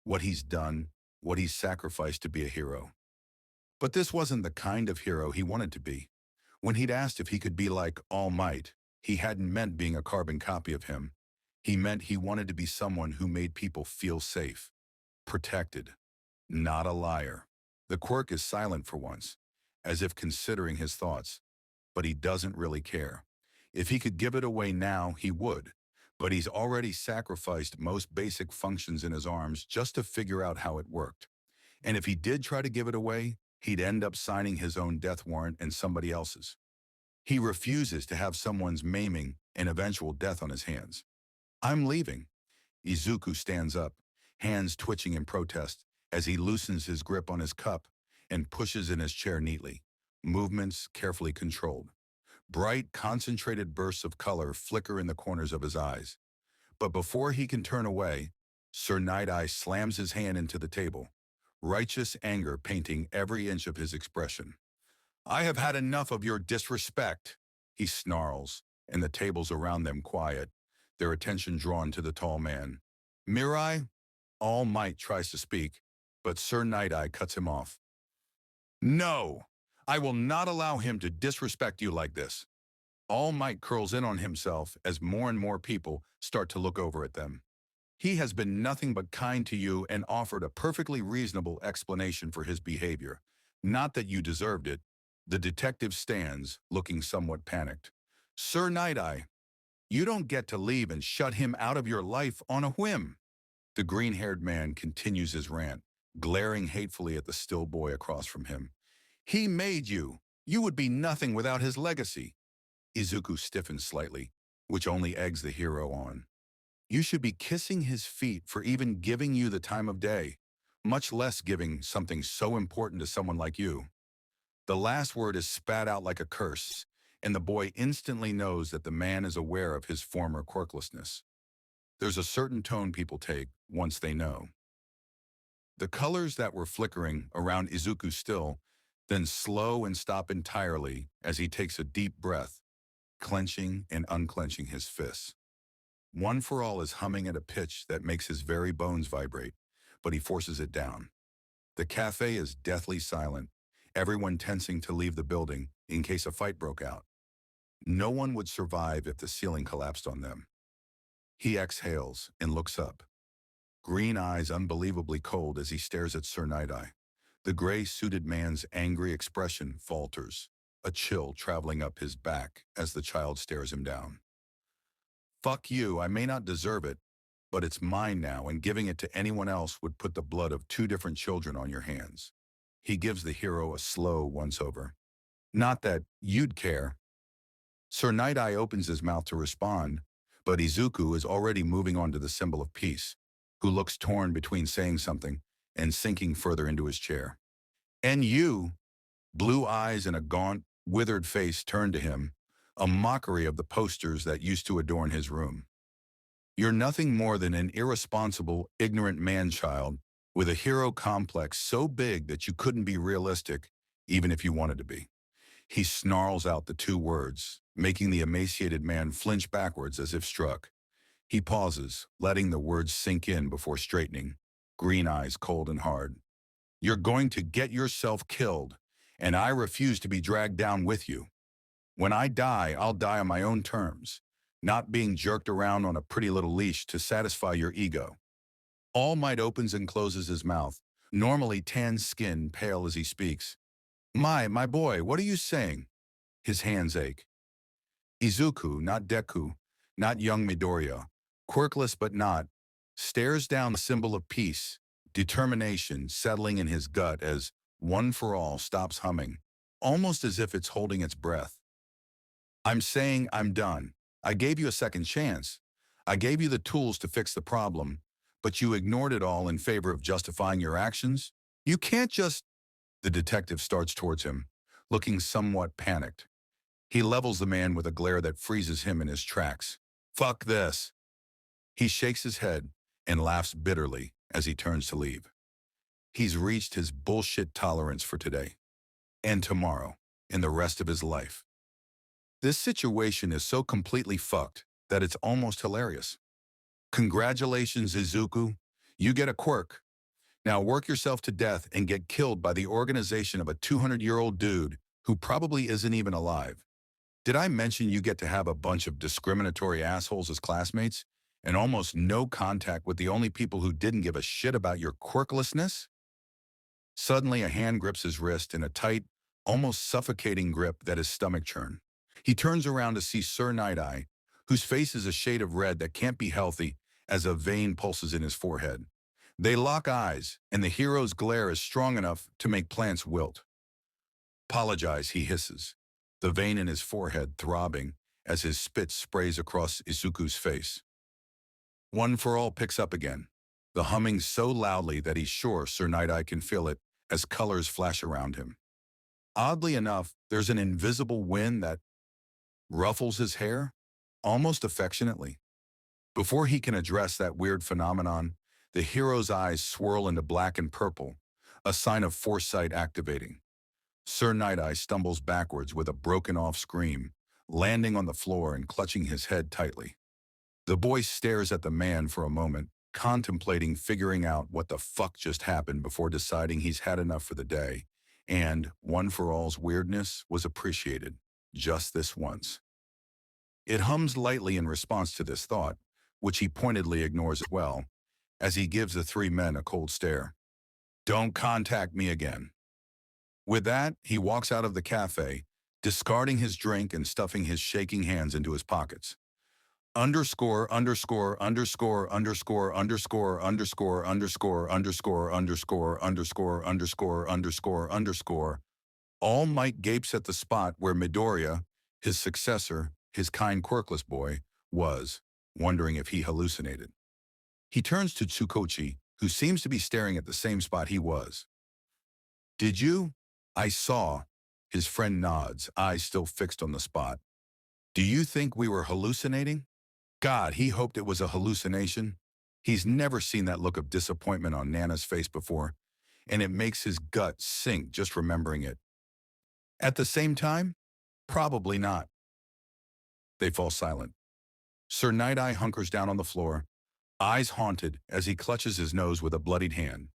S1: what he's done, what he's sacrificed to be a hero. But this wasn't the kind of hero he wanted to be. When he'd asked if he could be like All Might, he hadn't meant being a carbon copy of him. He meant he wanted to be someone who made people feel safe, protected, not a liar. The quirk is silent for once, as if considering his thoughts, but he doesn't really care. If he could give it away now, he would, but he's already sacrificed most basic functions in his arms just to figure out how it worked. And if he did try to give it away, he'd end up signing his own death warrant and somebody else's. He refuses to have someone's maiming and eventual death on his hands. I'm leaving. Izuku stands up, hands twitching in protest as he loosens his grip on his cup and pushes in his chair neatly, movements carefully controlled. Bright, concentrated bursts of color flicker in the corners of his eyes. But before he can turn away, Sir Night-Eye slams his hand into the table, righteous anger painting every inch of his expression. I have had enough of your disrespect, he snarls, and the tables around them quiet, their attention drawn to the tall man. Mirai? All Might tries to speak, but Sir Night-Eye cuts him off. No! I will not allow him to disrespect you like this. All Might curls in on himself as more and more people start to look over at them. He has been nothing but kind to you and offered a perfectly reasonable explanation for his behavior. Not that you deserved it. The detective stands, looking somewhat panicked. Sir Night-Eye, you don't get to leave and shut him out of your life on a whim. The green-haired man continues his rant, glaring hatefully at the still boy across from him. He made you. You would be nothing without his legacy. Izuku stiffens slightly, which only eggs the hero on. You should be kissing his feet for even giving you the time of day, much less giving something so important to someone like you. The last word is spat out like a curse, and the boy instantly knows that the man is aware of his former quirklessness. There's a certain tone people take once they know. The colors that were flickering around Izuku still, then slow and stop entirely as he takes a deep breath, clenching and unclenching his fists. One for All is humming at a pitch that makes his very bones vibrate, but he forces it down. The cafe is deathly silent, everyone tensing to leave the building in case a fight broke out. No one would survive if the ceiling collapsed on them. He exhales and looks up, green eyes unbelievably cold as he stares at Sir Night-Eye. The gray-suited man's angry expression falters, a chill traveling up his back as the child stares him down. Fuck you, I may not deserve it, but it's mine now, and giving it to anyone else would put the blood of two different children on your hands. He gives the hero a slow once-over. Not that you'd care. Sir Night-Eye opens his mouth to respond, but Izuku is already moving on to the symbol of peace, who looks torn between saying something and sinking further into his chair. And you, blue eyes and a gaunt, withered face turned to him, a mockery of the posters that used to adorn his room. You're nothing more than an irresponsible, ignorant man-child with a hero complex so big that you couldn't be realistic, even if you wanted to be. He snarls out the two words, making the emaciated man flinch backwards as if struck. He pauses, letting the words sink in before straightening, green eyes cold and hard. You're going to get yourself killed, and I refuse to be dragged down with you. When I die, I'll die on my own terms, not being jerked around on a pretty little leash to satisfy your ego. All Might opens and closes his mouth, normally tan skin pale as he speaks. My boy, what are you saying? His hands ache. Izuku, not Deku, not young Midoriya, quirkless but not, stares down the symbol of peace, determination settling in his gut as One for All stops humming, almost as if it's holding its breath. I'm saying I'm done. I gave you a second chance. I gave you the tools to fix the problem, but you ignored it all in favor of justifying your actions? You can't just... The detective starts towards him, looking somewhat panicked. He levels the man with a glare that freezes him in his tracks. Fuck this. He shakes his head and laughs bitterly as he turns to leave. He's reached his bullshit tolerance for today, and tomorrow, and the rest of his life. This situation is so completely fucked that it's almost hilarious. Congratulations, Izuku. You get a quirk. Now work yourself to death and get killed by the organization of a 200-year-old dude who probably isn't even alive. Did I mention you get to have a bunch of discriminatory assholes as classmates and almost no contact with the only people who didn't give a shit about your quirklessness? Suddenly, a hand grips his wrist in a tight, almost suffocating grip that his stomach churn. He turns around to see Sir Night-Eye, whose face is a shade of red that can't be healthy as a vein pulses in his forehead. They lock eyes, and the hero's glare is strong enough to make plants wilt. Apologize, he hisses, the vein in his forehead throbbing as his spit sprays across Izuku's face. One for All picks up again, the humming so loudly that he's sure Sir Night-Eye can feel it as colors flash around him. Oddly enough, there's an invisible wind that ruffles his hair, almost affectionately. Before he can address that weird phenomenon, the hero's eyes swirl into black and purple, a sign of foresight activating. Sir Night-Eye stumbles backwards with a broken-off scream, landing on the floor and clutching his head tightly. The boy stares at the man for a moment, contemplating figuring out what the fuck just happened before deciding he's had enough for the day, and One for All's weirdness was appreciated, just this once. It hums lightly in response to this thought, which he pointedly ignores as well, as he gives the three men a cold stare. Don't contact me again. With that, he walks out of the cafe, discarding his drink and stuffing his shaking hands into his pockets. Underscore, underscore, underscore, underscore, underscore, underscore, underscore, underscore, underscore, underscore, underscore, underscore, underscore. All Might gapes at the spot where Midoriya, his successor, his kind quirkless boy, was. wondering if he hallucinated. He turns to Tsukochi, who seems to be staring at the same spot he was. Did you? I saw. His friend nods, eyes still fixed on the spot. Do you think we were hallucinating? God, he hoped it was a hallucination. He's never seen that look of disappointment on Nana's face before, and it makes his gut sink just remembering it. At the same time, probably not. They fall silent. Sir Night-Eye hunkers down on the floor, eyes haunted as he clutches his nose with a bloodied hand.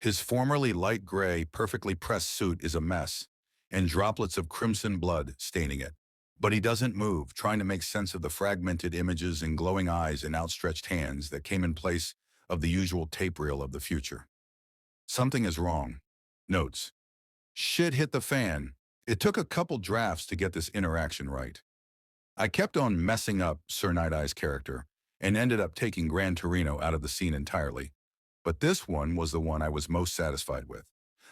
S1: His formerly light gray, perfectly pressed suit is a mess, and droplets of crimson blood staining it. But he doesn't move, trying to make sense of the fragmented images and glowing eyes and outstretched hands that came in place of the usual tape reel of the future. Something is wrong. Notes. Shit hit the fan. It took a couple drafts to get this interaction right. I kept on messing up Sir Night-Eye's character and ended up taking Gran Torino out of the scene entirely. But this one was the one I was most satisfied with.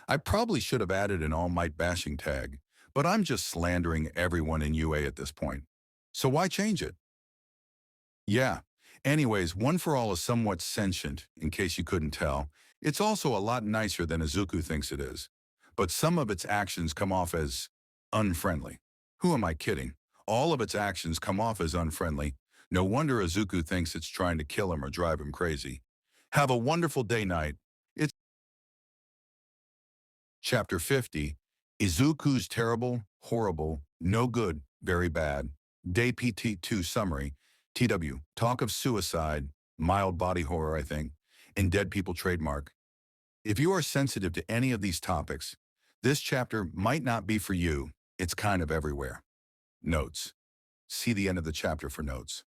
S1: I probably should have added an All Might bashing tag, but I'm just slandering everyone in UA at this point. So why change it? Yeah. Anyways, One for All is somewhat sentient, in case you couldn't tell. It's also a lot nicer than Izuku thinks it is. But some of its actions come off as unfriendly. Who am I kidding? All of its actions come off as unfriendly. No wonder Izuku thinks it's trying to kill him or drive him crazy. Have a wonderful day, Knight. It's Chapter 50, Izuku's Terrible, Horrible, No Good, Very Bad, Day PT2 Summary, TW, Talk of Suicide, Mild Body Horror, I think, and Dead People Trademark. If you are sensitive to any of these topics, this chapter might not be for you. It's kind of everywhere. Notes. See the end of the chapter for notes.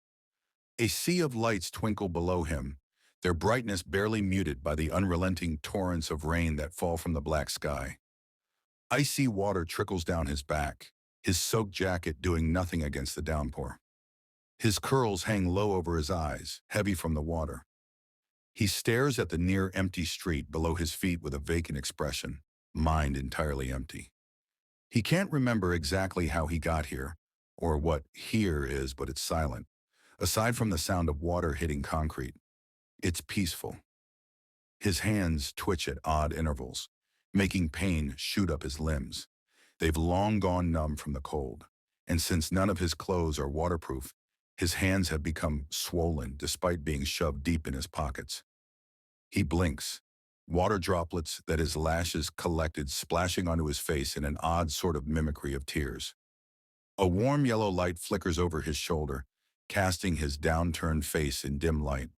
S1: A sea of lights twinkle below him, their brightness barely muted by the unrelenting torrents of rain that fall from the black sky. Icy water trickles down his back, his soaked jacket doing nothing against the downpour. His curls hang low over his eyes, heavy from the water. He stares at the near-empty street below his feet with a vacant expression, mind entirely empty. He can't remember exactly how he got here, or what here is, but it's silent. Aside from the sound of water hitting concrete, it's peaceful. His hands twitch at odd intervals, making pain shoot up his limbs. They've long gone numb from the cold, and since none of his clothes are waterproof, his hands have become swollen despite being shoved deep in his pockets. He blinks, water droplets that his lashes collected splashing onto his face in an odd sort of mimicry of tears. A warm yellow light flickers over his shoulder, casting his downturned face in dim light.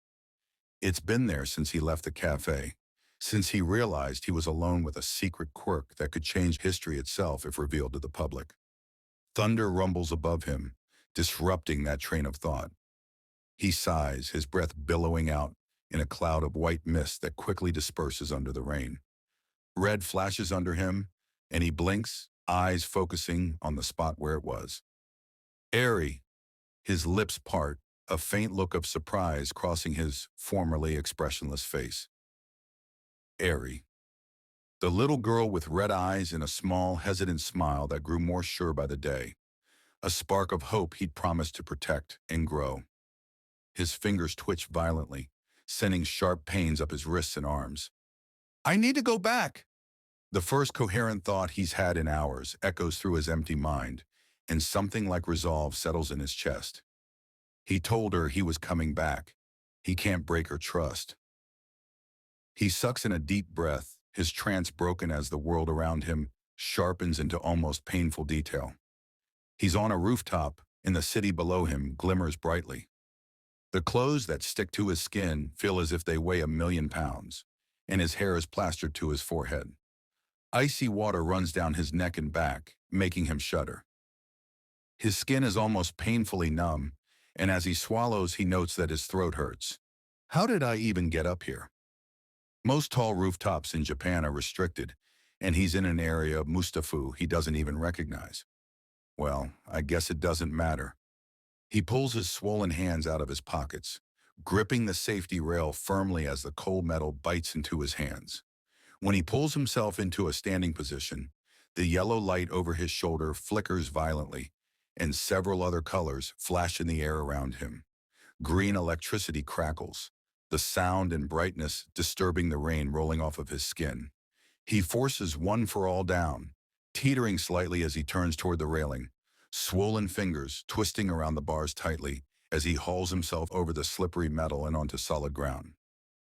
S1: It's been there since he left the cafe, since he realized he was alone with a secret quirk that could change history itself if revealed to the public. Thunder rumbles above him, disrupting that train of thought. He sighs, his breath billowing out in a cloud of white mist that quickly disperses under the rain. Red flashes under him, and he blinks, eyes focusing on the spot where it was. Eri, his lips part, a faint look of surprise crossing his formerly expressionless face. Eri. The little girl with red eyes and a small, hesitant smile that grew more sure by the day. A spark of hope he'd promised to protect and grow. His fingers twitch violently, sending sharp pains up his wrists and arms. I need to go back. The first coherent thought he's had in hours echoes through his empty mind, and something like resolve settles in his chest. He told her he was coming back. He can't break her trust. He sucks in a deep breath, his trance broken as the world around him sharpens into almost painful detail. He's on a rooftop, and the city below him glimmers brightly. The clothes that stick to his skin feel as if they weigh 1,000,000 pounds, and his hair is plastered to his forehead. Icy water runs down his neck and back, making him shudder. His skin is almost painfully numb, and as he swallows, he notes that his throat hurts. How did I even get up here? Most tall rooftops in Japan are restricted, and he's in an area of Mustafu he doesn't even recognize. Well, I guess it doesn't matter. He pulls his swollen hands out of his pockets, gripping the safety rail firmly as the cold metal bites into his hands. When he pulls himself into a standing position, the yellow light over his shoulder flickers violently, and several other colors flash in the air around him. Green electricity crackles, the sound and brightness disturbing the rain rolling off of his skin. He forces One for All down, teetering slightly as he turns toward the railing, swollen fingers twisting around the bars tightly as he hauls himself over the slippery metal and onto solid ground.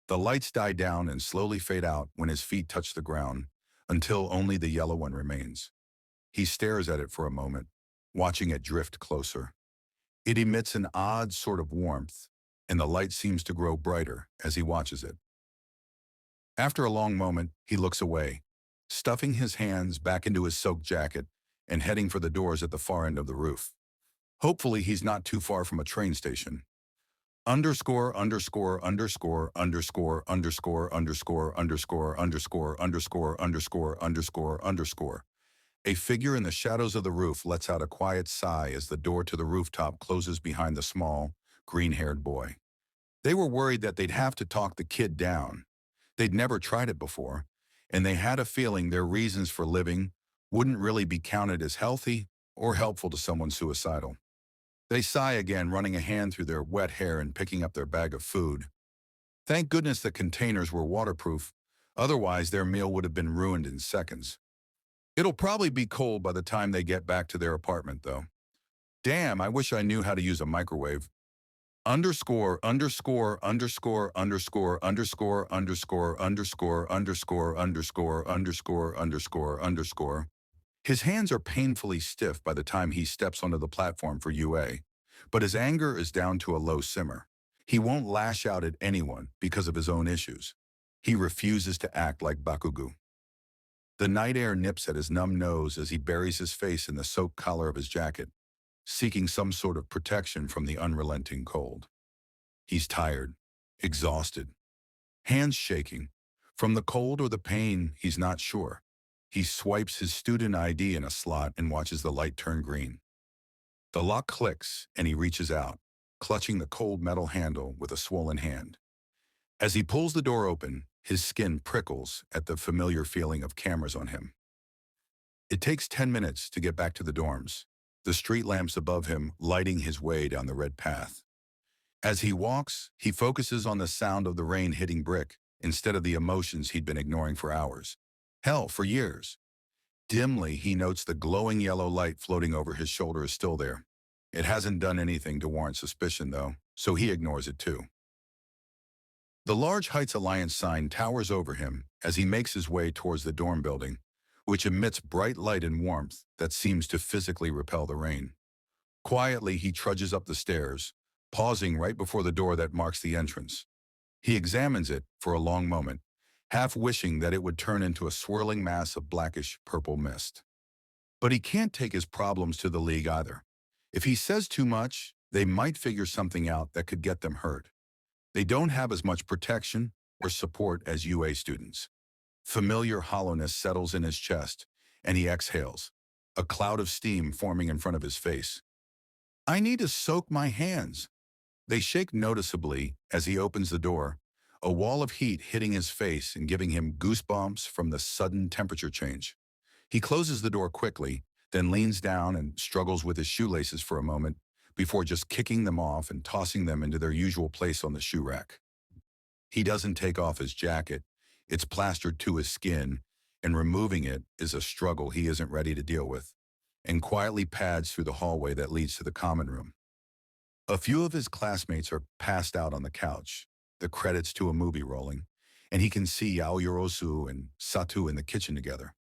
S1: The lights die down and slowly fade out when his feet touch the ground, until only the yellow one remains. He stares at it for a moment, watching it drift closer. It emits an odd sort of warmth, and the light seems to grow brighter as he watches it. After a long moment, he looks away, stuffing his hands back into his soaked jacket and heading for the doors at the far end of the roof. Hopefully he's not too far from a train station. Underscore, underscore, underscore, underscore, underscore, underscore, underscore, underscore, underscore, underscore, underscore, underscore. A figure in the shadows of the roof lets out a quiet sigh as the door to the rooftop closes behind the small, green-haired boy. They were worried that they'd have to talk the kid down. They'd never tried it before, and they had a feeling their reasons for living wouldn't really be counted as healthy or helpful to someone suicidal. They sigh again, running a hand through their wet hair and picking up their bag of food. Thank goodness the containers were waterproof, otherwise their meal would have been ruined in seconds. It'll probably be cold by the time they get back to their apartment, though. Damn, I wish I knew how to use a microwave. Underscore, underscore, underscore, underscore, underscore, underscore, underscore, underscore, underscore, underscore, underscore, underscore. His hands are painfully stiff by the time he steps onto the platform for UA, but his anger is down to a low simmer. He won't lash out at anyone because of his own issues. He refuses to act like Bakugu. The night air nips at his numb nose as he buries his face in the soaked collar of his jacket, seeking some sort of protection from the unrelenting cold. He's tired, exhausted, hands shaking. From the cold or the pain, he's not sure. He swipes his student ID in a slot and watches the light turn green. The lock clicks and he reaches out, clutching the cold metal handle with a swollen hand. As he pulls the door open, his skin prickles at the familiar feeling of cameras on him. It takes 10 minutes to get back to the dorms, the street lamps above him lighting his way down the red path. As he walks, he focuses on the sound of the rain hitting brick instead of the emotions he'd been ignoring for hours. Hell, for years. Dimly, he notes the glowing yellow light floating over his shoulder is still there. It hasn't done anything to warrant suspicion, though, so he ignores it too. The large Heights Alliance sign towers over him as he makes his way towards the dorm building, which emits bright light and warmth that seems to physically repel the rain. Quietly, he trudges up the stairs, pausing right before the door that marks the entrance. He examines it for a long moment, half wishing that it would turn into a swirling mass of blackish purple mist. But he can't take his problems to the League either. If he says too much, they might figure something out that could get them hurt. They don't have as much protection or support as UA students. Familiar hollowness settles in his chest, and he exhales, a cloud of steam forming in front of his face. I need to soak my hands. They shake noticeably as he opens the door, a wall of heat hitting his face and giving him goosebumps from the sudden temperature change. He closes the door quickly, then leans down and struggles with his shoelaces for a moment before just kicking them off and tossing them into their usual place on the shoe rack. He doesn't take off his jacket. It's plastered to his skin, and removing it is a struggle he isn't ready to deal with, and quietly pads through the hallway that leads to the common room. A few of his classmates are passed out on the couch, the credits to a movie rolling, and he can see Aoyorozu and Satu in the kitchen together.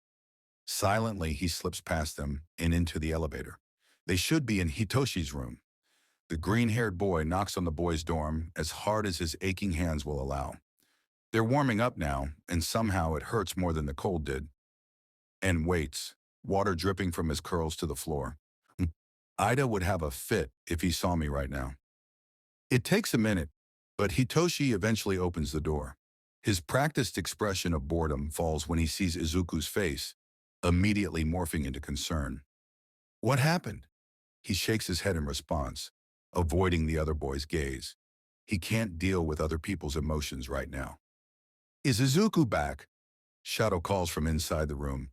S1: Silently, he slips past them and into the elevator. They should be in Hitoshi's room. The green-haired boy knocks on the boys' dorm as hard as his aching hands will allow. They're warming up now, and somehow it hurts more than the cold did. And waits, water dripping from his curls to the floor. Ida would have a fit if he saw me right now. It takes a minute, but Hitoshi eventually opens the door. His practiced expression of boredom falls when he sees Izuku's face, immediately morphing into concern. What happened? He shakes his head in response, avoiding the other boy's gaze. He can't deal with other people's emotions right now. Is Izuku back? Shadow calls from inside the room.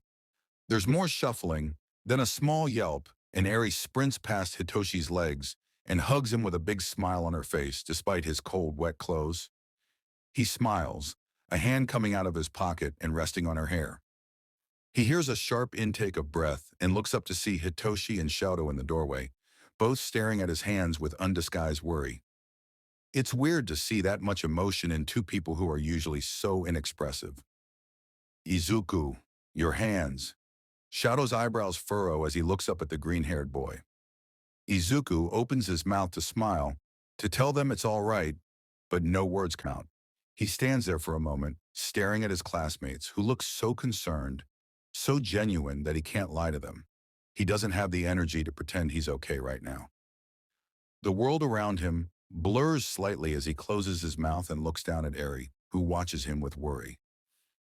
S1: There's more shuffling, then a small yelp, and Eri sprints past Hitoshi's legs and hugs him with a big smile on her face despite his cold, wet clothes. He smiles, a hand coming out of his pocket and resting on her hair. He hears a sharp intake of breath and looks up to see Hitoshi and Shoto in the doorway, both staring at his hands with undisguised worry. It's weird to see that much emotion in two people who are usually so inexpressive. Izuku, your hands. Shoto's eyebrows furrow as he looks up at the green-haired boy. Izuku opens his mouth to smile, to tell them it's all right, but no words count. He stands there for a moment, staring at his classmates, who look so concerned, so genuine that he can't lie to them. He doesn't have the energy to pretend he's okay right now. The world around him blurs slightly as he closes his mouth and looks down at Eri, who watches him with worry.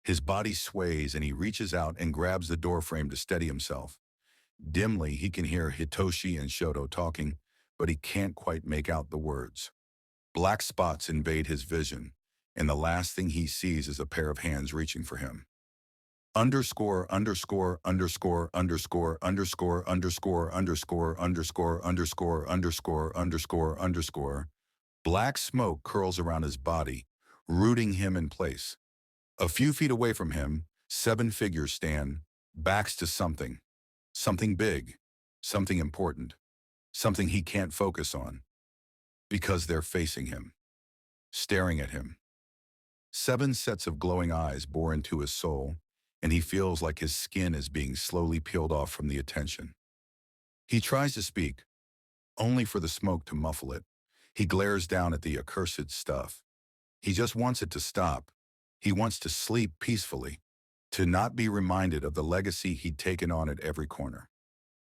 S1: His body sways and he reaches out and grabs the doorframe to steady himself. Dimly, he can hear Hitoshi and Shoto talking, but he can't quite make out the words. Black spots invade his vision, and the last thing he sees is a pair of hands reaching for him. Underscore, underscore, underscore, underscore, underscore, underscore, underscore, underscore, underscore, underscore, underscore, underscore. Black smoke curls around his body, rooting him in place. A few feet away from him, 7 figures stand, backs to something. Something big, something important, something he can't focus on. Because they're facing him, staring at him. 7 sets of glowing eyes bore into his soul, and he feels like his skin is being slowly peeled off from the attention. He tries to speak, only for the smoke to muffle it. He glares down at the accursed stuff. He just wants it to stop. He wants to sleep peacefully, to not be reminded of the legacy he'd taken on at every corner,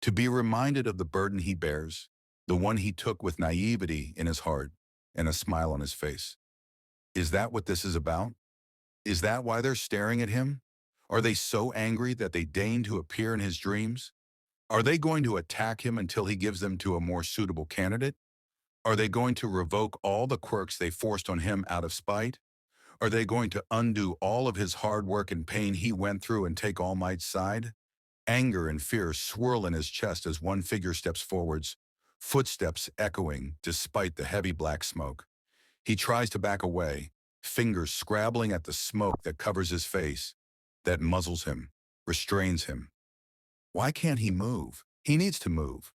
S1: to be reminded of the burden he bears, the one he took with naivety in his heart and a smile on his face. Is that what this is about? Is that why they're staring at him? Are they so angry that they deign to appear in his dreams? Are they going to attack him until he gives them to a more suitable candidate? Are they going to revoke all the quirks they forced on him out of spite? Are they going to undo all of his hard work and pain he went through and take All Might's side? Anger and fear swirl in his chest as one figure steps forwards, footsteps echoing despite the heavy black smoke. He tries to back away, fingers scrabbling at the smoke that covers his face, that muzzles him, restrains him. Why can't he move? He needs to move.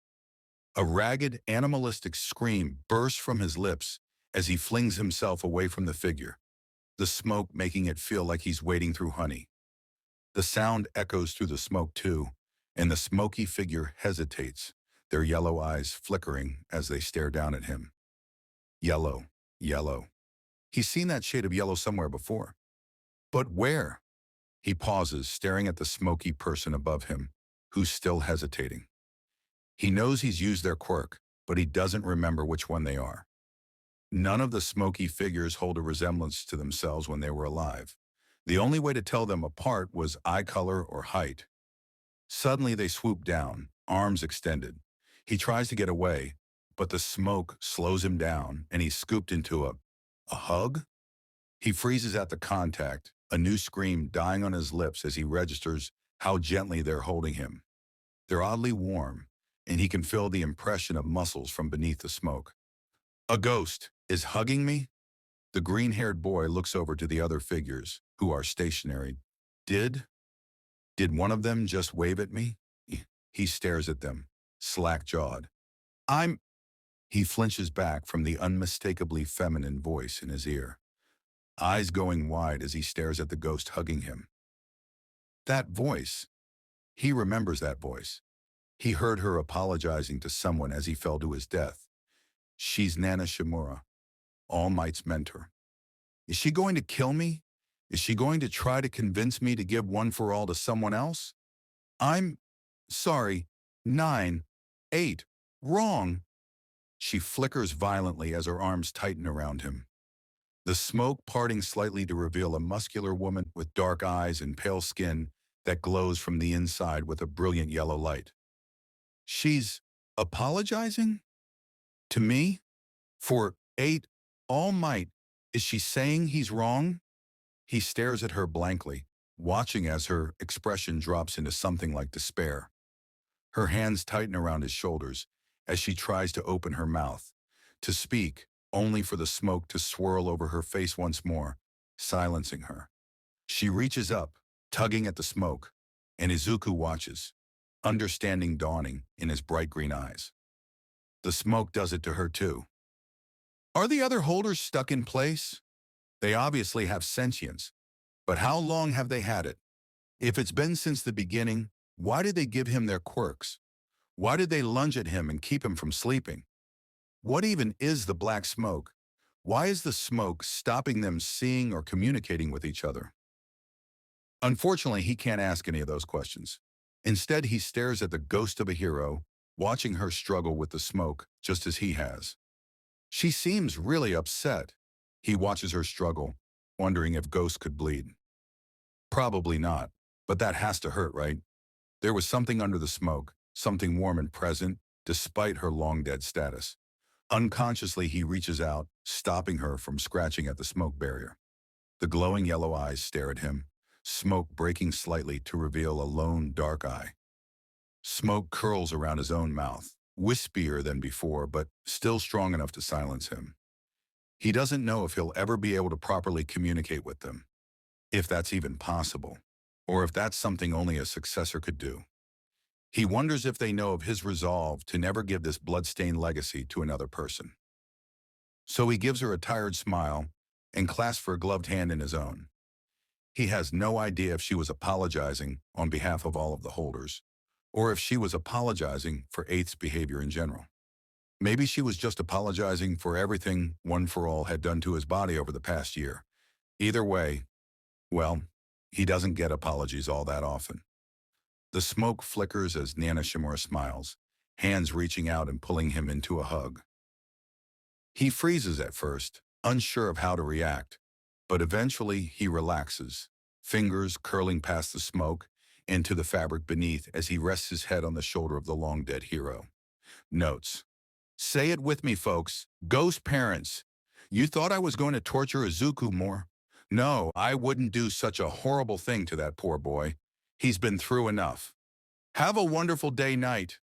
S1: A ragged, animalistic scream bursts from his lips as he flings himself away from the figure, the smoke making it feel like he's wading through honey. The sound echoes through the smoke too, and the smoky figure hesitates, their yellow eyes flickering as they stare down at him. Yellow, yellow. He's seen that shade of yellow somewhere before. But where? He pauses, staring at the smoky person above him, who's still hesitating. He knows he's used their quirk, but he doesn't remember which one they are. None of the smoky figures hold a resemblance to themselves when they were alive. The only way to tell them apart was eye color or height. Suddenly they swoop down, arms extended. He tries to get away, but the smoke slows him down and he's scooped into a hug? He freezes at the contact, a new scream dying on his lips as he registers how gently they're holding him. They're oddly warm, and he can feel the impression of muscles from beneath the smoke. A ghost is hugging me? The green-haired boy looks over to the other figures, who are stationary. Did one of them just wave at me? He stares at them, slack-jawed. He flinches back from the unmistakably feminine voice in his ear, eyes going wide as he stares at the ghost hugging him. That voice. He remembers that voice. He heard her apologizing to someone as he fell to his death. She's Nana Shimura, All Might's mentor. Is she going to kill me? Is she going to try to convince me to give One for All to someone else? I'm sorry. 9, 8, wrong. She flickers violently as her arms tighten around him, the smoke parting slightly to reveal a muscular woman with dark eyes and pale skin that glows from the inside with a brilliant yellow light. She's apologizing? To me? For 8, All Might, is she saying he's wrong? He stares at her blankly, watching as her expression drops into something like despair. Her hands tighten around his shoulders, as she tries to open her mouth, to speak, only for the smoke to swirl over her face once more, silencing her. She reaches up, tugging at the smoke, and Izuku watches, understanding dawning in his bright green eyes. The smoke does it to her too. Are the other holders stuck in place? They obviously have sentience, but how long have they had it? If it's been since the beginning, why did they give him their quirks? Why did they lunge at him and keep him from sleeping? What even is the black smoke? Why is the smoke stopping them seeing or communicating with each other? Unfortunately, he can't ask any of those questions. Instead, he stares at the ghost of a hero, watching her struggle with the smoke just as he has. She seems really upset. He watches her struggle, wondering if Ghost could bleed. Probably not, but that has to hurt, right? There was something under the smoke, something warm and present, despite her long-dead status. Unconsciously, he reaches out, stopping her from scratching at the smoke barrier. The glowing yellow eyes stare at him, smoke breaking slightly to reveal a lone dark eye. Smoke curls around his own mouth, wispier than before, but still strong enough to silence him. He doesn't know if he'll ever be able to properly communicate with them, if that's even possible, or if that's something only a successor could do. He wonders if they know of his resolve to never give this bloodstained legacy to another person. So he gives her a tired smile and clasps her gloved hand in his own. He has no idea if she was apologizing on behalf of all of the holders, or if she was apologizing for Eighth's behavior in general. Maybe she was just apologizing for everything One for All had done to his body over the past year. Either way, well, he doesn't get apologies all that often. The smoke flickers as Nana Shimura smiles, hands reaching out and pulling him into a hug. He freezes at first, unsure of how to react, but eventually he relaxes, fingers curling past the smoke into the fabric beneath as he rests his head on the shoulder of the long-dead hero. Notes. Say it with me, folks. Ghost parents. You thought I was going to torture Izuku more? No, I wouldn't do such a horrible thing to that poor boy. He's been through enough. Have a wonderful day night.